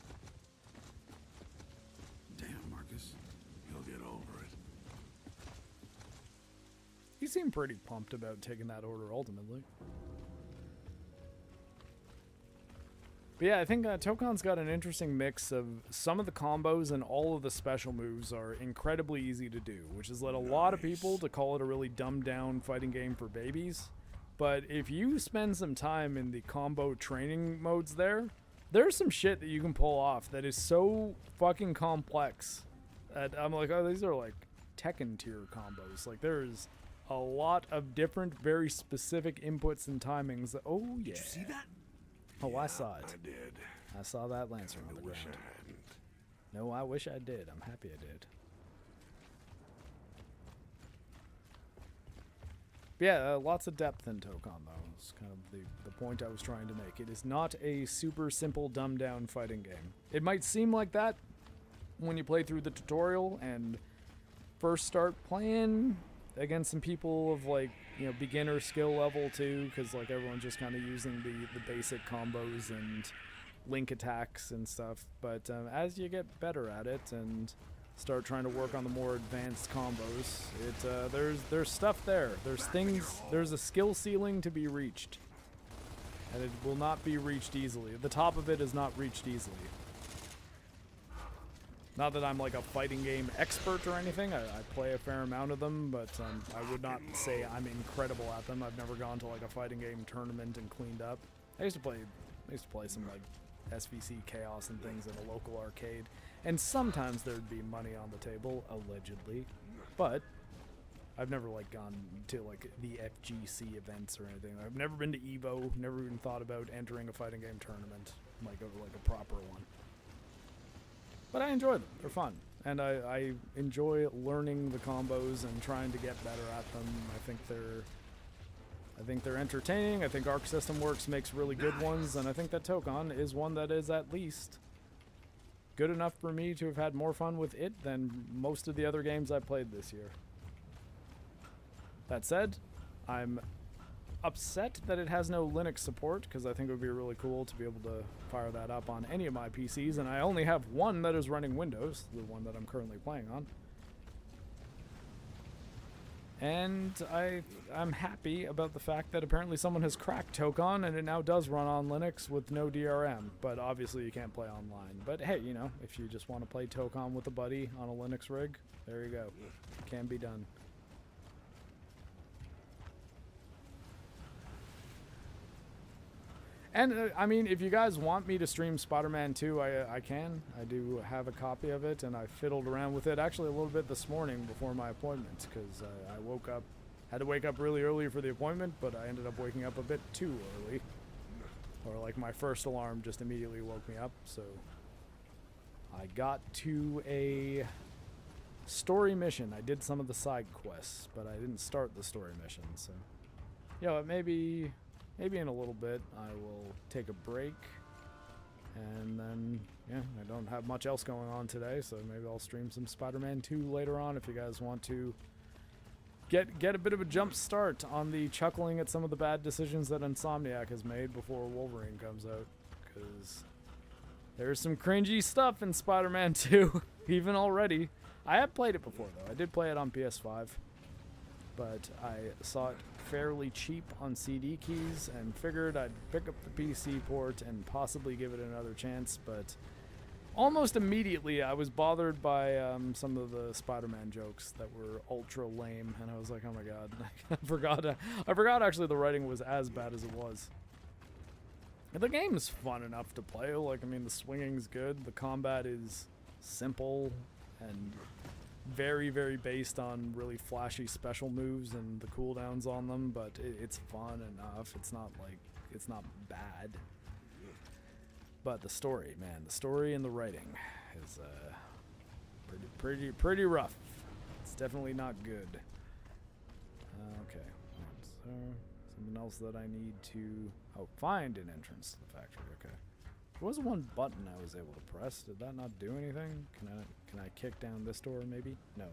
Damn, Marcus. You'll get over it. He seemed pretty pumped about taking that order ultimately. But yeah, I think Tokon's got an interesting mix of some of the combos and all of the special moves are incredibly easy to do, which has led a lot of people to call it a really dumbed down fighting game for babies. But if you spend some time in the combo training modes there's some shit that you can pull off that is so fucking complex that I'm like, oh, these are like Tekken tier combos. Like, there's a lot of different, very specific inputs and timings. That, oh, yeah. Did you see that? Oh, I saw it. I did. I saw that Lancer I into the wish ground. I hadn't. No, I wish I did. I'm happy I did. But yeah, lots of depth in Tokon, though. It's kind of the point I was trying to make. It is not a super simple, dumbed-down fighting game. It might seem like that when you play through the tutorial and first start playing against some people of, like, you know, beginner skill level, too, because, like, everyone's just kind of using the basic combos and link attacks and stuff. But as you get better at it and start trying to work on the more advanced combos, there's stuff there. There's a skill ceiling to be reached. And it will not be reached easily. The top of it is not reached easily. Not that I'm like a fighting game expert or anything. I play a fair amount of them, but I would not say I'm incredible at them. I've never gone to like a fighting game tournament and cleaned up. I used to play some like SVC Chaos and things in a local arcade, and sometimes there'd be money on the table, allegedly, but I've never like gone to like the FGC events or anything. I've never been to Evo, never even thought about entering a fighting game tournament, like a proper one. But I enjoy them. They're fun. And I enjoy learning the combos and trying to get better at them. I think they're entertaining. I think Arc System Works makes really good ones, and I think that Tokon is one that is at least good enough for me to have had more fun with it than most of the other games I played this year. That said, I'm upset that it has no Linux support, because I think it would be really cool to be able to fire that up on any of my PCs, and I only have one that is running Windows, the one that I'm currently playing on. And I'm happy about the fact that apparently someone has cracked Tokon and it now does run on Linux with no DRM, but obviously you can't play online. But hey, you know, if you just want to play Tokon with a buddy on a Linux rig, there you go. Can be done. And, I mean, if you guys want me to stream Spider-Man 2, I can. I do have a copy of it, and I fiddled around with it actually a little bit this morning before my appointment, because I woke up, had to wake up really early for the appointment, but I ended up waking up a bit too early. Or, like, my first alarm just immediately woke me up, so I got to a story mission. I did some of the side quests, but I didn't start the story mission, so... You know, maybe in a little bit I will take a break, and then, yeah, I don't have much else going on today, so maybe I'll stream some Spider-Man 2 later on if you guys want to get a bit of a jump start on the chuckling at some of the bad decisions that Insomniac has made before Wolverine comes out, because there's some cringy stuff in Spider-Man 2, even already. I have played it before, though. I did play it on PS5, but I saw it fairly cheap on CD keys and figured I'd pick up the PC port and possibly give it another chance, but almost immediately I was bothered by some of the Spider-Man jokes that were ultra lame, and I was like, oh my god, I forgot actually the writing was as bad as it was. And the game is fun enough to play. Like, I mean, the swinging's good, the combat is simple and very, very based on really flashy special moves and the cooldowns on them, but it's fun enough. It's not like, it's not bad. But the story, man, the story and the writing is pretty rough. It's definitely not good. Okay, so something else that I need to find an entrance to the factory. Okay. There was one button I was able to press. Did that not do anything? Can I kick down this door maybe? No.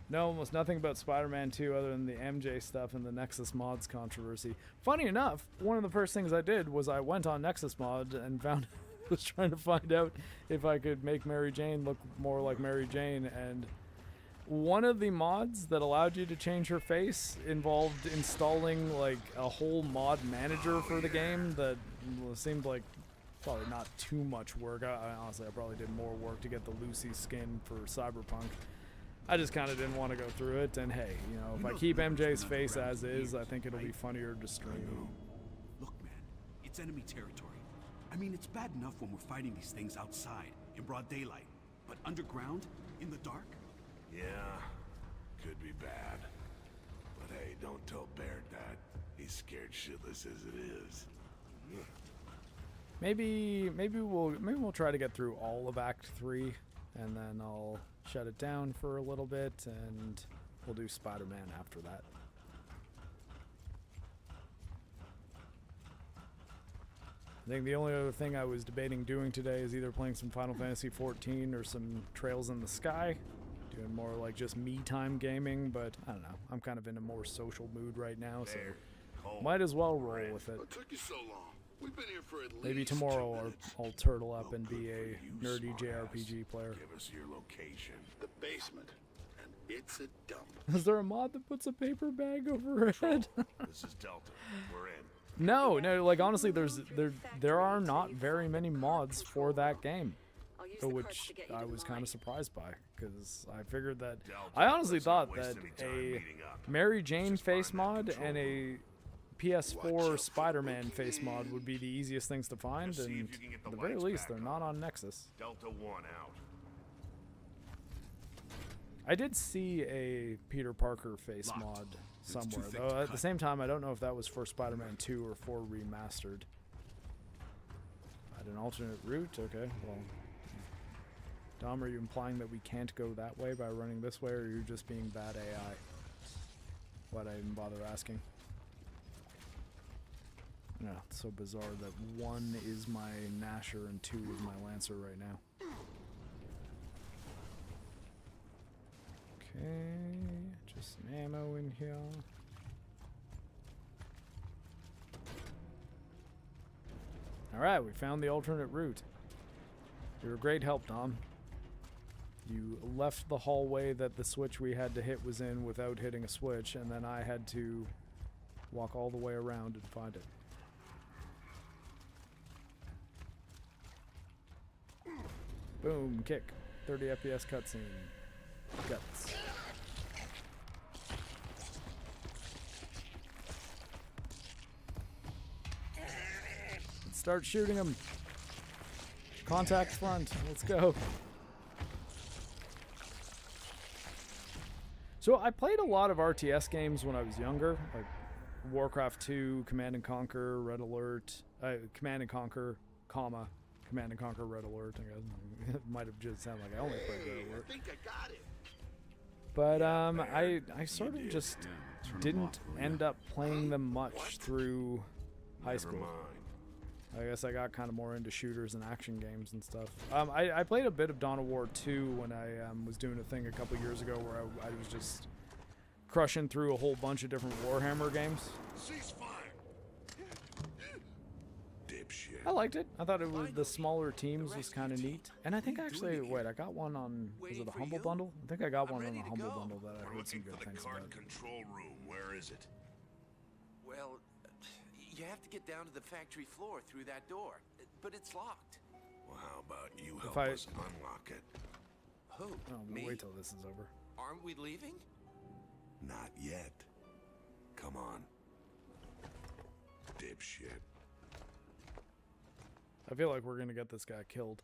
No, almost nothing about Spider-Man 2 other than the MJ stuff and the Nexus mods controversy. Funny enough, one of the first things I did was I went on Nexus mod and found was trying to find out if I could make Mary Jane look more like Mary Jane, and one of the mods that allowed you to change her face involved installing like a whole mod manager for the game that seemed like probably not too much work. Honestly, I probably did more work to get the Lucy skin for Cyberpunk. I just kind of didn't want to go through it, and hey, you know, if I keep MJ's face as is, I think it'll be funnier to stream. Look, man, it's enemy territory. I mean, it's bad enough when we're fighting these things outside, in broad daylight, but underground, in the dark? Yeah, could be bad. But hey, don't tell Baird that. He's scared shitless as it is. Maybe we'll try to get through all of Act 3, and then I'll shut it down for a little bit, and we'll do Spider-Man after that. I think the only other thing I was debating doing today is either playing some Final Fantasy XIV or some Trails in the Sky. Doing more like just me-time gaming, but I don't know. I'm kind of in a more social mood right now, so might as well roll with it. What took you so long? We've been here for at least Maybe tomorrow 2 minutes. I'll turtle up and be a nerdy JRPG player. Give us your location. The basement, and it's a dump. Is there a mod that puts a paper bag over her head? This is Delta. We're in. No, like honestly, there are not very many mods for that game, which I was kind of surprised by, because I figured that I honestly thought that a Mary Jane face mod and a PS4 Spider-Man face mod would be the easiest things to find, and at the very least, they're not on Nexus. Delta 1 out. I did see a Peter Parker face mod somewhere, though at the same time, I don't know if that was for Spider-Man 2 or for Remastered. At an alternate route? Okay, well. Dom, are you implying that we can't go that way by running this way, or are you just being bad AI? Why'd I even bother asking? Yeah, it's so bizarre that 1 is my Gnasher and 2 is my Lancer right now. Okay, just some ammo in here. Alright, we found the alternate route. You're a great help, Dom. You left the hallway that the switch we had to hit was in without hitting a switch, and then I had to walk all the way around and find it. Boom, kick. 30 FPS cutscene. Guts. Let's start shooting him. Contact front. Let's go. So I played a lot of RTS games when I was younger, like Warcraft 2, Command and Conquer, Red Alert, Command and Conquer, comma, Command and Conquer, Red Alert. I guess. It might have just sounded like I only played Red Alert. I think I got it. But I sort of just didn't end up playing them much through high school. I guess I got kind of more into shooters and action games and stuff. I played a bit of Dawn of War 2 when I was doing a thing a couple years ago where I was just crushing through a whole bunch of different Warhammer games. I liked it. I thought it was the smaller teams was kind of neat. And I think actually, wait, I got one on, was it a Humble Bundle? I think I got one on a Humble Bundle that I heard some good things about. Control room. Where is it? Well, you have to get down to the factory floor through that door, but it's locked. Well, how about you help I- us unlock it? Who? Oh, we'll Me? wait till this is over. Aren't we leaving? Not yet. Come on. Dipshit. I feel like we're going to get this guy killed.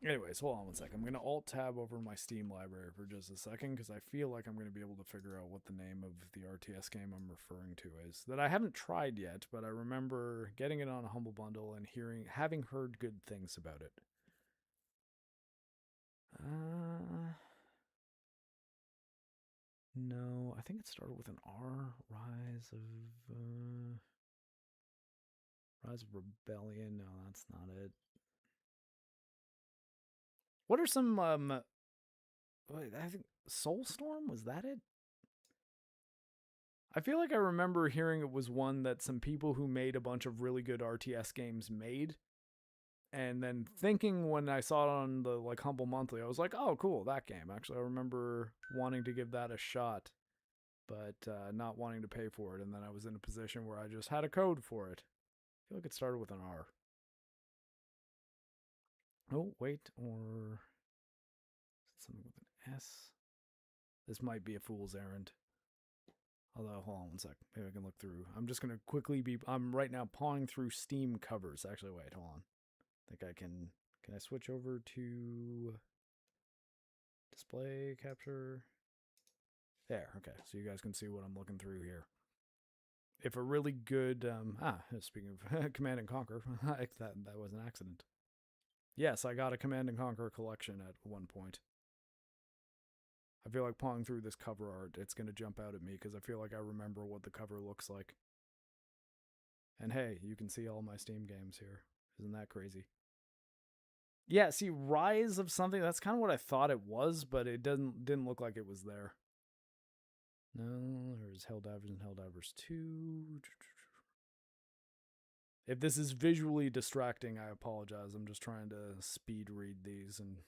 Anyways, hold on one second. I'm going to Alt-Tab over my Steam library for just a second, because I feel like I'm going to be able to figure out what the name of the RTS game I'm referring to is. That I haven't tried yet, but I remember getting it on a Humble Bundle and having heard good things about it. No, I think it started with an R. Rise of Rebellion. No, that's not it. What are some, wait, I think Soulstorm, was that it? I feel like I remember hearing it was one that some people who made a bunch of really good RTS games made. And then thinking when I saw it on the like Humble Monthly, I was like, oh, cool, that game. Actually, I remember wanting to give that a shot, but not wanting to pay for it. And then I was in a position where I just had a code for it. I feel like it started with an R. Oh, wait, or something with an S. This might be a fool's errand. Although, hold on one sec. Maybe I can look through. I'm just going to quickly I'm right now pawing through Steam covers. Actually, wait, hold on. I think I can I switch over to display capture? There, okay. So you guys can see what I'm looking through here. If a really good, speaking of Command and Conquer, that was an accident. Yes, I got a Command and Conquer collection at one point. I feel like pawing through this cover art, it's going to jump out at me because I feel like I remember what the cover looks like. And hey, you can see all my Steam games here. Isn't that crazy? Yeah, see, Rise of something, that's kind of what I thought it was, but it didn't look like it was there. No, there's Helldivers and Helldivers 2. If this is visually distracting, I apologize. I'm just trying to speed read these and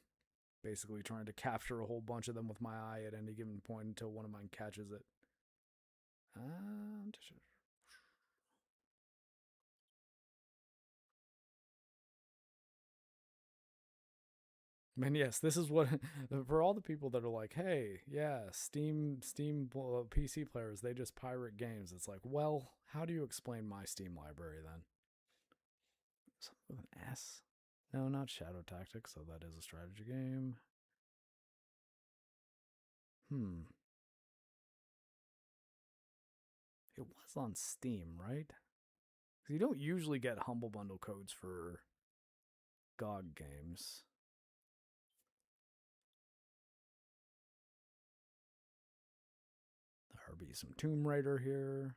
basically trying to capture a whole bunch of them with my eye at any given point until one of mine catches it. Man, yes, this is what, for all the people that are like, hey, yeah, Steam PC players, they just pirate games. It's like, well, how do you explain my Steam library then? Something with an S? No, not Shadow Tactics, so that is a strategy game. It was on Steam, right? Because you don't usually get Humble Bundle codes for GOG games. There'll be some Tomb Raider here.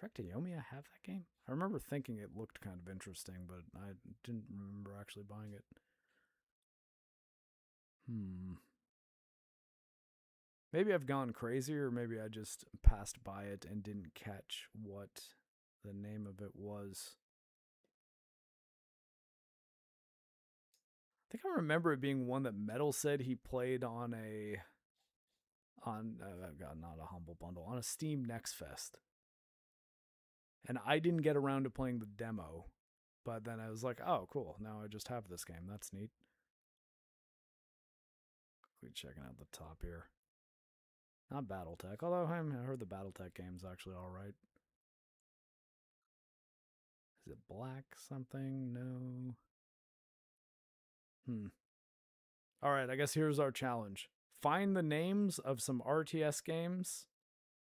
Trek to Yomi, I have that game? I remember thinking it looked kind of interesting, but I didn't remember actually buying it. Maybe I've gone crazy, or maybe I just passed by it and didn't catch what the name of it was. I think I remember it being one that Metal said he played on not a Humble Bundle, on a Steam Next Fest. And I didn't get around to playing the demo, but then I was like, oh, cool, now I just have this game. That's neat. Quickly checking out the top here. Not Battletech, although I heard the Battletech game's actually alright. Is it Black something? No. Alright, I guess here's our challenge. Find the names of some RTS games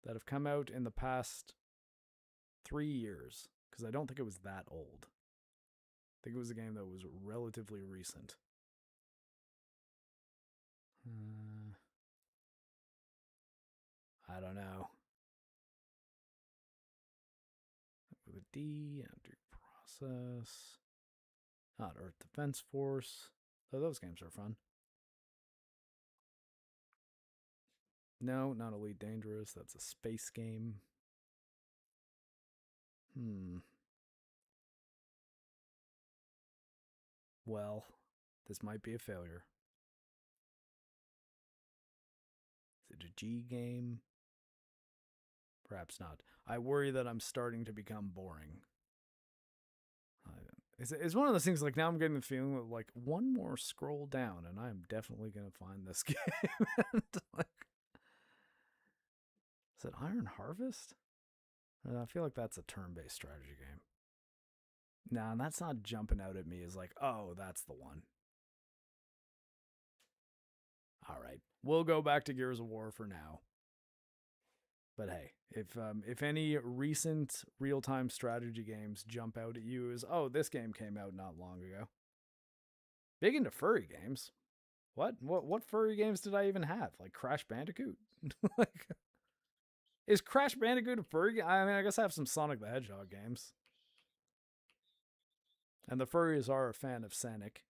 that have come out in the past 3 years, because I don't think it was that old. I think it was a game that was relatively recent. I don't know. With a D, after process. Not Earth Defense Force. Oh, those games are fun. No, not Elite Dangerous. That's a space game. Well, this might be a failure. Is it a G game? Perhaps not. I worry that I'm starting to become boring. It's one of those things, like, now I'm getting the feeling that, like, one more scroll down and I'm definitely going to find this game. Like, is it Iron Harvest? I feel like that's a turn-based strategy game. Nah, that's not jumping out at me as like, oh, that's the one. Alright, we'll go back to Gears of War for now. But hey, if any recent real-time strategy games jump out at you as, oh, this game came out not long ago. Big into furry games. What furry games did I even have? Like Crash Bandicoot? Like, is Crash Bandicoot a furry game? I mean, I guess I have some Sonic the Hedgehog games. And the furries are a fan of Sonic.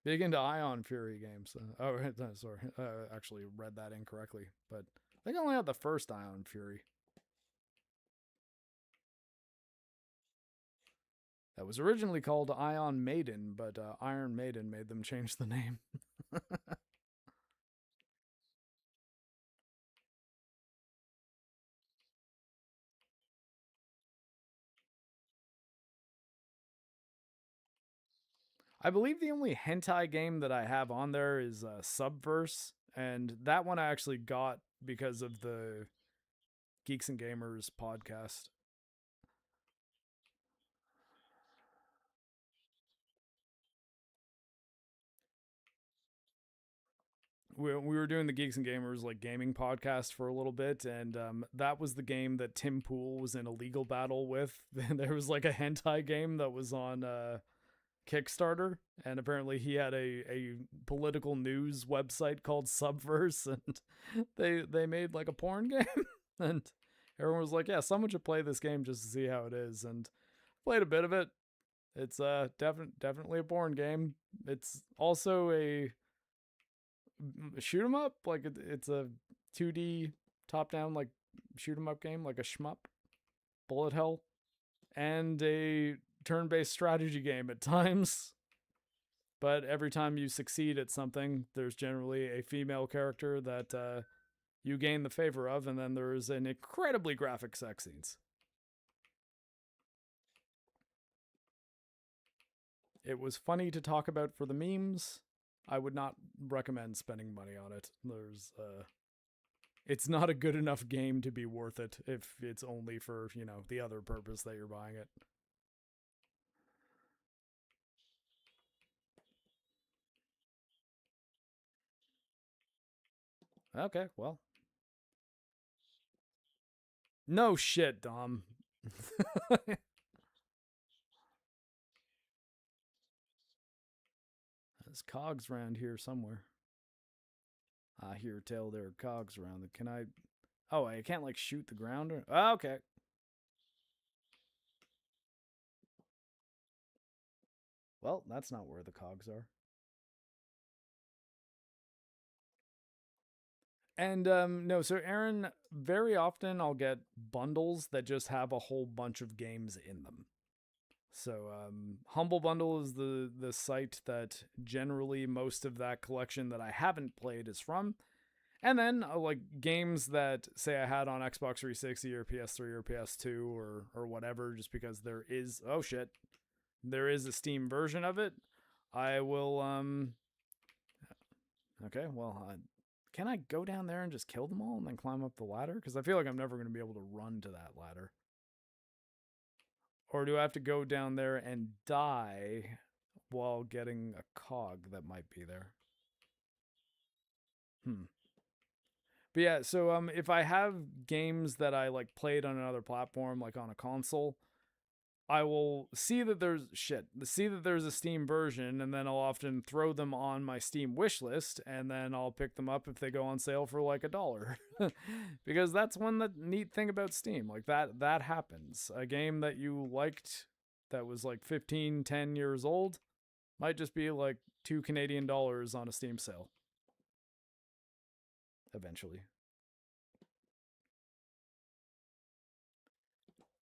Big into Ion Fury games. Sorry. I actually read that incorrectly. But I think I only had the first Ion Fury. That was originally called Ion Maiden, but Iron Maiden made them change the name. I believe the only hentai game that I have on there is Subverse, and that one I actually got because of the Geeks and Gamers podcast. We were doing the Geeks and Gamers like gaming podcast for a little bit, and that was the game that Tim Pool was in a legal battle with. There was like a hentai game that was on Kickstarter, and apparently he had a political news website called Subverse, and they made like a porn game, and everyone was like, yeah, someone should play this game just to see how it is, and played a bit of it. It's definitely a porn game. It's also a shoot 'em up, like it's a 2D top down like shoot 'em up game, like a shmup, bullet hell, and a turn-based strategy game at times. But every time you succeed at something, there's generally a female character that you gain the favor of, and then there's an incredibly graphic sex scenes. It was funny to talk about for the memes. I would not recommend spending money on it. It's not a good enough game to be worth it if it's only for, the other purpose that you're buying it. Okay, well. No shit, Dom. There's cogs around here somewhere. I hear tell there are cogs around. Can I... Oh, I can't, like, shoot the ground? Or... Oh, okay. Well, that's not where the cogs are. And, no, so Aaron, very often I'll get bundles that just have a whole bunch of games in them. So, Humble Bundle is the site that generally most of that collection that I haven't played is from. And then, like, games that, say, I had on Xbox 360 or PS3 or PS2 or whatever, just because there is... Oh, shit. There is a Steam version of it. I will, Okay, well, can I go down there and just kill them all and then climb up the ladder? Because I feel like I'm never going to be able to run to that ladder. Or do I have to go down there and die while getting a cog that might be there? But yeah, so if I have games that I like played on another platform, like on a console, I will see that there's a Steam version, and then I'll often throw them on my Steam wish list, and then I'll pick them up if they go on sale for like $1. Because that's one neat thing about Steam. Like that happens. A game that you liked that was like 10 years old might just be like $2 Canadian on a Steam sale. Eventually.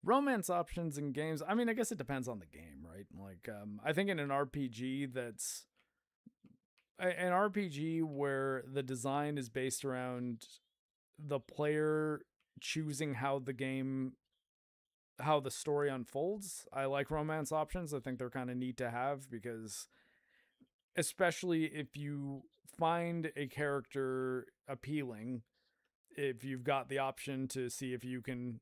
Romance options in games, I mean, I guess it depends on the game, right? Like, I think in an RPG where the design is based around the player choosing how the story unfolds, I like romance options. I think they're kind of neat to have because, especially if you find a character appealing, if you've got the option to see if you can,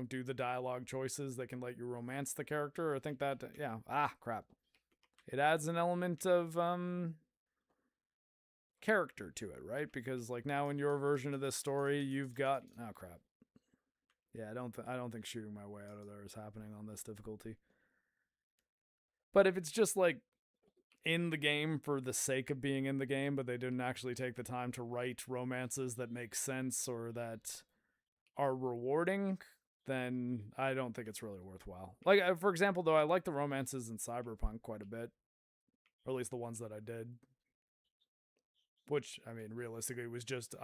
do the dialogue choices that can let you romance the character. I think that, crap. It adds an element of character to it, right? Because like now in your version of this story, you've got, oh crap. Yeah, I don't think shooting my way out of there is happening on this difficulty. But if it's just like in the game for the sake of being in the game, but they didn't actually take the time to write romances that make sense or that are rewarding, then I don't think it's really worthwhile. Like, for example, though, I like the romances in Cyberpunk quite a bit. Or at least the ones that I did. Which, I mean, realistically was just...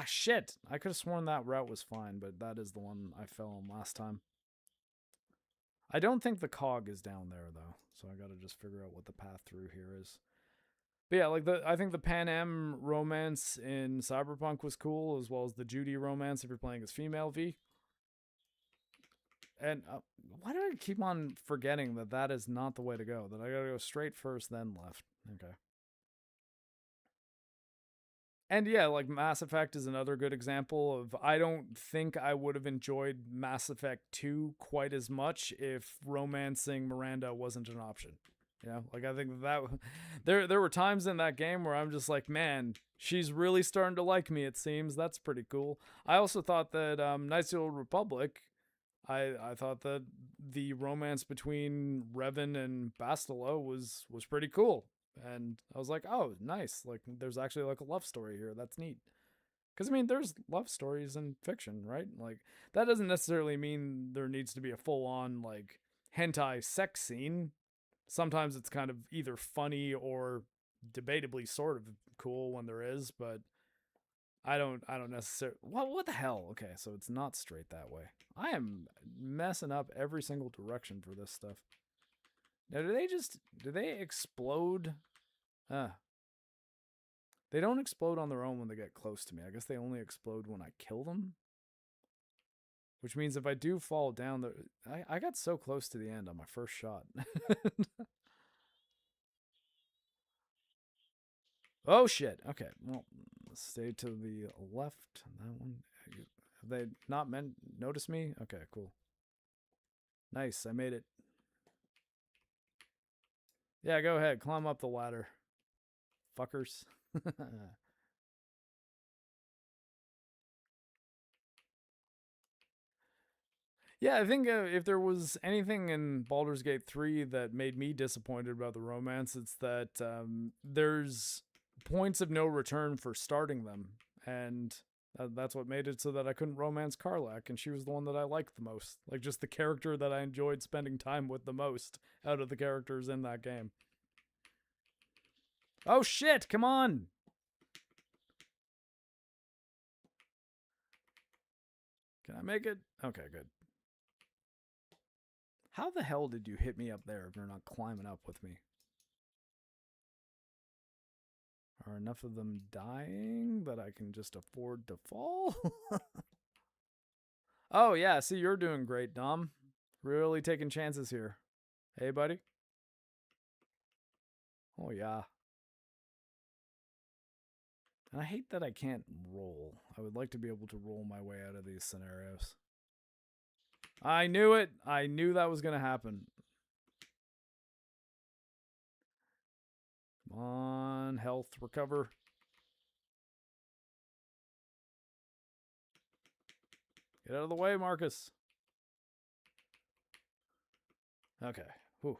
shit! I could have sworn that route was fine, but that is the one I fell on last time. I don't think the cog is down there, though. So I gotta just figure out what the path through here is. But yeah, like I think the Pan Am romance in Cyberpunk was cool, as well as the Judy romance if you're playing as female V. And why do I keep on forgetting that is not the way to go? That I gotta go straight first, then left. Okay. And yeah, like Mass Effect is another good example of, I don't think I would have enjoyed Mass Effect 2 quite as much if romancing Miranda wasn't an option. Like I think that there were times in that game where I'm just like, man, she's really starting to like me, it seems. That's pretty cool. I also thought that Knights of the Old Republic, I thought that the romance between Revan and Bastila was pretty cool. And I was like, oh, nice. Like, there's actually like a love story here. That's neat. Because, I mean, there's love stories in fiction, right? Like, that doesn't necessarily mean there needs to be a full-on, like, hentai sex scene. Sometimes it's kind of either funny or debatably sort of cool when there is, but I don't necessarily... What the hell? Okay, so it's not straight that way. I am messing up every single direction for this stuff. Now, do they explode? They don't explode on their own when they get close to me. I guess they only explode when I kill them. Which means if I do fall down, I got so close to the end on my first shot. Oh, shit. Okay, well, stay to the left. That one. Have they not noticed me? Okay, cool. Nice, I made it. Yeah, go ahead. Climb up the ladder. Fuckers. Yeah, I think if there was anything in Baldur's Gate 3 that made me disappointed about the romance, it's that there's points of no return for starting them. And that's what made it so that I couldn't romance Karlach, and she was the one that I liked the most. Like, just the character that I enjoyed spending time with the most out of the characters in that game. Oh shit, come on! Can I make it? Okay, good. How the hell did you hit me up there if you're not climbing up with me? Are enough of them dying that I can just afford to fall? Oh, yeah. See, you're doing great, Dom. Really taking chances here. Hey, buddy. Oh, yeah. And I hate that I can't roll. I would like to be able to roll my way out of these scenarios. I knew it. I knew that was going to happen. Come on, health, recover. Get out of the way, Marcus. Okay. Whew.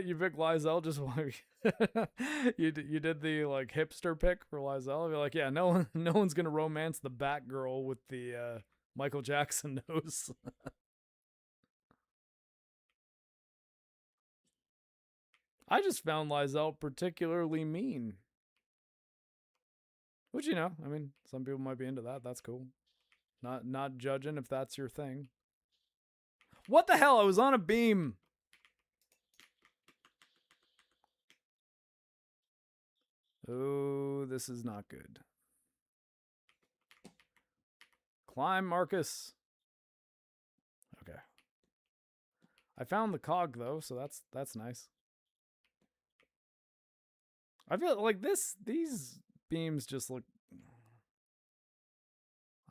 You pick Lysel just like you did the like hipster pick for Lysel. You're like, yeah, no one's gonna romance the Batgirl with the Michael Jackson nose. I just found Lysel particularly mean. Which, you know, I mean, some people might be into that. That's cool. Not judging if that's your thing. What the hell? I was on a beam. Oh, this is not good. Climb, Marcus. Okay. I found the cog though, so that's nice. I feel like these beams just look...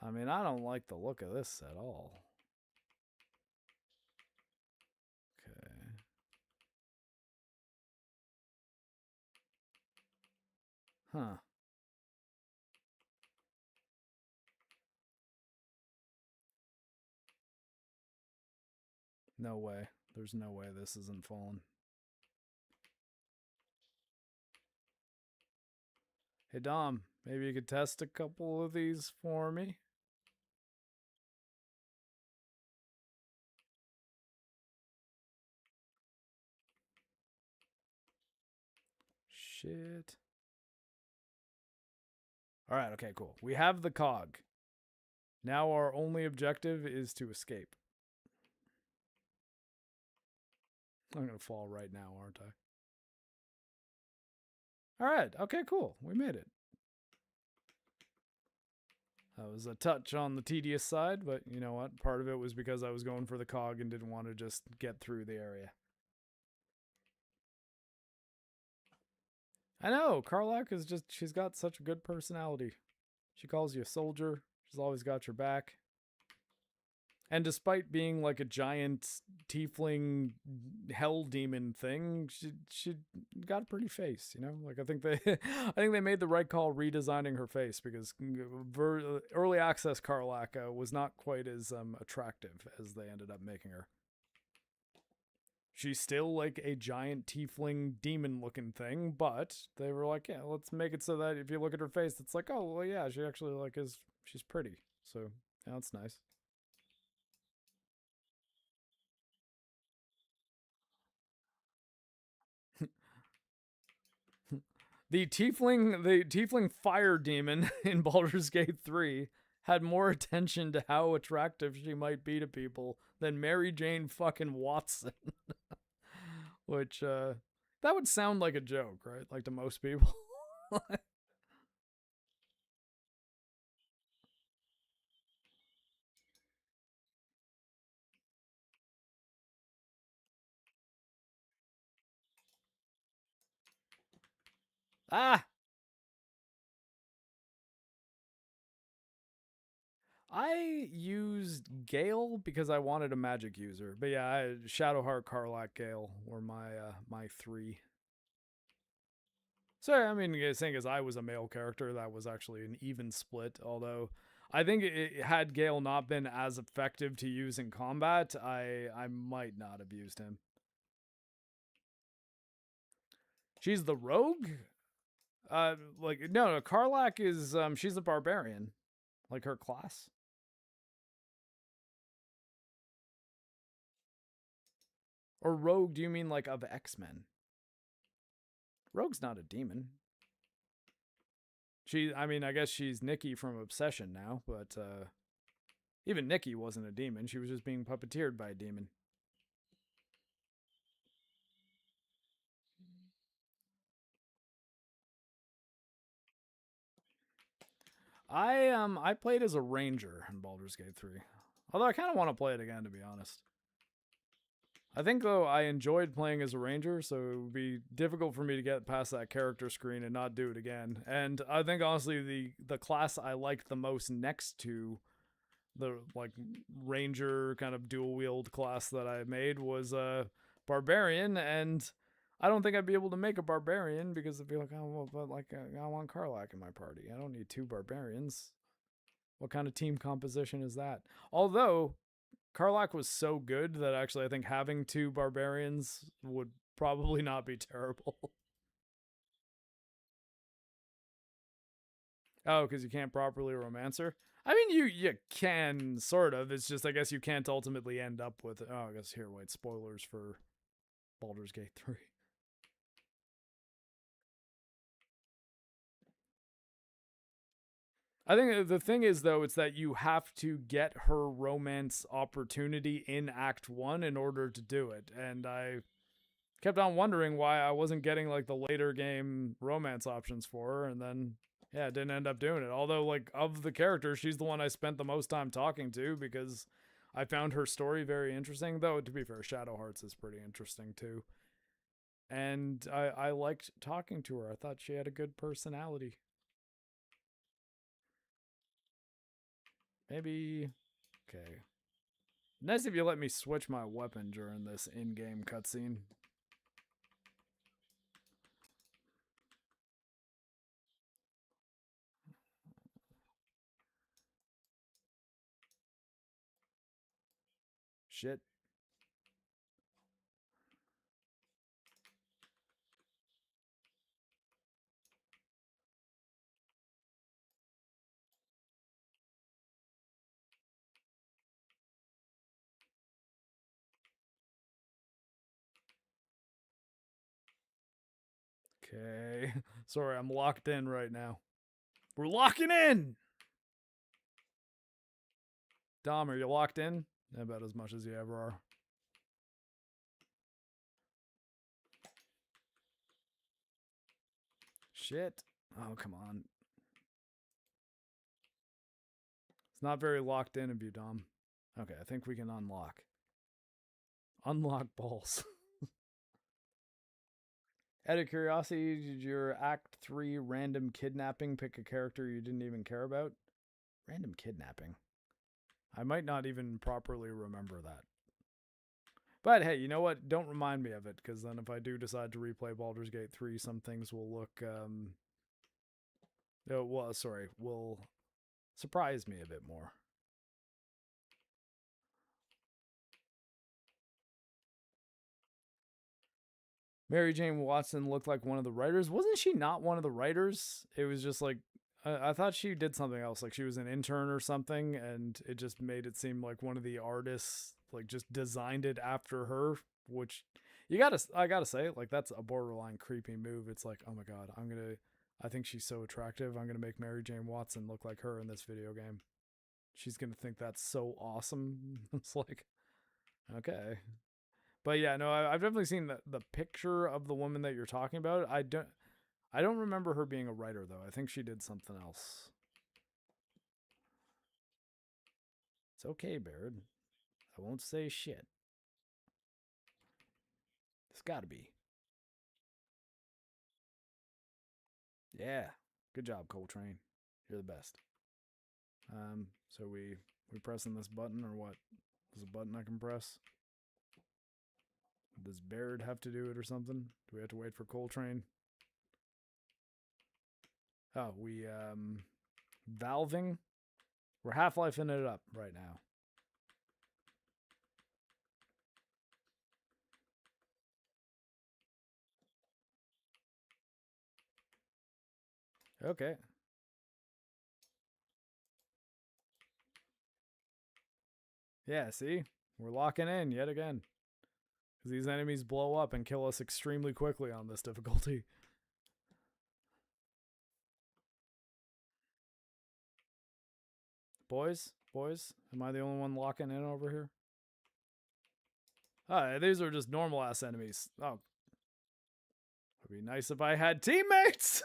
I mean, I don't like the look of this at all. Okay. Huh. No way. There's no way this isn't falling. Hey, Dom, maybe you could test a couple of these for me? Shit. All right, okay, cool. We have the cog. Now our only objective is to escape. I'm going to fall right now, aren't I? All right, okay, cool. We made it. That was a touch on the tedious side, but you know what? Part of it was because I was going for the cog and didn't want to just get through the area. I know, Karlach is just, she's got such a good personality. She calls you a soldier. She's always got your back. And despite being like a giant tiefling hell demon thing, she got a pretty face, you know? Like I think they made the right call redesigning her face, because early access Karlach was not quite as attractive as they ended up making her. She's still like a giant tiefling demon looking thing, but they were like, yeah, let's make it so that if you look at her face, it's like, oh, well, yeah, she actually like she's pretty. So yeah, that's nice. The tiefling fire demon in Baldur's Gate 3 had more attention to how attractive she might be to people than Mary Jane fucking Watson. Which, that would sound like a joke, right? Like to most people. Ah! I used Gale because I wanted a magic user. But yeah, Shadowheart, Karlach, Gale were my my three. So, I mean, saying as I was a male character, that was actually an even split. Although, I think had Gale not been as effective to use in combat, I might not have used him. She's the rogue? Like, no, Karlak is, she's a barbarian. Like her class. Or rogue, do you mean like of X-Men? Rogue's not a demon. I mean, I guess she's Nikki from Obsession now, but even Nikki wasn't a demon. She was just being puppeteered by a demon. I played as a ranger in Baldur's Gate 3. Although I kind of want to play it again, to be honest. I think, though, I enjoyed playing as a ranger, so it would be difficult for me to get past that character screen and not do it again. And I think, honestly, the class I liked the most next to the, like, ranger kind of dual-wield class that I made was barbarian, and I don't think I'd be able to make a barbarian because it'd be like, oh, well, but, like, I want Karlak in my party. I don't need 2 barbarians. What kind of team composition is that? Although Karlak was so good that actually I think having 2 barbarians would probably not be terrible. Oh, because you can't properly romance her? I mean, you can, sort of. It's just, I guess you can't ultimately end up with... Oh, I guess here, wait, spoilers for Baldur's Gate 3. I think the thing is, though, it's that you have to get her romance opportunity in Act 1 in order to do it. And I kept on wondering why I wasn't getting, like, the later game romance options for her. And then, yeah, didn't end up doing it. Although, like, of the characters, she's the one I spent the most time talking to because I found her story very interesting. Though, to be fair, Shadow Hearts is pretty interesting, too. And I liked talking to her. I thought she had a good personality. Maybe... Okay. Nice if you let me switch my weapon during this in-game cutscene. Shit. Okay. Sorry, I'm locked in right now. We're locking in! Dom, are you locked in? About as much as you ever are. Shit. Oh, come on. It's not very locked in of you, Dom. Okay, I think we can unlock. Unlock balls. Out of curiosity, did your Act 3 random kidnapping pick a character you didn't even care about? Random kidnapping. I might not even properly remember that. But hey, you know what? Don't remind me of it, because then if I do decide to replay Baldur's Gate 3, some things will look, will surprise me a bit more. Mary Jane Watson looked like one of the writers. Wasn't she not one of the writers? It was just like, I thought she did something else. Like she was an intern or something, and it just made it seem like one of the artists, like, just designed it after her, which I gotta say, like, that's a borderline creepy move. It's like, oh my God, I think she's so attractive. I'm gonna make Mary Jane Watson look like her in this video game. She's gonna think that's so awesome. It's like, okay. But yeah, no, I've definitely seen the picture of the woman that you're talking about. I don't remember her being a writer, though. I think she did something else. It's okay, Baird. I won't say shit. It's gotta be. Yeah. Good job, Coltrane. You're the best. So we pressing this button or what? There's a button I can press? Does Baird have to do it or something? Do we have to wait for Coltrane? Oh, we valving. We're Half-Lifing it up right now. Okay. Yeah, see? We're locking in yet again. Because these enemies blow up and kill us extremely quickly on this difficulty. Boys? Am I the only one locking in over here? Ah, these are just normal ass enemies. Oh. It'd be nice if I had teammates!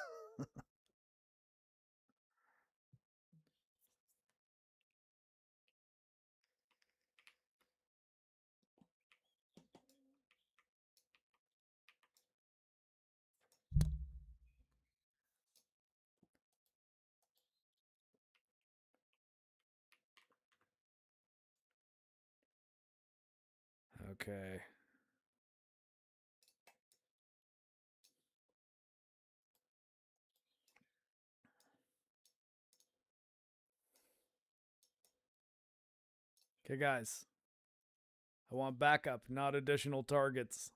Okay. Okay, guys. I want backup, not additional targets.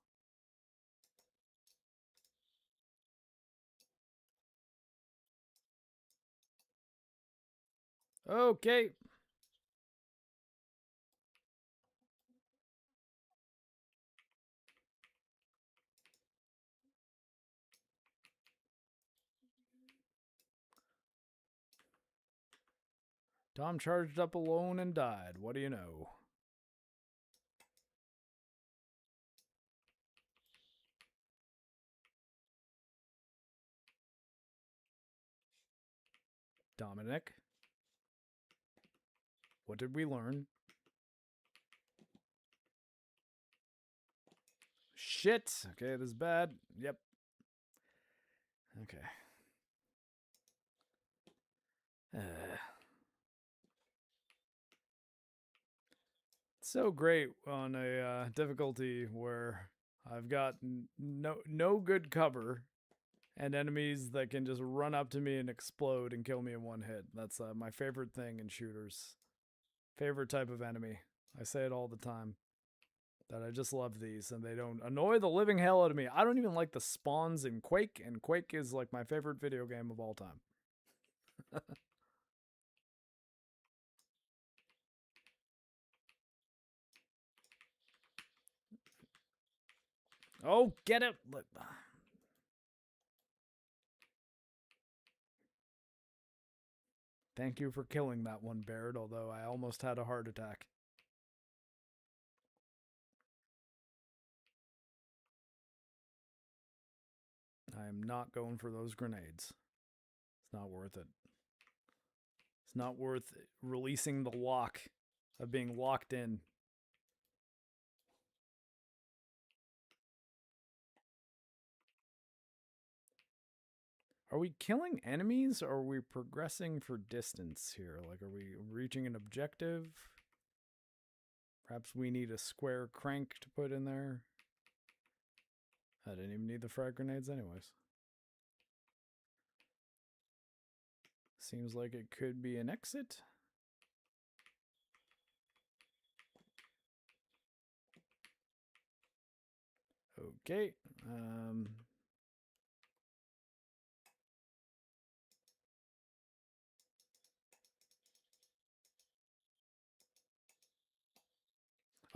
Okay. Tom charged up alone and died. What do you know? Dominic. What did we learn? Shit. Okay, this is bad. Yep. Okay. So great on a difficulty where I've got no good cover and enemies that can just run up to me and explode and kill me in one hit. That's my favorite thing in shooters. Favorite type of enemy. I say it all the time. That I just love these and they don't annoy the living hell out of me. I don't even like the spawns in Quake, and Quake is like my favorite video game of all time. Oh, get it! Thank you for killing that one, Baird, although I almost had a heart attack. I am not going for those grenades. It's not worth it. It's not worth releasing the lock of being locked in. Are we killing enemies or are we progressing for distance here? Like, are we reaching an objective? Perhaps we need a square crank to put in there. I didn't even need the frag grenades anyways. Seems like it could be an exit. Okay.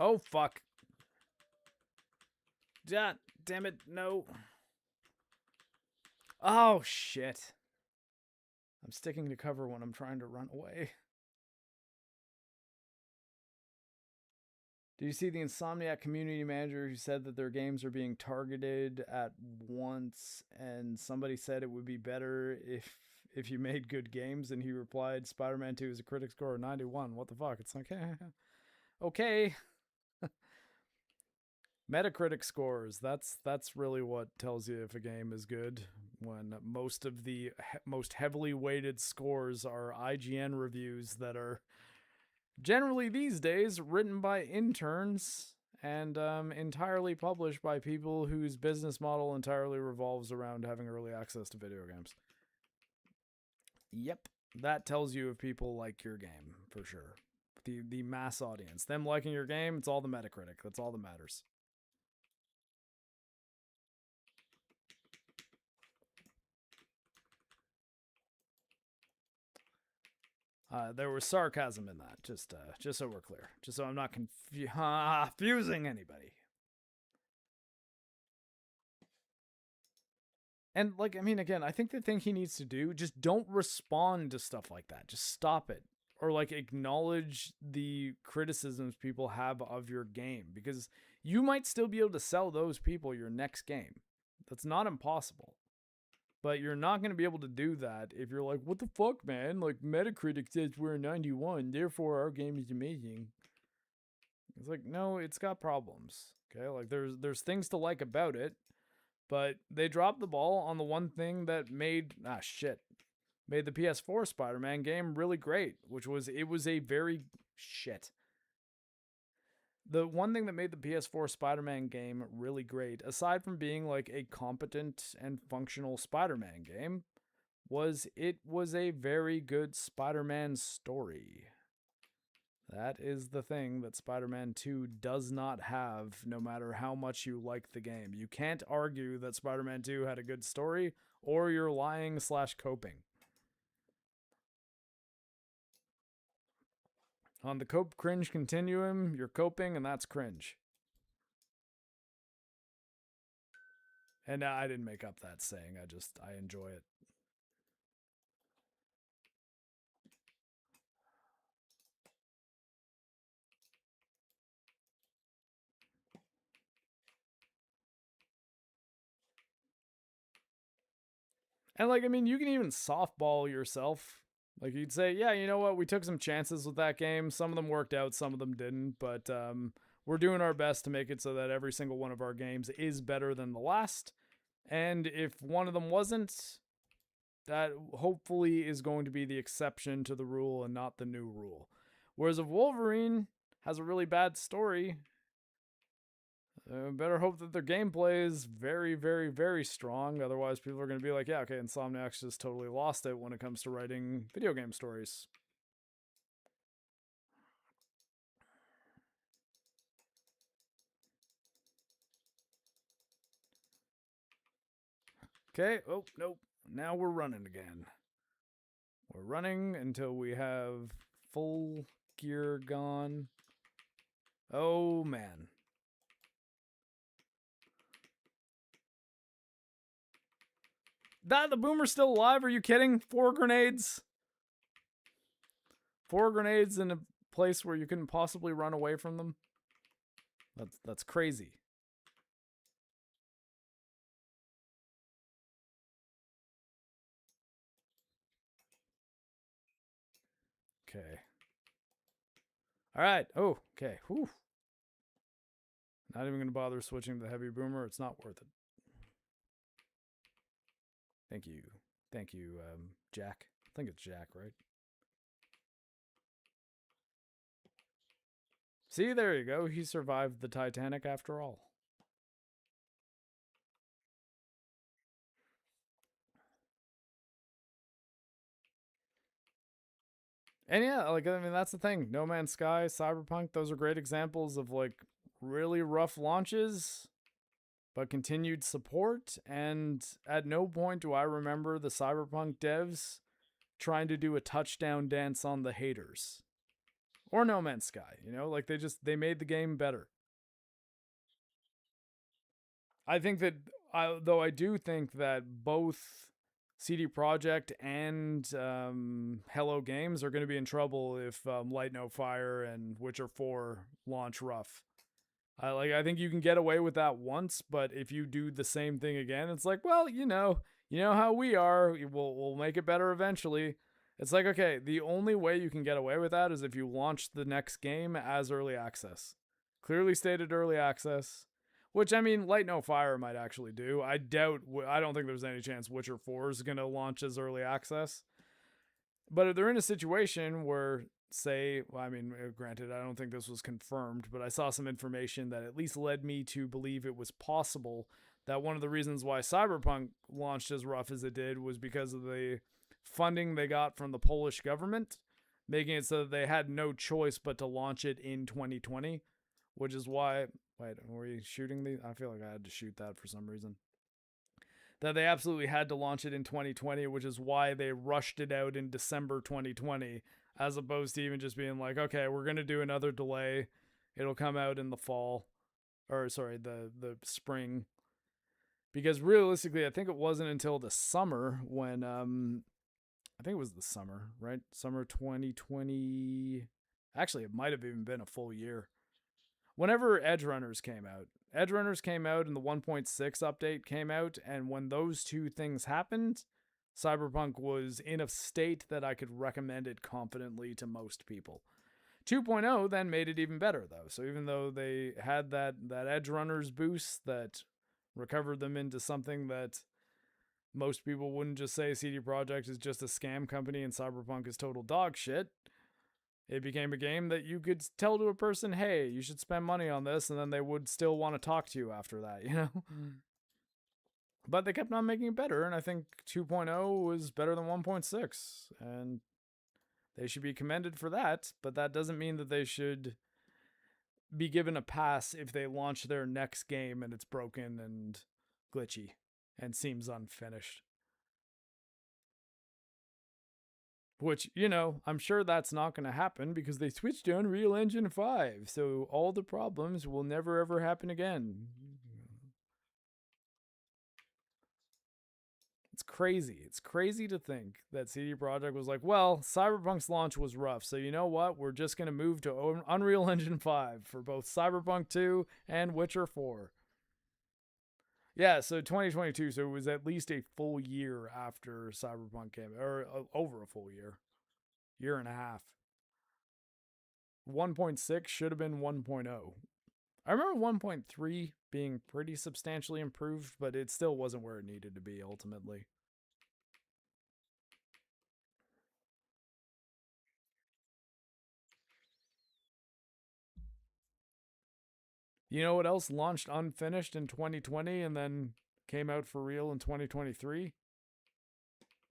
Oh, fuck. God damn it, no. Oh, shit. I'm sticking to cover when I'm trying to run away. Do you see the Insomniac community manager who said that their games are being targeted at once, and somebody said it would be better if you made good games, and he replied, Spider-Man 2 is a critic score of 91. What the fuck? It's like, okay. Metacritic scores, that's really what tells you if a game is good, when most of the most heavily weighted scores are IGN reviews that are generally these days written by interns and entirely published by people whose business model entirely revolves around having early access to video games. Yep. That tells you if people like your game, for sure. The mass audience. Them liking your game, it's all the Metacritic. That's all that matters. There was sarcasm in that, just so we're clear. Just so I'm not confusing anybody. And, like, I mean, again, I think the thing he needs to do, just don't respond to stuff like that. Just stop it. Or, like, acknowledge the criticisms people have of your game. Because you might still be able to sell those people your next game. That's not impossible. But you're not going to be able to do that if you're like, what the fuck, man? Like, Metacritic says we're a 91, therefore our game is amazing. It's like, no, it's got problems. Okay, like, there's things to like about it. But they dropped the ball on the one thing that made the PS4 Spider-Man game really great, which was it was a very shit. The one thing that made the PS4 Spider-Man game really great, aside from being like a competent and functional Spider-Man game, was it was a very good Spider-Man story. That is the thing that Spider-Man 2 does not have, no matter how much you like the game. You can't argue that Spider-Man 2 had a good story, or you're lying/coping. On the cope-cringe continuum, you're coping, and that's cringe. And I didn't make up that saying, I enjoy it. And, like, I mean, you can even softball yourself. Like, you'd say, yeah, you know what? We took some chances with that game. Some of them worked out, some of them didn't. But we're doing our best to make it so that every single one of our games is better than the last. And if one of them wasn't, that hopefully is going to be the exception to the rule and not the new rule. Whereas if Wolverine has a really bad story, better hope that their gameplay is very, very, very strong. Otherwise, people are going to be like, yeah, okay, Insomniac's just totally lost it when it comes to writing video game stories. Okay, oh, nope. Now we're running again. We're running until we have full gear gone. Oh, man. The boomer's still alive? Are you kidding? 4 grenades? 4 grenades in a place where you couldn't possibly run away from them? That's crazy. Okay. Alright. Oh, okay. Whew. Not even going to bother switching to the heavy boomer. It's not worth it. Thank you. Thank you, Jack. I think it's Jack, right? See, there you go. He survived the Titanic after all. And yeah, like, I mean, that's the thing. No Man's Sky, Cyberpunk, those are great examples of, like, really rough launches, but continued support. And at no point do I remember the Cyberpunk devs trying to do a touchdown dance on the haters. Or No Man's Sky, you know? Like, they made the game better. I think that, though I do think that both CD Projekt and Hello Games are going to be in trouble if Light No Fire and Witcher 4 launch rough. I think you can get away with that once, but if you do the same thing again, it's like, well, you know how we are. We'll make it better eventually. It's like, okay, the only way you can get away with that is if you launch the next game as early access. Clearly stated early access. Which, I mean, Light No Fire might actually do. I don't think there's any chance Witcher 4 is going to launch as early access. But if they're in a situation where, say, well, I mean, granted, I don't think this was confirmed, but I saw some information that at least led me to believe it was possible that one of the reasons why Cyberpunk launched as rough as it did was because of the funding they got from the Polish government, making it so that they had no choice but to launch it in 2020, which is why. Wait, were you shooting these? I feel like I had to shoot that for some reason. That they absolutely had to launch it in 2020, which is why they rushed it out in December 2020, as opposed to even just being like, okay, we're going to do another delay. It'll come out in the fall, or sorry, the spring. Because realistically, I think it wasn't until the summer when, I think it was the summer, right? Summer 2020. Actually, it might have even been a full year. Whenever Edge Runners came out, and the 1.6 update came out, and when those two things happened, Cyberpunk was in a state that I could recommend it confidently to most people. 2.0 then made it even better, though. So even though they had that Edge Runners boost that recovered them into something that most people wouldn't just say CD Projekt is just a scam company and Cyberpunk is total dog shit, it became a game that you could tell to a person, hey, you should spend money on this, and then they would still want to talk to you after that, you know? But they kept on making it better, and I think 2.0 was better than 1.6, and they should be commended for that, but that doesn't mean that they should be given a pass if they launch their next game and it's broken and glitchy and seems unfinished. Which, you know, I'm sure that's not going to happen because they switched to Unreal Engine 5, so all the problems will never ever happen again. It's crazy. It's crazy to think that CD Projekt was like, well, Cyberpunk's launch was rough, so you know what? We're just going to move to Unreal Engine 5 for both Cyberpunk 2 and Witcher 4. Yeah, so 2022, so it was at least a full year after Cyberpunk came, or over a full year and a half. 1.6 should have been 1.0. I remember 1.3 being pretty substantially improved, but it still wasn't where it needed to be ultimately. You know what else launched unfinished in 2020 and then came out for real in 2023?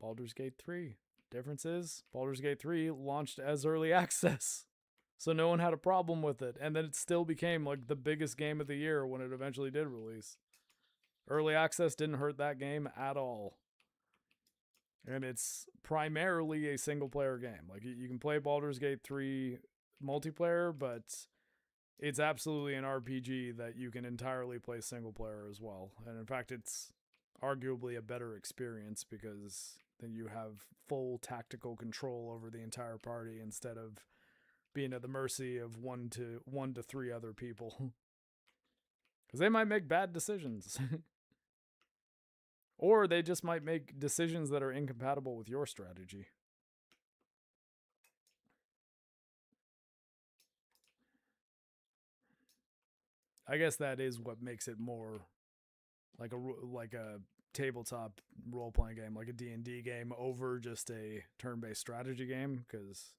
Baldur's Gate 3. Difference is, Baldur's Gate 3 launched as early access, so no one had a problem with it, and then it still became like the biggest game of the year when it eventually did release. Early access didn't hurt that game at all. And it's primarily a single player game. Like, you can play Baldur's Gate 3 multiplayer, but it's absolutely an RPG that you can entirely play single player as well. And in fact, it's arguably a better experience because then you have full tactical control over the entire party instead of being at the mercy of one to three other people. Because they might make bad decisions. Or they just might make decisions that are incompatible with your strategy. I guess that is what makes it more like a tabletop role-playing game, like a D&D game over just a turn-based strategy game, because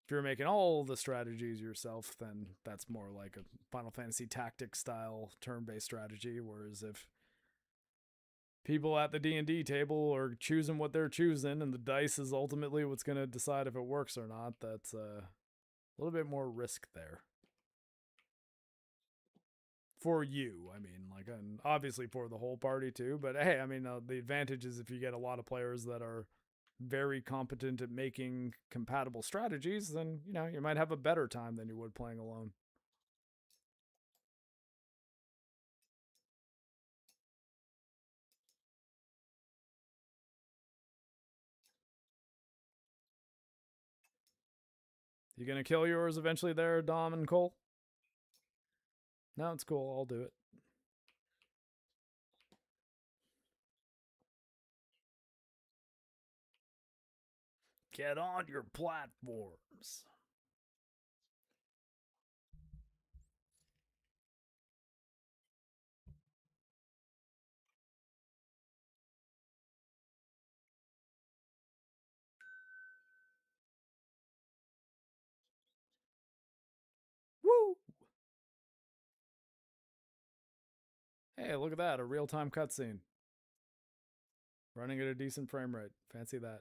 if you're making all the strategies yourself, then that's more like a Final Fantasy Tactics style turn-based strategy, whereas if people at the D&D table are choosing what they're choosing and the dice is ultimately what's going to decide if it works or not, that's a little bit more risk there. For you, I mean, like, and obviously for the whole party too, but hey, I mean, the advantage is if you get a lot of players that are very competent at making compatible strategies, then, you know, you might have a better time than you would playing alone. You gonna kill yours eventually there, Dom and Cole? No, it's cool. I'll do it. Get on your platforms. Woo! Hey, look at that, a real-time cutscene. Running at a decent frame rate. Fancy that.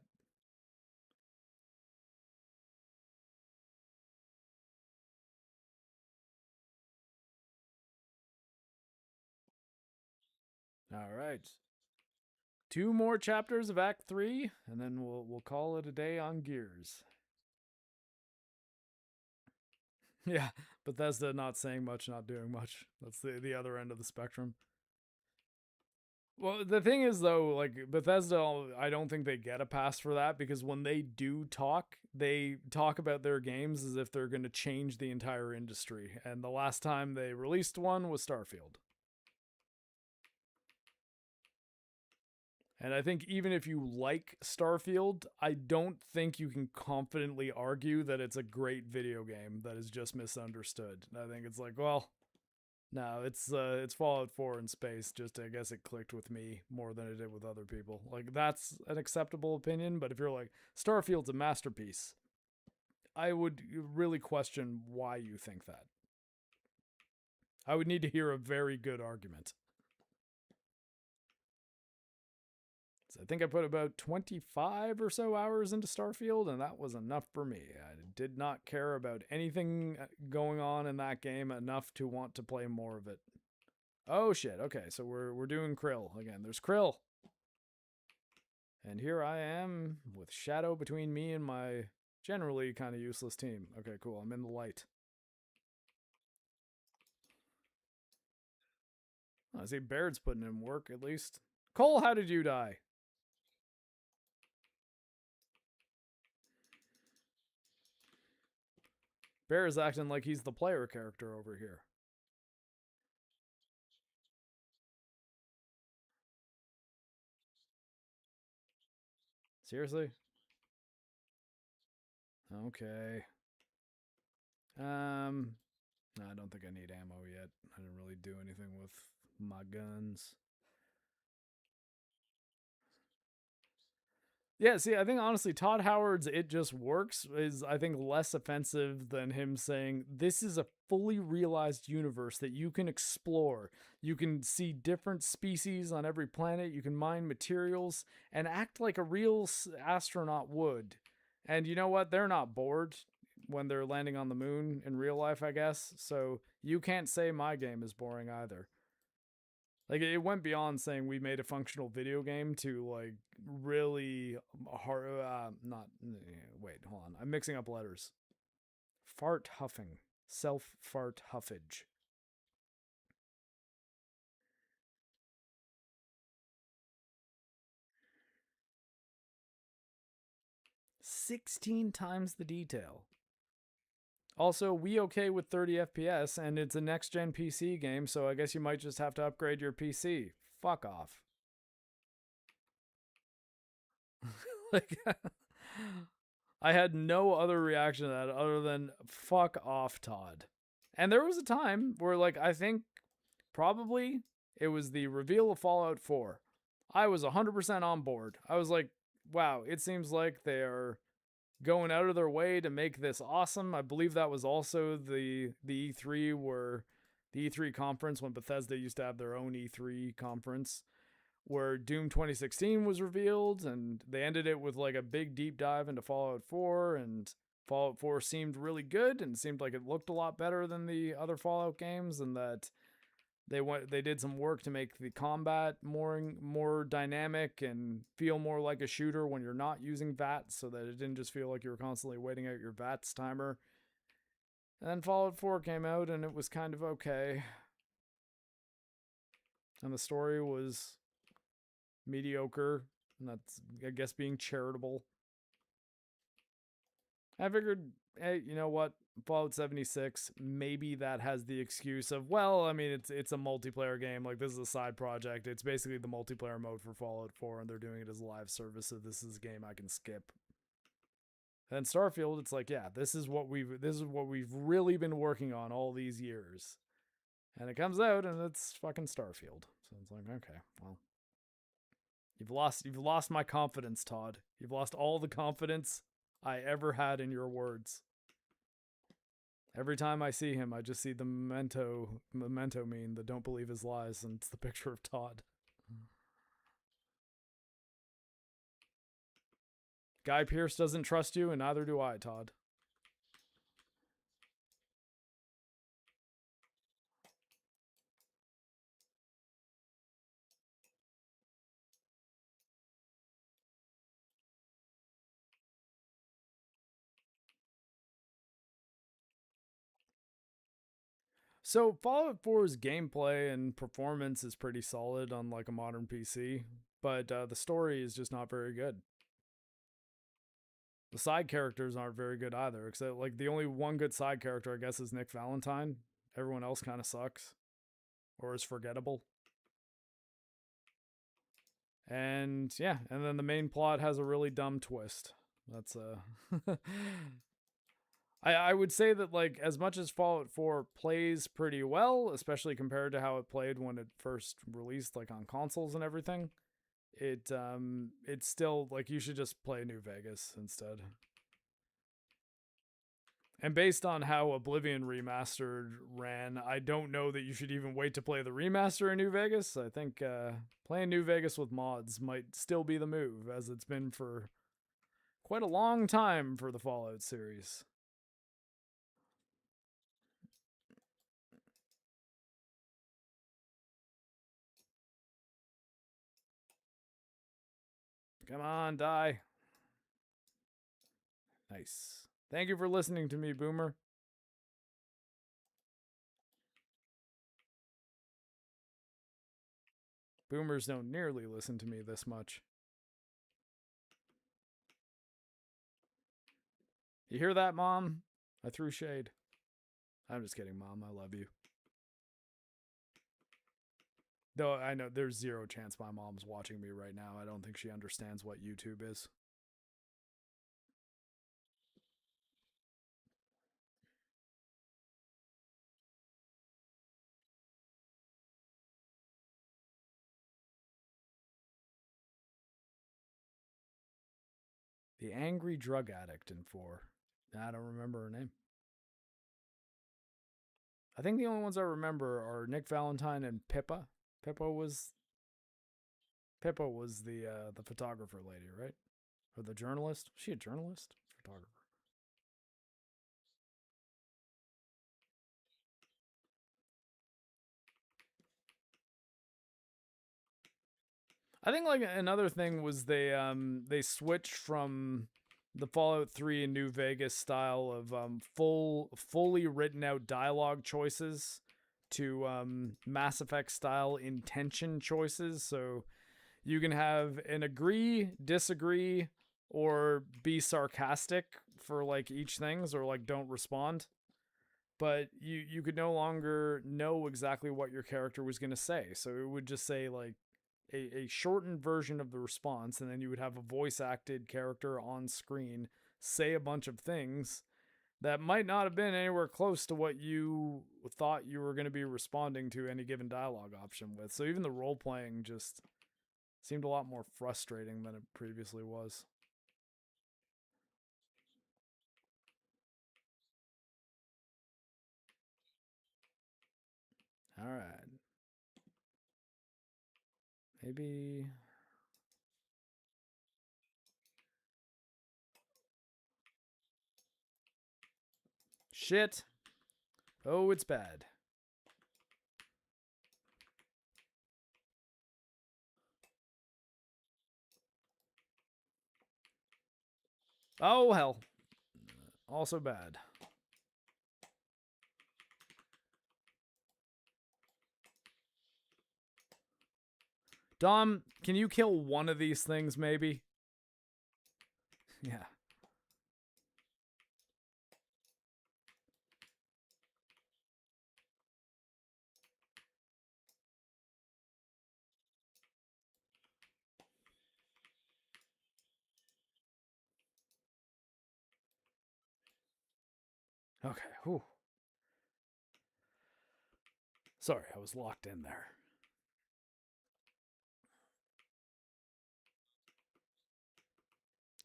All right. 2 more chapters of Act 3, and then we'll call it a day on Gears. Yeah, Bethesda not saying much, not doing much. That's the other end of the spectrum. Well, the thing is, though, like, Bethesda, I don't think they get a pass for that, because when they do talk, they talk about their games as if they're going to change the entire industry. And the last time they released one was Starfield. And I think even if you like Starfield, I don't think you can confidently argue that it's a great video game that is just misunderstood. I think it's like, well, no, it's Fallout 4 in space. Just, I guess it clicked with me more than it did with other people. Like, that's an acceptable opinion, but if you're like, Starfield's a masterpiece, I would really question why you think that. I would need to hear a very good argument. So I think I put about 25 or so hours into Starfield, and that was enough for me. I did not care about anything going on in that game enough to want to play more of it. Oh shit, okay, so we're doing Krill again. There's Krill. And here I am with shadow between me and my generally kind of useless team. Okay, cool, I'm in the light. I see Baird's putting in work, at least. Cole, how did you die? Bear is acting like he's the player character over here. Seriously? Okay. No, I don't think I need ammo yet. I didn't really do anything with my guns. Yeah, see, I think honestly, Todd Howard's "It Just Works" is, I think, less offensive than him saying, this is a fully realized universe that you can explore. You can see different species on every planet. You can mine materials and act like a real astronaut would. And you know what? They're not bored when they're landing on the moon in real life, I guess. So you can't say my game is boring either. Like, it went beyond saying we made a functional video game to, like, really hard, wait, hold on. I'm mixing up letters. Fart huffing. Self-fart huffage. "16 times the detail. Also, we okay with 30 FPS, and it's a next-gen PC game, so I guess you might just have to upgrade your PC. Fuck off." Like, I had no other reaction to that other than, fuck off, Todd. And there was a time where, like, I think probably it was the reveal of Fallout 4. I was 100% on board. I was like, wow, it seems like they're going out of their way to make this awesome. I believe that was also the E3 where the E3 conference when Bethesda used to have their own E3 conference where Doom 2016 was revealed, and they ended it with like a big deep dive into Fallout 4, and Fallout 4 seemed really good and seemed like it looked a lot better than the other Fallout games, and that they did some work to make the combat more dynamic and feel more like a shooter when you're not using VATS, so that it didn't just feel like you were constantly waiting out your VATS timer. And then Fallout 4 came out and it was kind of okay. And the story was mediocre, and that's, I guess, being charitable. I figured, hey, you know what? Fallout 76, maybe that has the excuse of, well, I mean, it's a multiplayer game. Like, this is a side project. It's basically the multiplayer mode for Fallout 4, and they're doing it as a live service, so this is a game I can skip. And Starfield, it's like, yeah, this is what we've really been working on all these years. And it comes out, and it's fucking Starfield. So it's like, okay, well, you've lost my confidence, Todd. You've lost all the confidence I ever had in your words. Every time I see him, I just see the memento meme, the "don't believe his lies," and it's the picture of Todd. Guy Pearce doesn't trust you, and neither do I, Todd. So Fallout 4's gameplay and performance is pretty solid on like a modern PC, but the story is just not very good. The side characters aren't very good either, except like the only one good side character I guess is Nick Valentine. Everyone else kind of sucks or is forgettable. And yeah, and then the main plot has a really dumb twist. That's I would say that like as much as Fallout 4 plays pretty well, especially compared to how it played when it first released like on consoles and everything, it's still like you should just play New Vegas instead. And based on how Oblivion Remastered ran, I don't know that you should even wait to play the remaster in New Vegas. I think playing New Vegas with mods might still be the move, as it's been for quite a long time for the Fallout series. Come on, die. Nice. Thank you for listening to me, Boomer. Boomers don't nearly listen to me this much. You hear that, Mom? I threw shade. I'm just kidding, Mom. I love you. Though I know there's zero chance my mom's watching me right now. I don't think she understands what YouTube is. The angry drug addict in 4. I don't remember her name. I think the only ones I remember are Nick Valentine and Pippa. Pippa was the photographer lady, right? Or the journalist? Was she a journalist? Photographer. I think like another thing was they switched from the Fallout 3 and New Vegas style of fully written out dialogue choices to Mass Effect style intention choices. So you can have an agree, disagree, or be sarcastic for like each things, or like don't respond. But you could no longer know exactly what your character was going to say. So it would just say like a shortened version of the response, and then you would have a voice acted character on screen say a bunch of things that might not have been anywhere close to what you thought you were going to be responding to any given dialogue option with. So even the role playing just seemed a lot more frustrating than it previously was. All right. Maybe. Shit. Oh, it's bad. Oh, hell. Also bad. Dom, can you kill one of these things, maybe? Yeah. Okay. Whew. Sorry, I was locked in there.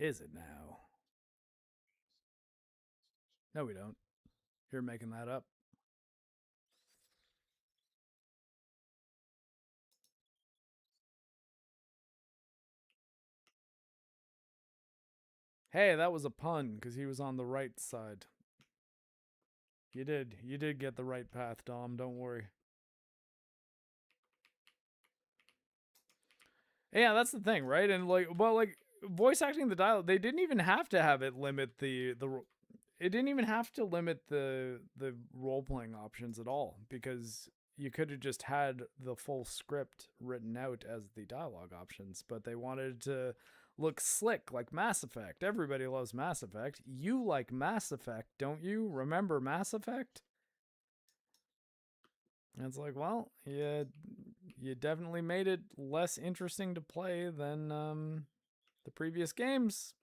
Is it now? No, we don't. You're making that up. Hey, that was a pun, because he was on the right side. You did get the right path, Dom, don't worry. Yeah, that's the thing, right? And like, well, like voice acting the dialogue, they didn't even have to have it limit it didn't even have to limit the role playing options at all, because you could have just had the full script written out as the dialogue options, but they wanted to look slick like Mass Effect. Everybody loves Mass Effect. You like Mass Effect, don't you? Remember Mass Effect? And it's like, well, you definitely made it less interesting to play than the previous games.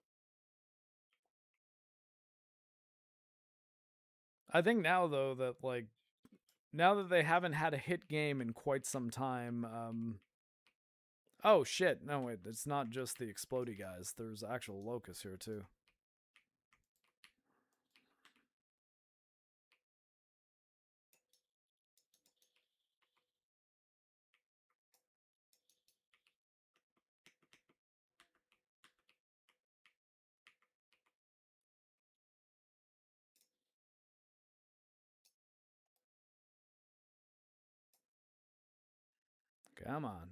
I think now, though, that like now that they haven't had a hit game in quite some time, oh shit, no wait, it's not just the explodey guys. There's actual locusts here too. Come on.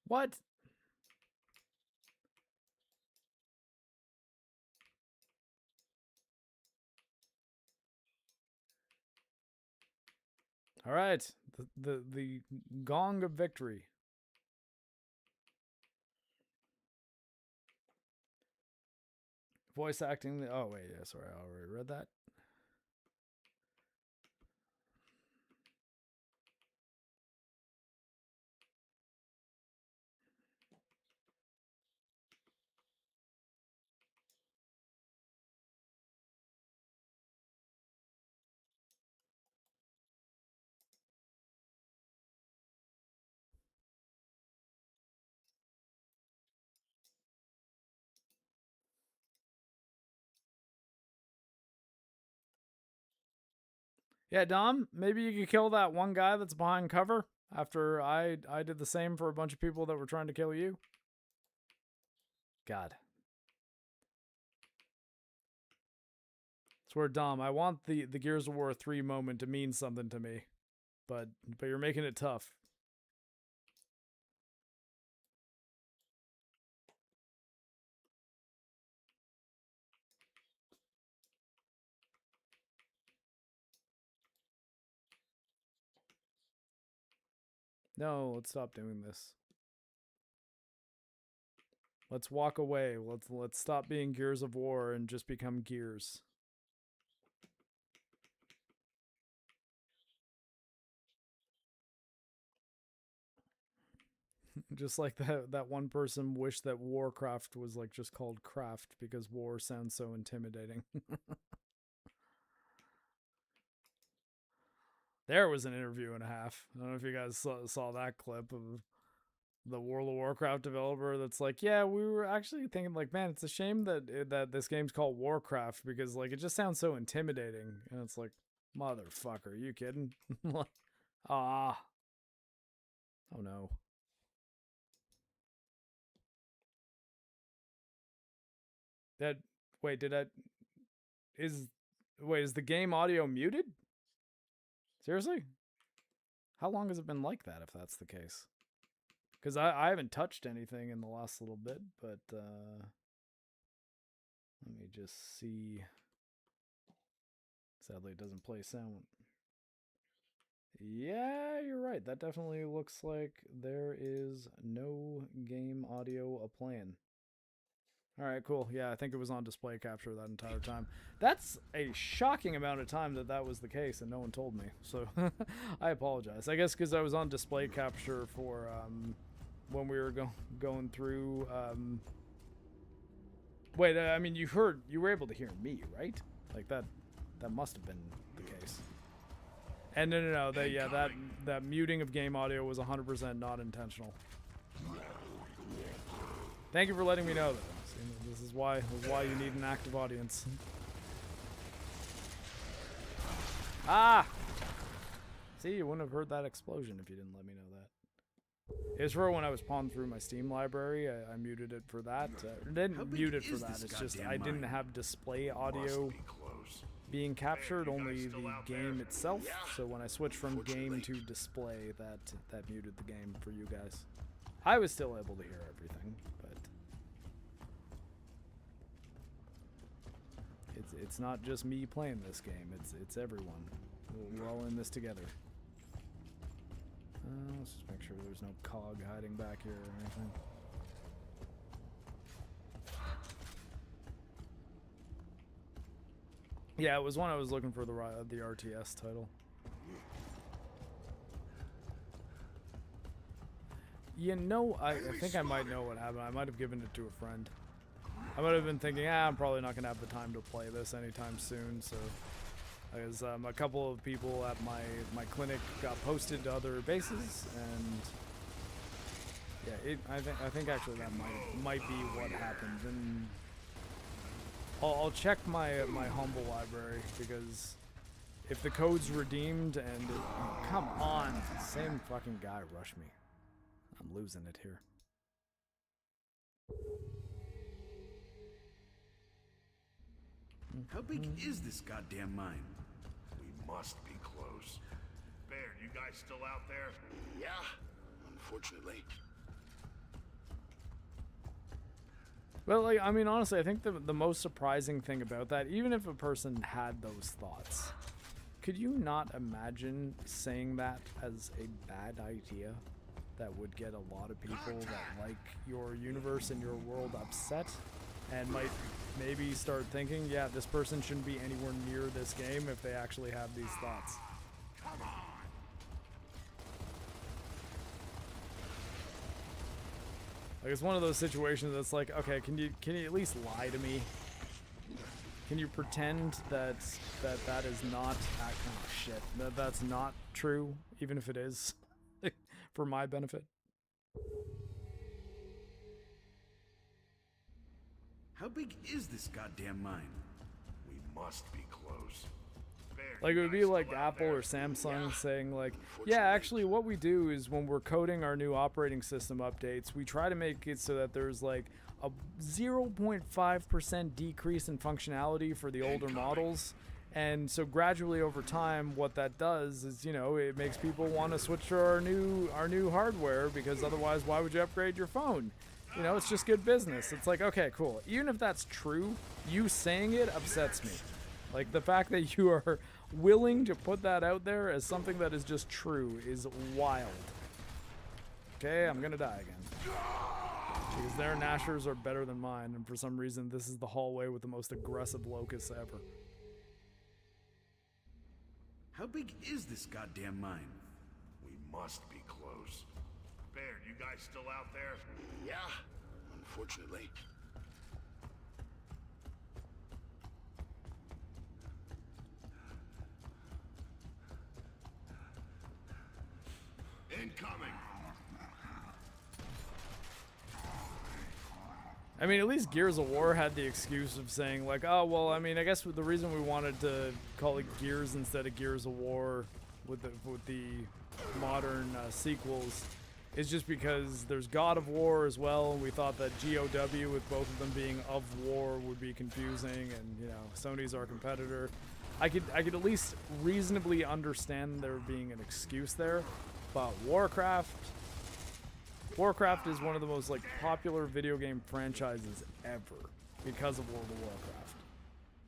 What? All right, the gong of victory. Voice acting. Oh wait, yeah, sorry, I already read that. Yeah, Dom, maybe you could kill that one guy that's behind cover after I did the same for a bunch of people that were trying to kill you. God. Swear, Dom, I want the Gears of War 3 moment to mean something to me. But you're making it tough. No, let's stop doing this. Let's walk away. Let's stop being Gears of War and just become Gears. Just like that one person wished that Warcraft was like just called Craft because war sounds so intimidating. There was an interview and a half. I don't know if you guys saw that clip of the World of Warcraft developer that's like, yeah, we were actually thinking like, man, it's a shame that this game's called Warcraft because like it just sounds so intimidating. And it's like, motherfucker, are you kidding? Ah. Oh no. That wait, is the game audio muted? Seriously? How long has it been like that if that's the case? Because I haven't touched anything in the last little bit, but let me just see. Sadly, it doesn't play sound. Yeah, you're right. That definitely looks like there is no game audio playing. All right, cool. Yeah, I think it was on display capture that entire time. That's a shocking amount of time that was the case, and no one told me. So I apologize. I guess because I was on display capture for when we were going through. Wait, I mean, you were able to hear me, right? Like that must have been the case. And no, that muting of game audio was 100% not intentional. Thank you for letting me know, though. This is why you need an active audience. Ah! See, you wouldn't have heard that explosion if you didn't let me know that. It's for when I was pawing through my Steam library. I muted it for that. Didn't mute it for that. It's just I didn't have display audio being captured, only the game itself. So when I switched from game to display, that muted the game for you guys. I was still able to hear everything, but it's not just me playing this game. It's everyone. We're all in this together. Let's just make sure there's no cog hiding back here or anything. Yeah, it was when I was looking for the RTS title. You know, I think I might know what happened. I might have given it to a friend. I might have been thinking, I'm probably not going to have the time to play this anytime soon, so... Because a couple of people at my clinic got posted to other bases, and yeah, I think actually that might be what happened. And I'll check my humble library, because if the code's redeemed and oh, come on, same fucking guy rushed me. I'm losing it here. How big is this goddamn mine? We must be close. Baird, you guys still out there? Yeah, unfortunately. Well, like, I mean, honestly, I think the most surprising thing about that, even if a person had those thoughts, could you not imagine saying that as a bad idea that would get a lot of people that like your universe and your world upset and might maybe start thinking, yeah, this person shouldn't be anywhere near this game if they actually have these thoughts? Come on. Like, it's one of those situations that's like, okay, can you at least lie to me? Can you pretend that is not that's not true, even if it is, for my benefit? How big is this goddamn mine? We must be close. Baird, Like, it you would be guys like still out Apple there? or Samsung saying like, yeah, actually what we do is when we're coding our new operating system updates, we try to make it so that there's like a 0.5% decrease in functionality for the older models. And so gradually over time, what that does is, you know, it makes people want to switch to our new hardware, because otherwise why would you upgrade your phone? You know, it's just good business. It's like, okay, cool. Even if that's true, you saying it upsets me. Like, the fact that you are willing to put that out there as something that is just true is wild. Okay, I'm gonna die again. Because their Nashers are better than mine, and for some reason this is the hallway with the most aggressive locusts ever. How big is this goddamn mine? We must be close. Baird, you guys still out there? Yeah, unfortunately. Incoming! I mean, at least Gears of War had the excuse of saying, like, oh, well, I mean, I guess the reason we wanted to call it Gears instead of Gears of War with the modern sequels is just because there's God of War as well, and we thought that GOW with both of them being of war would be confusing, and, you know, Sony's our competitor. I could at least reasonably understand there being an excuse there, but Warcraft is one of the most, like, popular video game franchises ever because of World of Warcraft.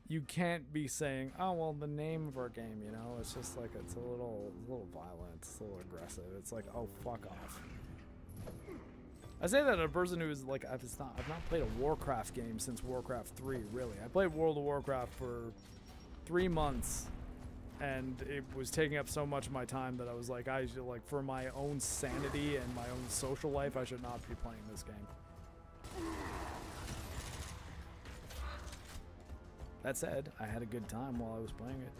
You can't be saying, oh, well, the name of our game, you know, it's just like, it's a little violent, it's a little aggressive. It's like, oh, fuck off. I say that as a person who is like, I've not played a Warcraft game since Warcraft 3, really. I played World of Warcraft for 3 months, and it was taking up so much of my time that I was like, for my own sanity and my own social life, I should not be playing this game. That said, I had a good time while I was playing it.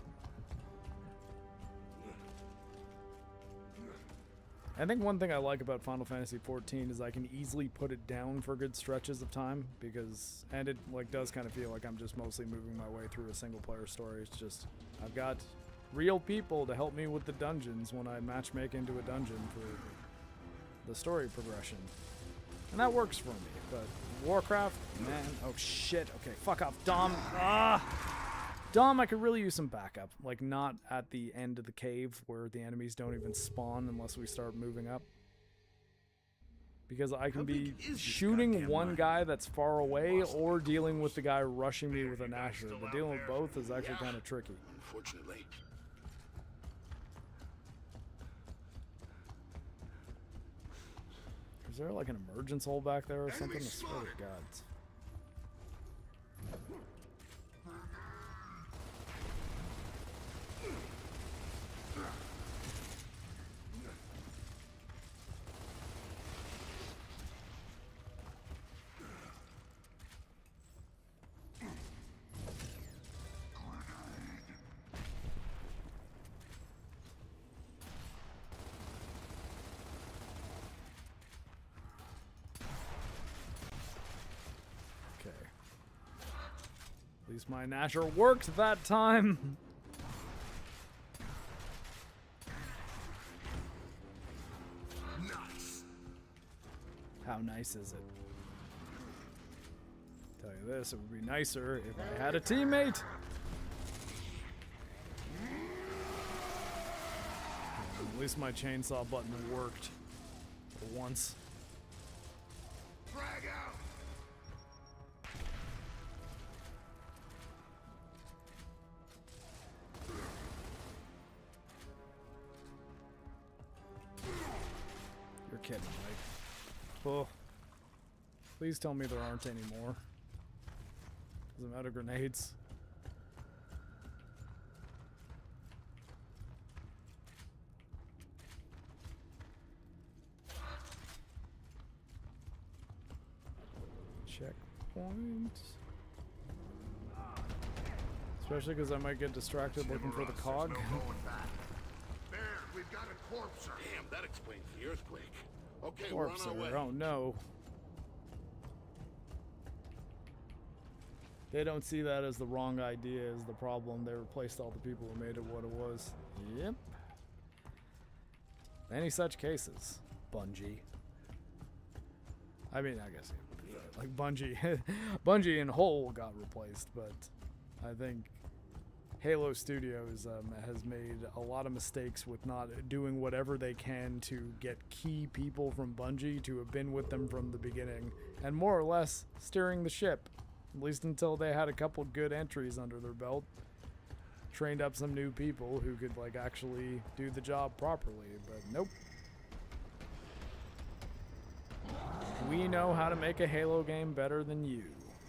I think one thing I like about Final Fantasy XIV is I can easily put it down for good stretches of time, because, and it like does kind of feel like I'm just mostly moving my way through a single player story. It's just, I've got real people to help me with the dungeons when I matchmake into a dungeon for the story progression. And that works for me, but Warcraft, man, oh shit, okay, fuck off, Dom. Dom, I could really use some backup, like not at the end of the cave where the enemies don't even spawn unless we start moving up. Because I can be shooting one guy that's far away or dealing with the guy rushing me with a Nasher. But dealing with both is actually kind of tricky. Unfortunately. Is there like an emergence hole back there or something? I swear to God. At least my Nasher worked that time. Nice. How nice is it? Tell you this, it would be nicer if I had a teammate. At least my chainsaw button worked for once. Frag out. You're kidding, right? Oh. Please tell me there aren't any more. Doesn't matter, grenades. Checkpoint. Especially because I might get distracted looking for the cog. No going back. There, we've got a corpse. Damn, that explains the earthquake. Okay, we're on our way. Oh no. They don't see that as the wrong idea as the problem. They replaced all the people who made it what it was. Yep. Any such cases. Bungie. I mean, I guess, like Bungie. Bungie in whole got replaced, but I think Halo Studios has made a lot of mistakes with not doing whatever they can to get key people from Bungie to have been with them from the beginning and more or less steering the ship, at least until they had a couple good entries under their belt, trained up some new people who could like actually do the job properly, but nope. We know how to make a Halo game better than you.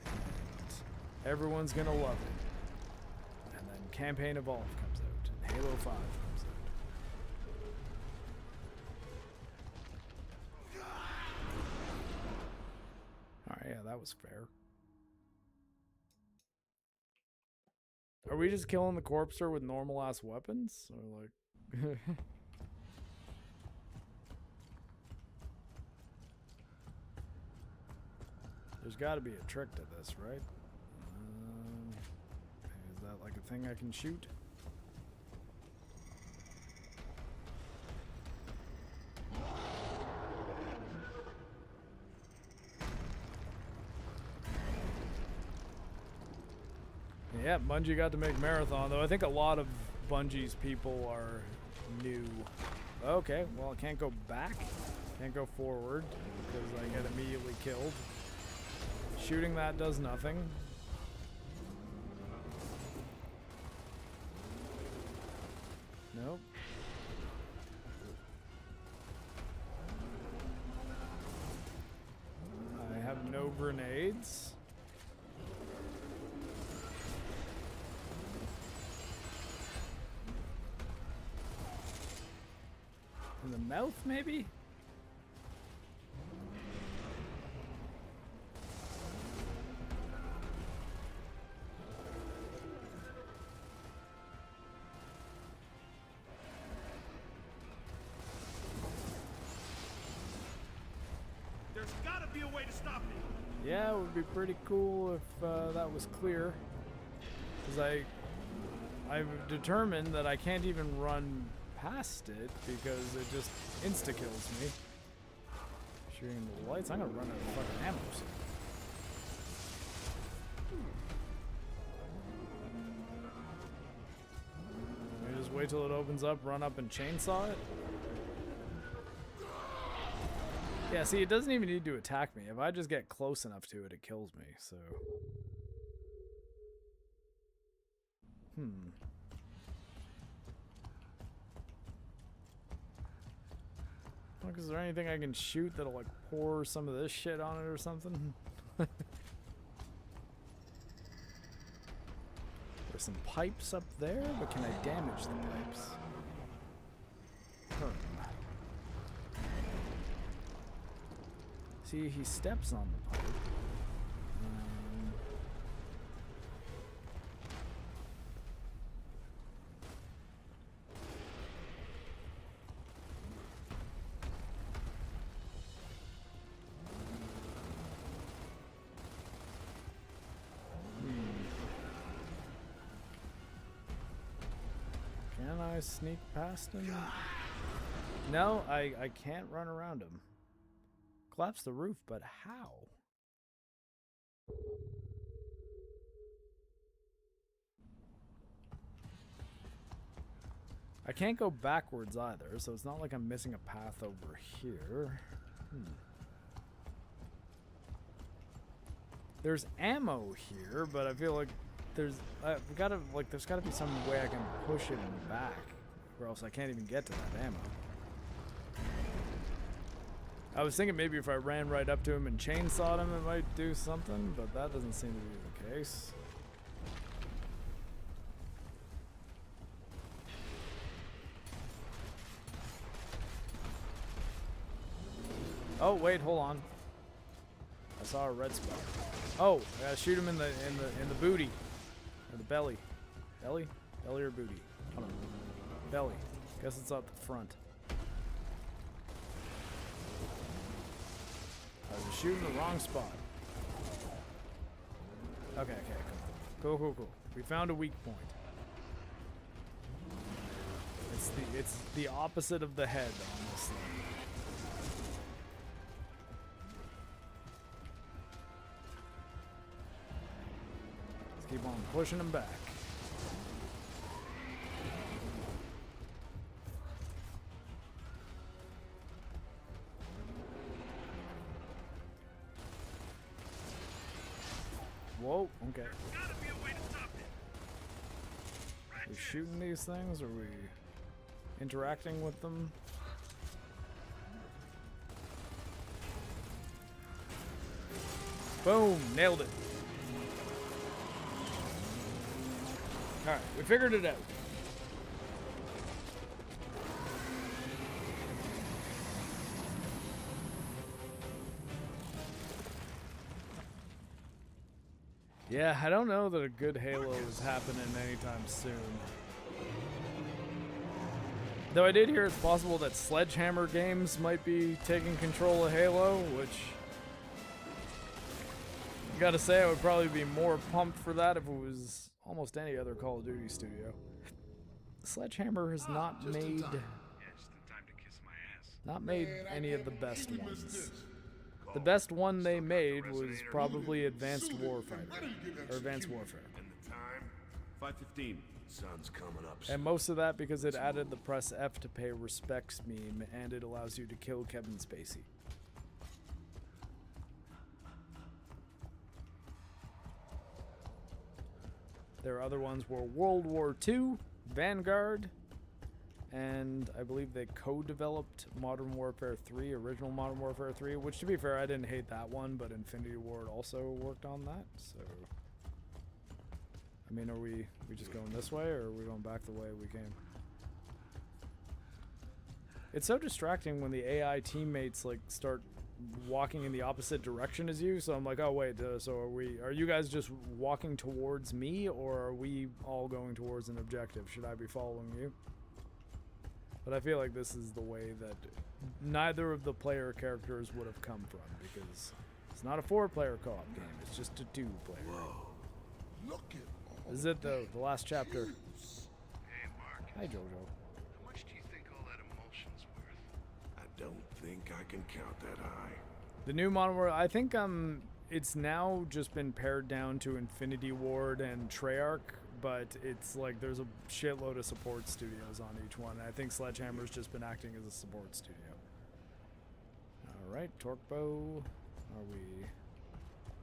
And everyone's gonna love it. Campaign Evolve comes out, and Halo 5 comes out. Alright, yeah, that was fair. Are we just killing the corpser with normal ass weapons? Or like there's gotta be a trick to this, right? Is that like a thing I can shoot? Yeah, Bungie got to make Marathon, though. I think a lot of Bungie's people are new. Okay, well, I can't go back. Can't go forward because I get immediately killed. Shooting that does nothing. Nope. I have no grenades. In the mouth, maybe? There's gotta be a way to stop it. Yeah, it would be pretty cool if that was clear. Because I've determined that I can't even run past it because it just insta-kills me. Shooting the lights, I'm gonna run out of fucking ammo soon. Maybe just wait till it opens up, run up and chainsaw it. Yeah, see, it doesn't even need to attack me. If I just get close enough to it, it kills me, so... Look, is there anything I can shoot that'll, like, pour some of this shit on it or something? There's some pipes up there, but can I damage the pipes? See, he steps on the pipe. Can I sneak past him? No, I can't run around him. Collapse the roof, but how? I can't go backwards either, so it's not like I'm missing a path over here. There's ammo here, but I feel like there's gotta be some way I can push it back, or else I can't even get to that ammo. I was thinking maybe if I ran right up to him and chainsawed him, it might do something, but that doesn't seem to be the case. Oh wait, hold on. I saw a red spot. Oh, I gotta shoot him in the booty, or the belly. Belly or booty? Hold on. Belly. Guess it's up the front. I was shooting the wrong spot. Okay, cool. We found a weak point. It's the opposite of the head on this thing. Let's keep on pushing him back. Whoa, okay. We shooting these things? Are we interacting with them? Boom! Nailed it. Alright, we figured it out. Yeah, I don't know that a good Halo is happening anytime soon. Though I did hear it's possible that Sledgehammer Games might be taking control of Halo, which... I gotta say, I would probably be more pumped for that if it was almost any other Call of Duty studio. Sledgehammer has not made... Not made any of the best ones. The best one they made was probably Advanced Warfighter, or Advanced Warfare. And the time? 5:15. Sun's coming up. And most of that because it added the press F to pay respects meme, and it allows you to kill Kevin Spacey. Their other ones were World War II, Vanguard, and I believe they co-developed Modern Warfare 3, original Modern Warfare 3, which to be fair, I didn't hate that one, but Infinity Ward also worked on that, so... I mean, are we just going this way, or are we going back the way we came? It's so distracting when the AI teammates, like, start walking in the opposite direction as you, so I'm like, oh wait, so are you guys just walking towards me, or are we all going towards an objective? Should I be following you? But I feel like this is the way that neither of the player characters would have come from, because it's not a 4-player co-op game, it's just a 2-player. Look at all This is it though, the last chapter. this. Hi, Jojo. How much do you think all that emulsion's worth? I don't think I can count that high. The new Modern Warfare, I think it's now just been pared down to Infinity Ward and Treyarch, but it's like there's a shitload of support studios on each one. I think Sledgehammer's just been acting as a support studio. All right, torque bow. Are we?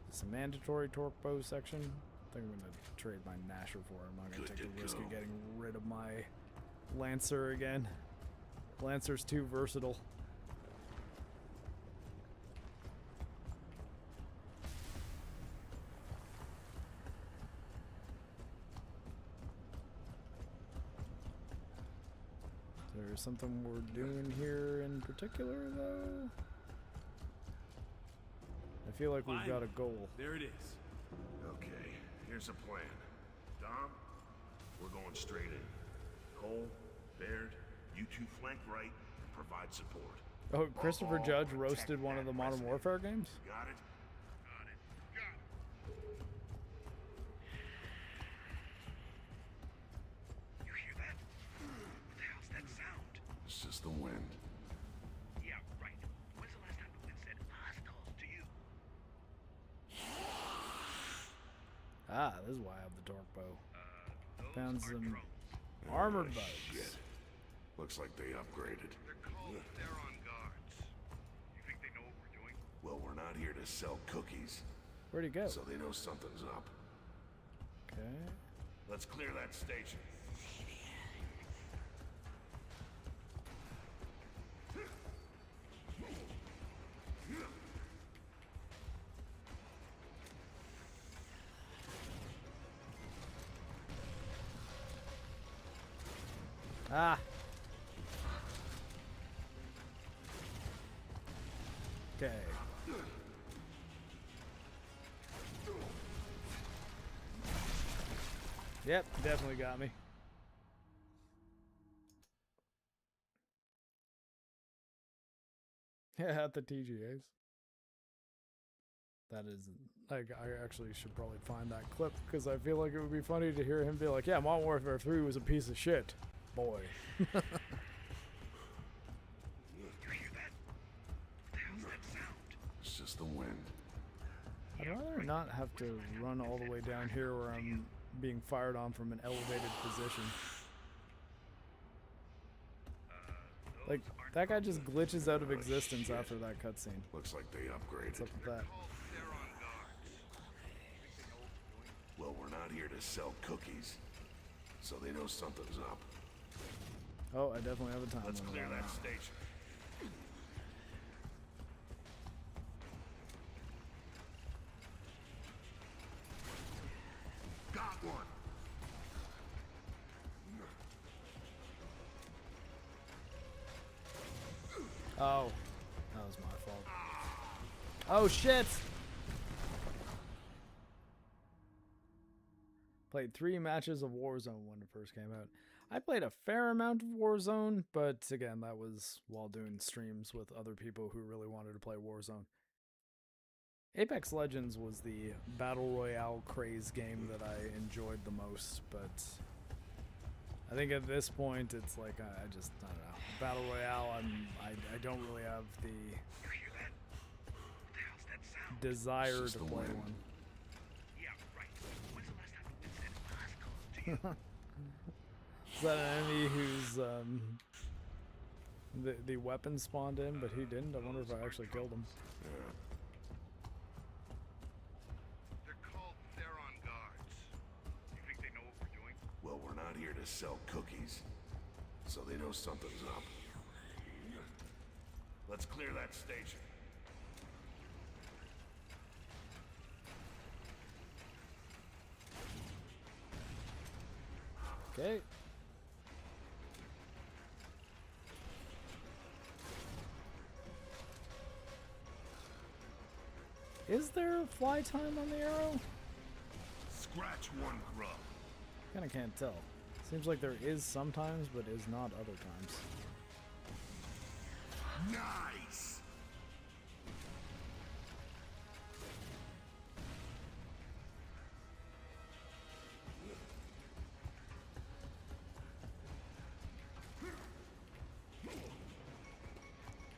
It's a mandatory torque bow section. I think I'm gonna trade my Nasher for it. I'm not gonna take the risk of getting rid of my Lancer again. Lancer's too versatile. There's something we're doing here in particular, though. I feel like we've got a goal. There it is. Okay, here's a plan. Dom, we're going straight in. Cole, Baird, you two flank right and provide support. Oh, Christopher Judge roasted one of the Modern Warfare games? Got it? You hear that? What the hell's that sound? It's just the wind. Yeah, right. When's the last time the wind said hostiles to you? Ah, this is why I have the torque bow. Those Found are some drones. armored Oh, bugs. shit. Looks like they upgraded. They're called Theron guards. You think they know what we're doing? Well, we're not here to sell cookies, Where'd he go? so they know something's up. Okay. Let's clear that station. Ah. Okay. Yep, definitely got me. Yeah, at the TGAs. That is, like, I actually should probably find that clip because I feel like it would be funny to hear him be like, yeah, Modern Warfare 3 was a piece of shit. Boy. You hear that? What the hell's that sound? It's just the wind. I'd rather not have to run all the way down here where I'm being fired on from an elevated position. Like, that guy just glitches out of existence after that cutscene. Looks like they upgraded. What's up with that? Called Theron guards. You think they know what we're doing? Well, we're not here to sell cookies, so they know something's up. Oh, I definitely have a time Let's limit clear on that that. station. Got one. Oh, that was my fault. Oh shit! Played 3 matches of Warzone when it first came out. I played a fair amount of Warzone, but again, that was while doing streams with other people who really wanted to play Warzone. Apex Legends was the Battle Royale craze game that I enjoyed the most, but I think at this point, it's like, I don't know. Battle Royale, I don't really have the You hear that? What the hell's that sound? desire It's to just the play wind. one. Yeah, right. When's the last time the wind said hostiles to you? Is that an enemy who's, the weapon spawned in, but he didn't? I wonder if I actually killed him. Yeah. They're called Theron guards. You think they know what we're doing? Well, we're not here to sell cookies, so they know something's up. Let's clear that station. Okay. Is there fly time on the arrow? Scratch one grub. Kinda can't tell. Seems like there is sometimes, but is not other times. Nice!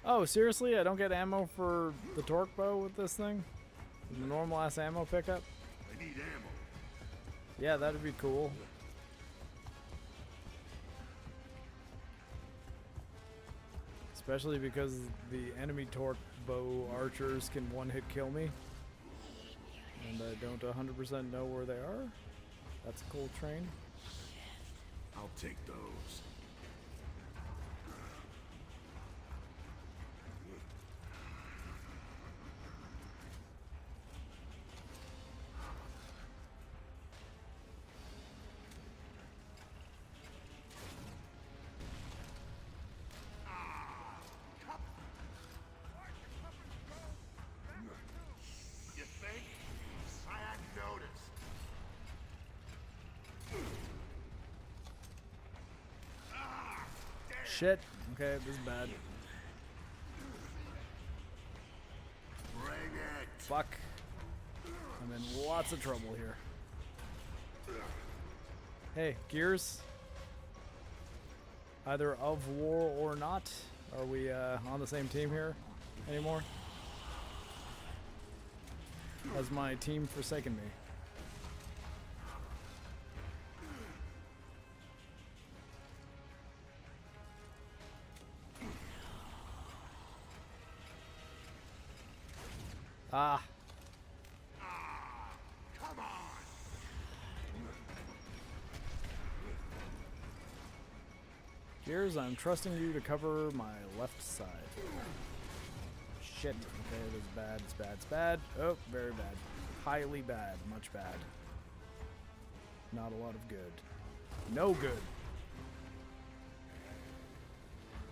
Oh, seriously? I don't get ammo for the torque bow with this thing? Normal ass ammo pickup? I need ammo. Yeah, that'd be cool. Especially because the enemy torque bow archers can one-hit kill me. And I don't 100% know where they are. That's a cool train. I'll take those. You think? I hadn't noticed. Shit. Okay, this is bad. Bring it. Fuck. I'm in lots of trouble here. Hey, Gears? Either of war or not? Are we on the same team here anymore? Has my team forsaken me? Ah. Come on. Gears, I'm trusting you to cover my left side. Shit. Okay, this is bad, it's bad, it's bad. Oh, very bad. Highly bad, much bad. Not a lot of good. No good.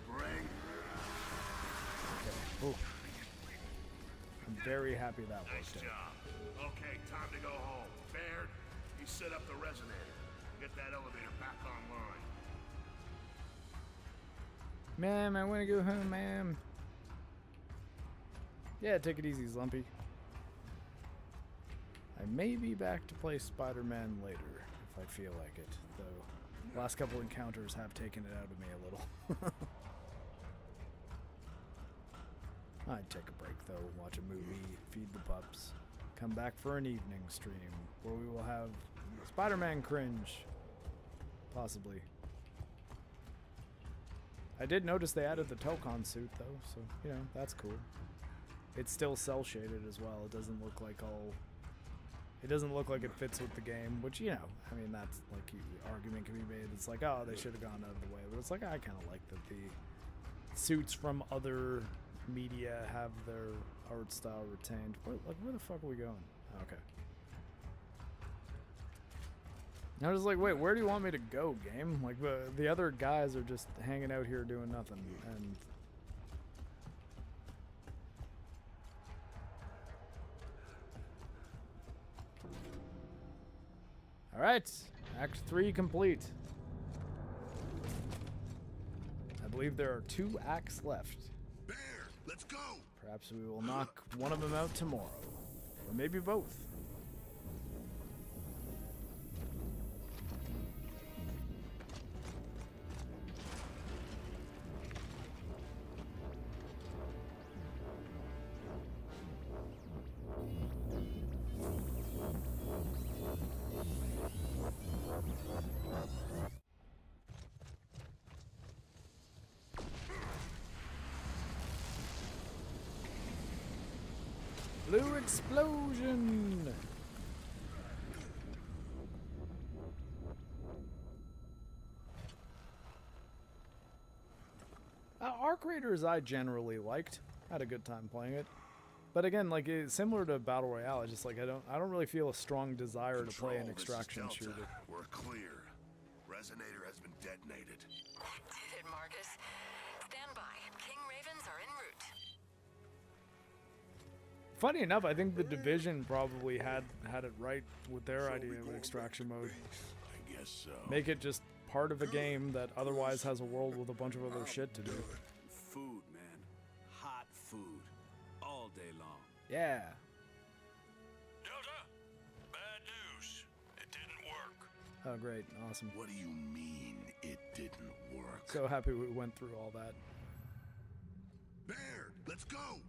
Bring. Okay. Ooh. I'm very happy that Nice worked out. job. Okay, time to go home. Baird, you set up the resonator. Get that elevator back online. Ma'am, I want to go home, ma'am. Yeah, take it easy, Slumpy. I may be back to play Spider-Man later, if I feel like it, though last couple encounters have taken it out of me a little. I'd take a break, though, watch a movie, feed the pups, come back for an evening stream, where we will have Spider-Man cringe. Possibly. I did notice they added the Tokon suit, though, so, you know, that's cool. It's still cel-shaded as well. It doesn't look like all... It doesn't look like it fits with the game, which, you know, I mean, that's, like, the argument can be made. It's like, oh, they should have gone out of the way. But it's like, I kind of like that the suits from other media have their art style retained. Where the fuck are we going? Okay. I was like, wait, where do you want me to go, game? Like, the other guys are just hanging out here doing nothing, and... Alright, Act 3 complete. I believe there are 2 acts left. Bear, let's go. Perhaps we will knock one of them out tomorrow. Or maybe both. Blue explosion! Arc Raiders I generally liked. Had a good time playing it. But again, like it's similar to Battle Royale, it's just like I don't really feel a strong desire to play an Control, this is extraction Delta. shooter. We're clear. Resonator has been detonated. Did it, Marcus? Stand by. King Ravens are en route. Funny enough, I think the Division probably had it right with their idea of an extraction mode. I guess so. Make it just part of a game that otherwise has a world with a bunch of other shit to do. Food, man. Hot food. All day long. Yeah. Delta, bad news. It didn't work. Oh, great. Awesome. What do you mean it didn't work? So happy we went through all that. Bear, Let's go.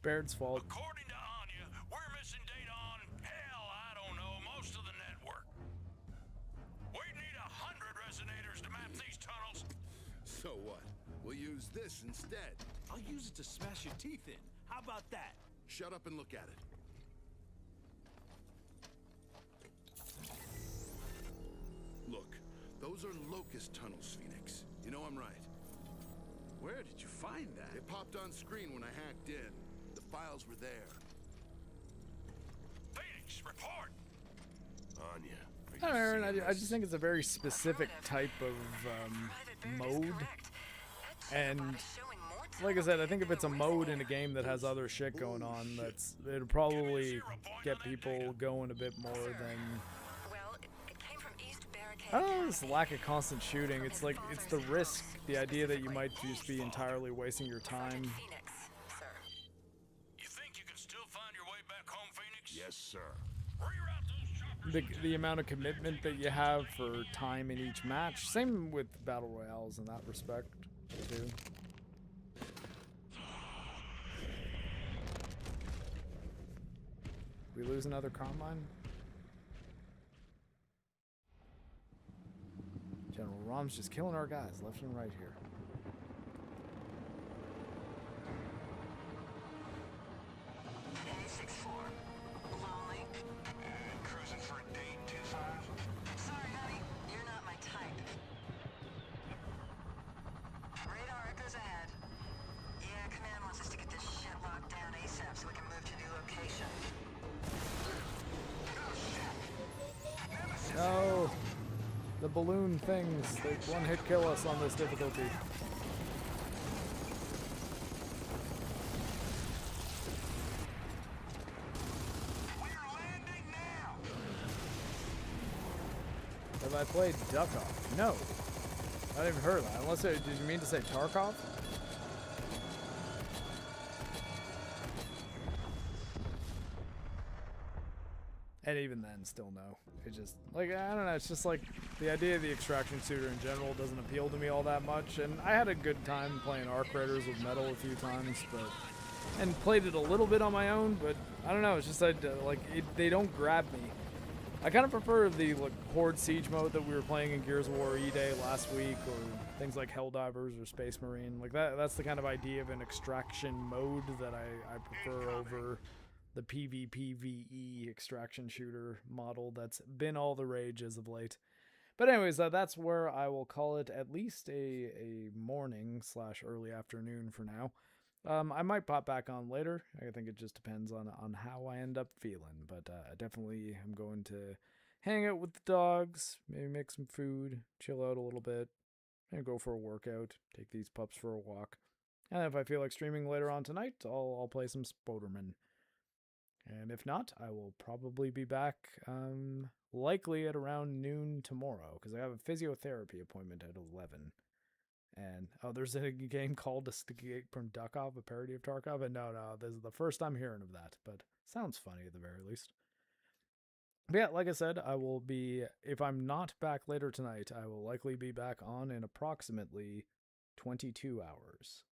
Baird's fault. According to Anya, we're missing data on, hell, I don't know, most of the network. We need 100 resonators to map these tunnels. So what? We'll use this instead. I'll use it to smash your teeth in. How about that? Shut up and look at it. Look, those are locust tunnels, Phoenix. You know I'm right. Where did you find that? It popped on screen when I hacked in. The files were there. Phoenix, report! Anya. I don't know, Aaron, I just think it's a very specific type of mode. And like I said, I think if it's a mode in a game that has other shit going on, it'll probably get people going a bit more than... I don't know, this lack of constant shooting. It's like, it's the risk, the idea that you might just be entirely wasting your time. You think you can still find your way back home, Phoenix? Yes, sir. Reroute those choppers. The amount of commitment that you have for time in each match. Same with Battle Royales in that respect, too. We lose another Combine? General Rom's just killing our guys left and right here. Lonely. Cruising for a date, 2-5? Sorry, honey. You're not my type. Radar echoes ahead. Yeah, Command wants us to get this shit locked down ASAP so we can move to new location. No! The balloon things, they one-hit kill us on this difficulty. Have I played Duck Off? No. I didn't even heard that. Unless did you mean to say Tarkov? And even then, still no. It just, like, I don't know, it's just like, the idea of the extraction shooter in general doesn't appeal to me all that much, and I had a good time playing Arc Raiders with Metal a few times, but, and played it a little bit on my own, but, I don't know, it's just, they don't grab me. I kind of prefer the, like, Horde Siege mode that we were playing in Gears of War E-Day last week, or things like Helldivers or Space Marine, like, that's the kind of idea of an extraction mode that I prefer over the PvPvE extraction shooter model that's been all the rage as of late. But anyways, that's where I will call it at least a morning / early afternoon for now. I might pop back on later. I think it just depends on how I end up feeling. But definitely I'm going to hang out with the dogs, maybe make some food, chill out a little bit, and go for a workout, take these pups for a walk. And if I feel like streaming later on tonight, I'll play some Spoderman. And if not, I will probably be back likely at around noon tomorrow, because I have a physiotherapy appointment at 11. And, oh, there's a game called Escape from Duckov, a parody of Tarkov, and no, this is the first I'm hearing of that, but sounds funny at the very least. But yeah, like I said, I will be, if I'm not back later tonight, I will likely be back on in approximately 22 hours.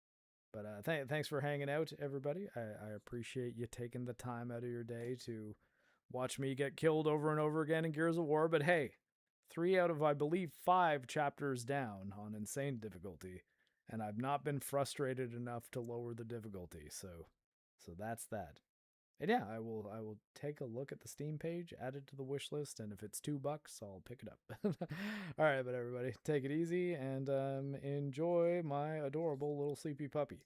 But thanks for hanging out, everybody. I appreciate you taking the time out of your day to watch me get killed over and over again in Gears of War. But hey, 3 out of, I believe, 5 chapters down on insane difficulty. And I've not been frustrated enough to lower the difficulty. So that's that. And yeah, I will take a look at the Steam page, add it to the wish list, and if it's $2, I'll pick it up. All right, but everybody, take it easy and enjoy my adorable little sleepy puppy.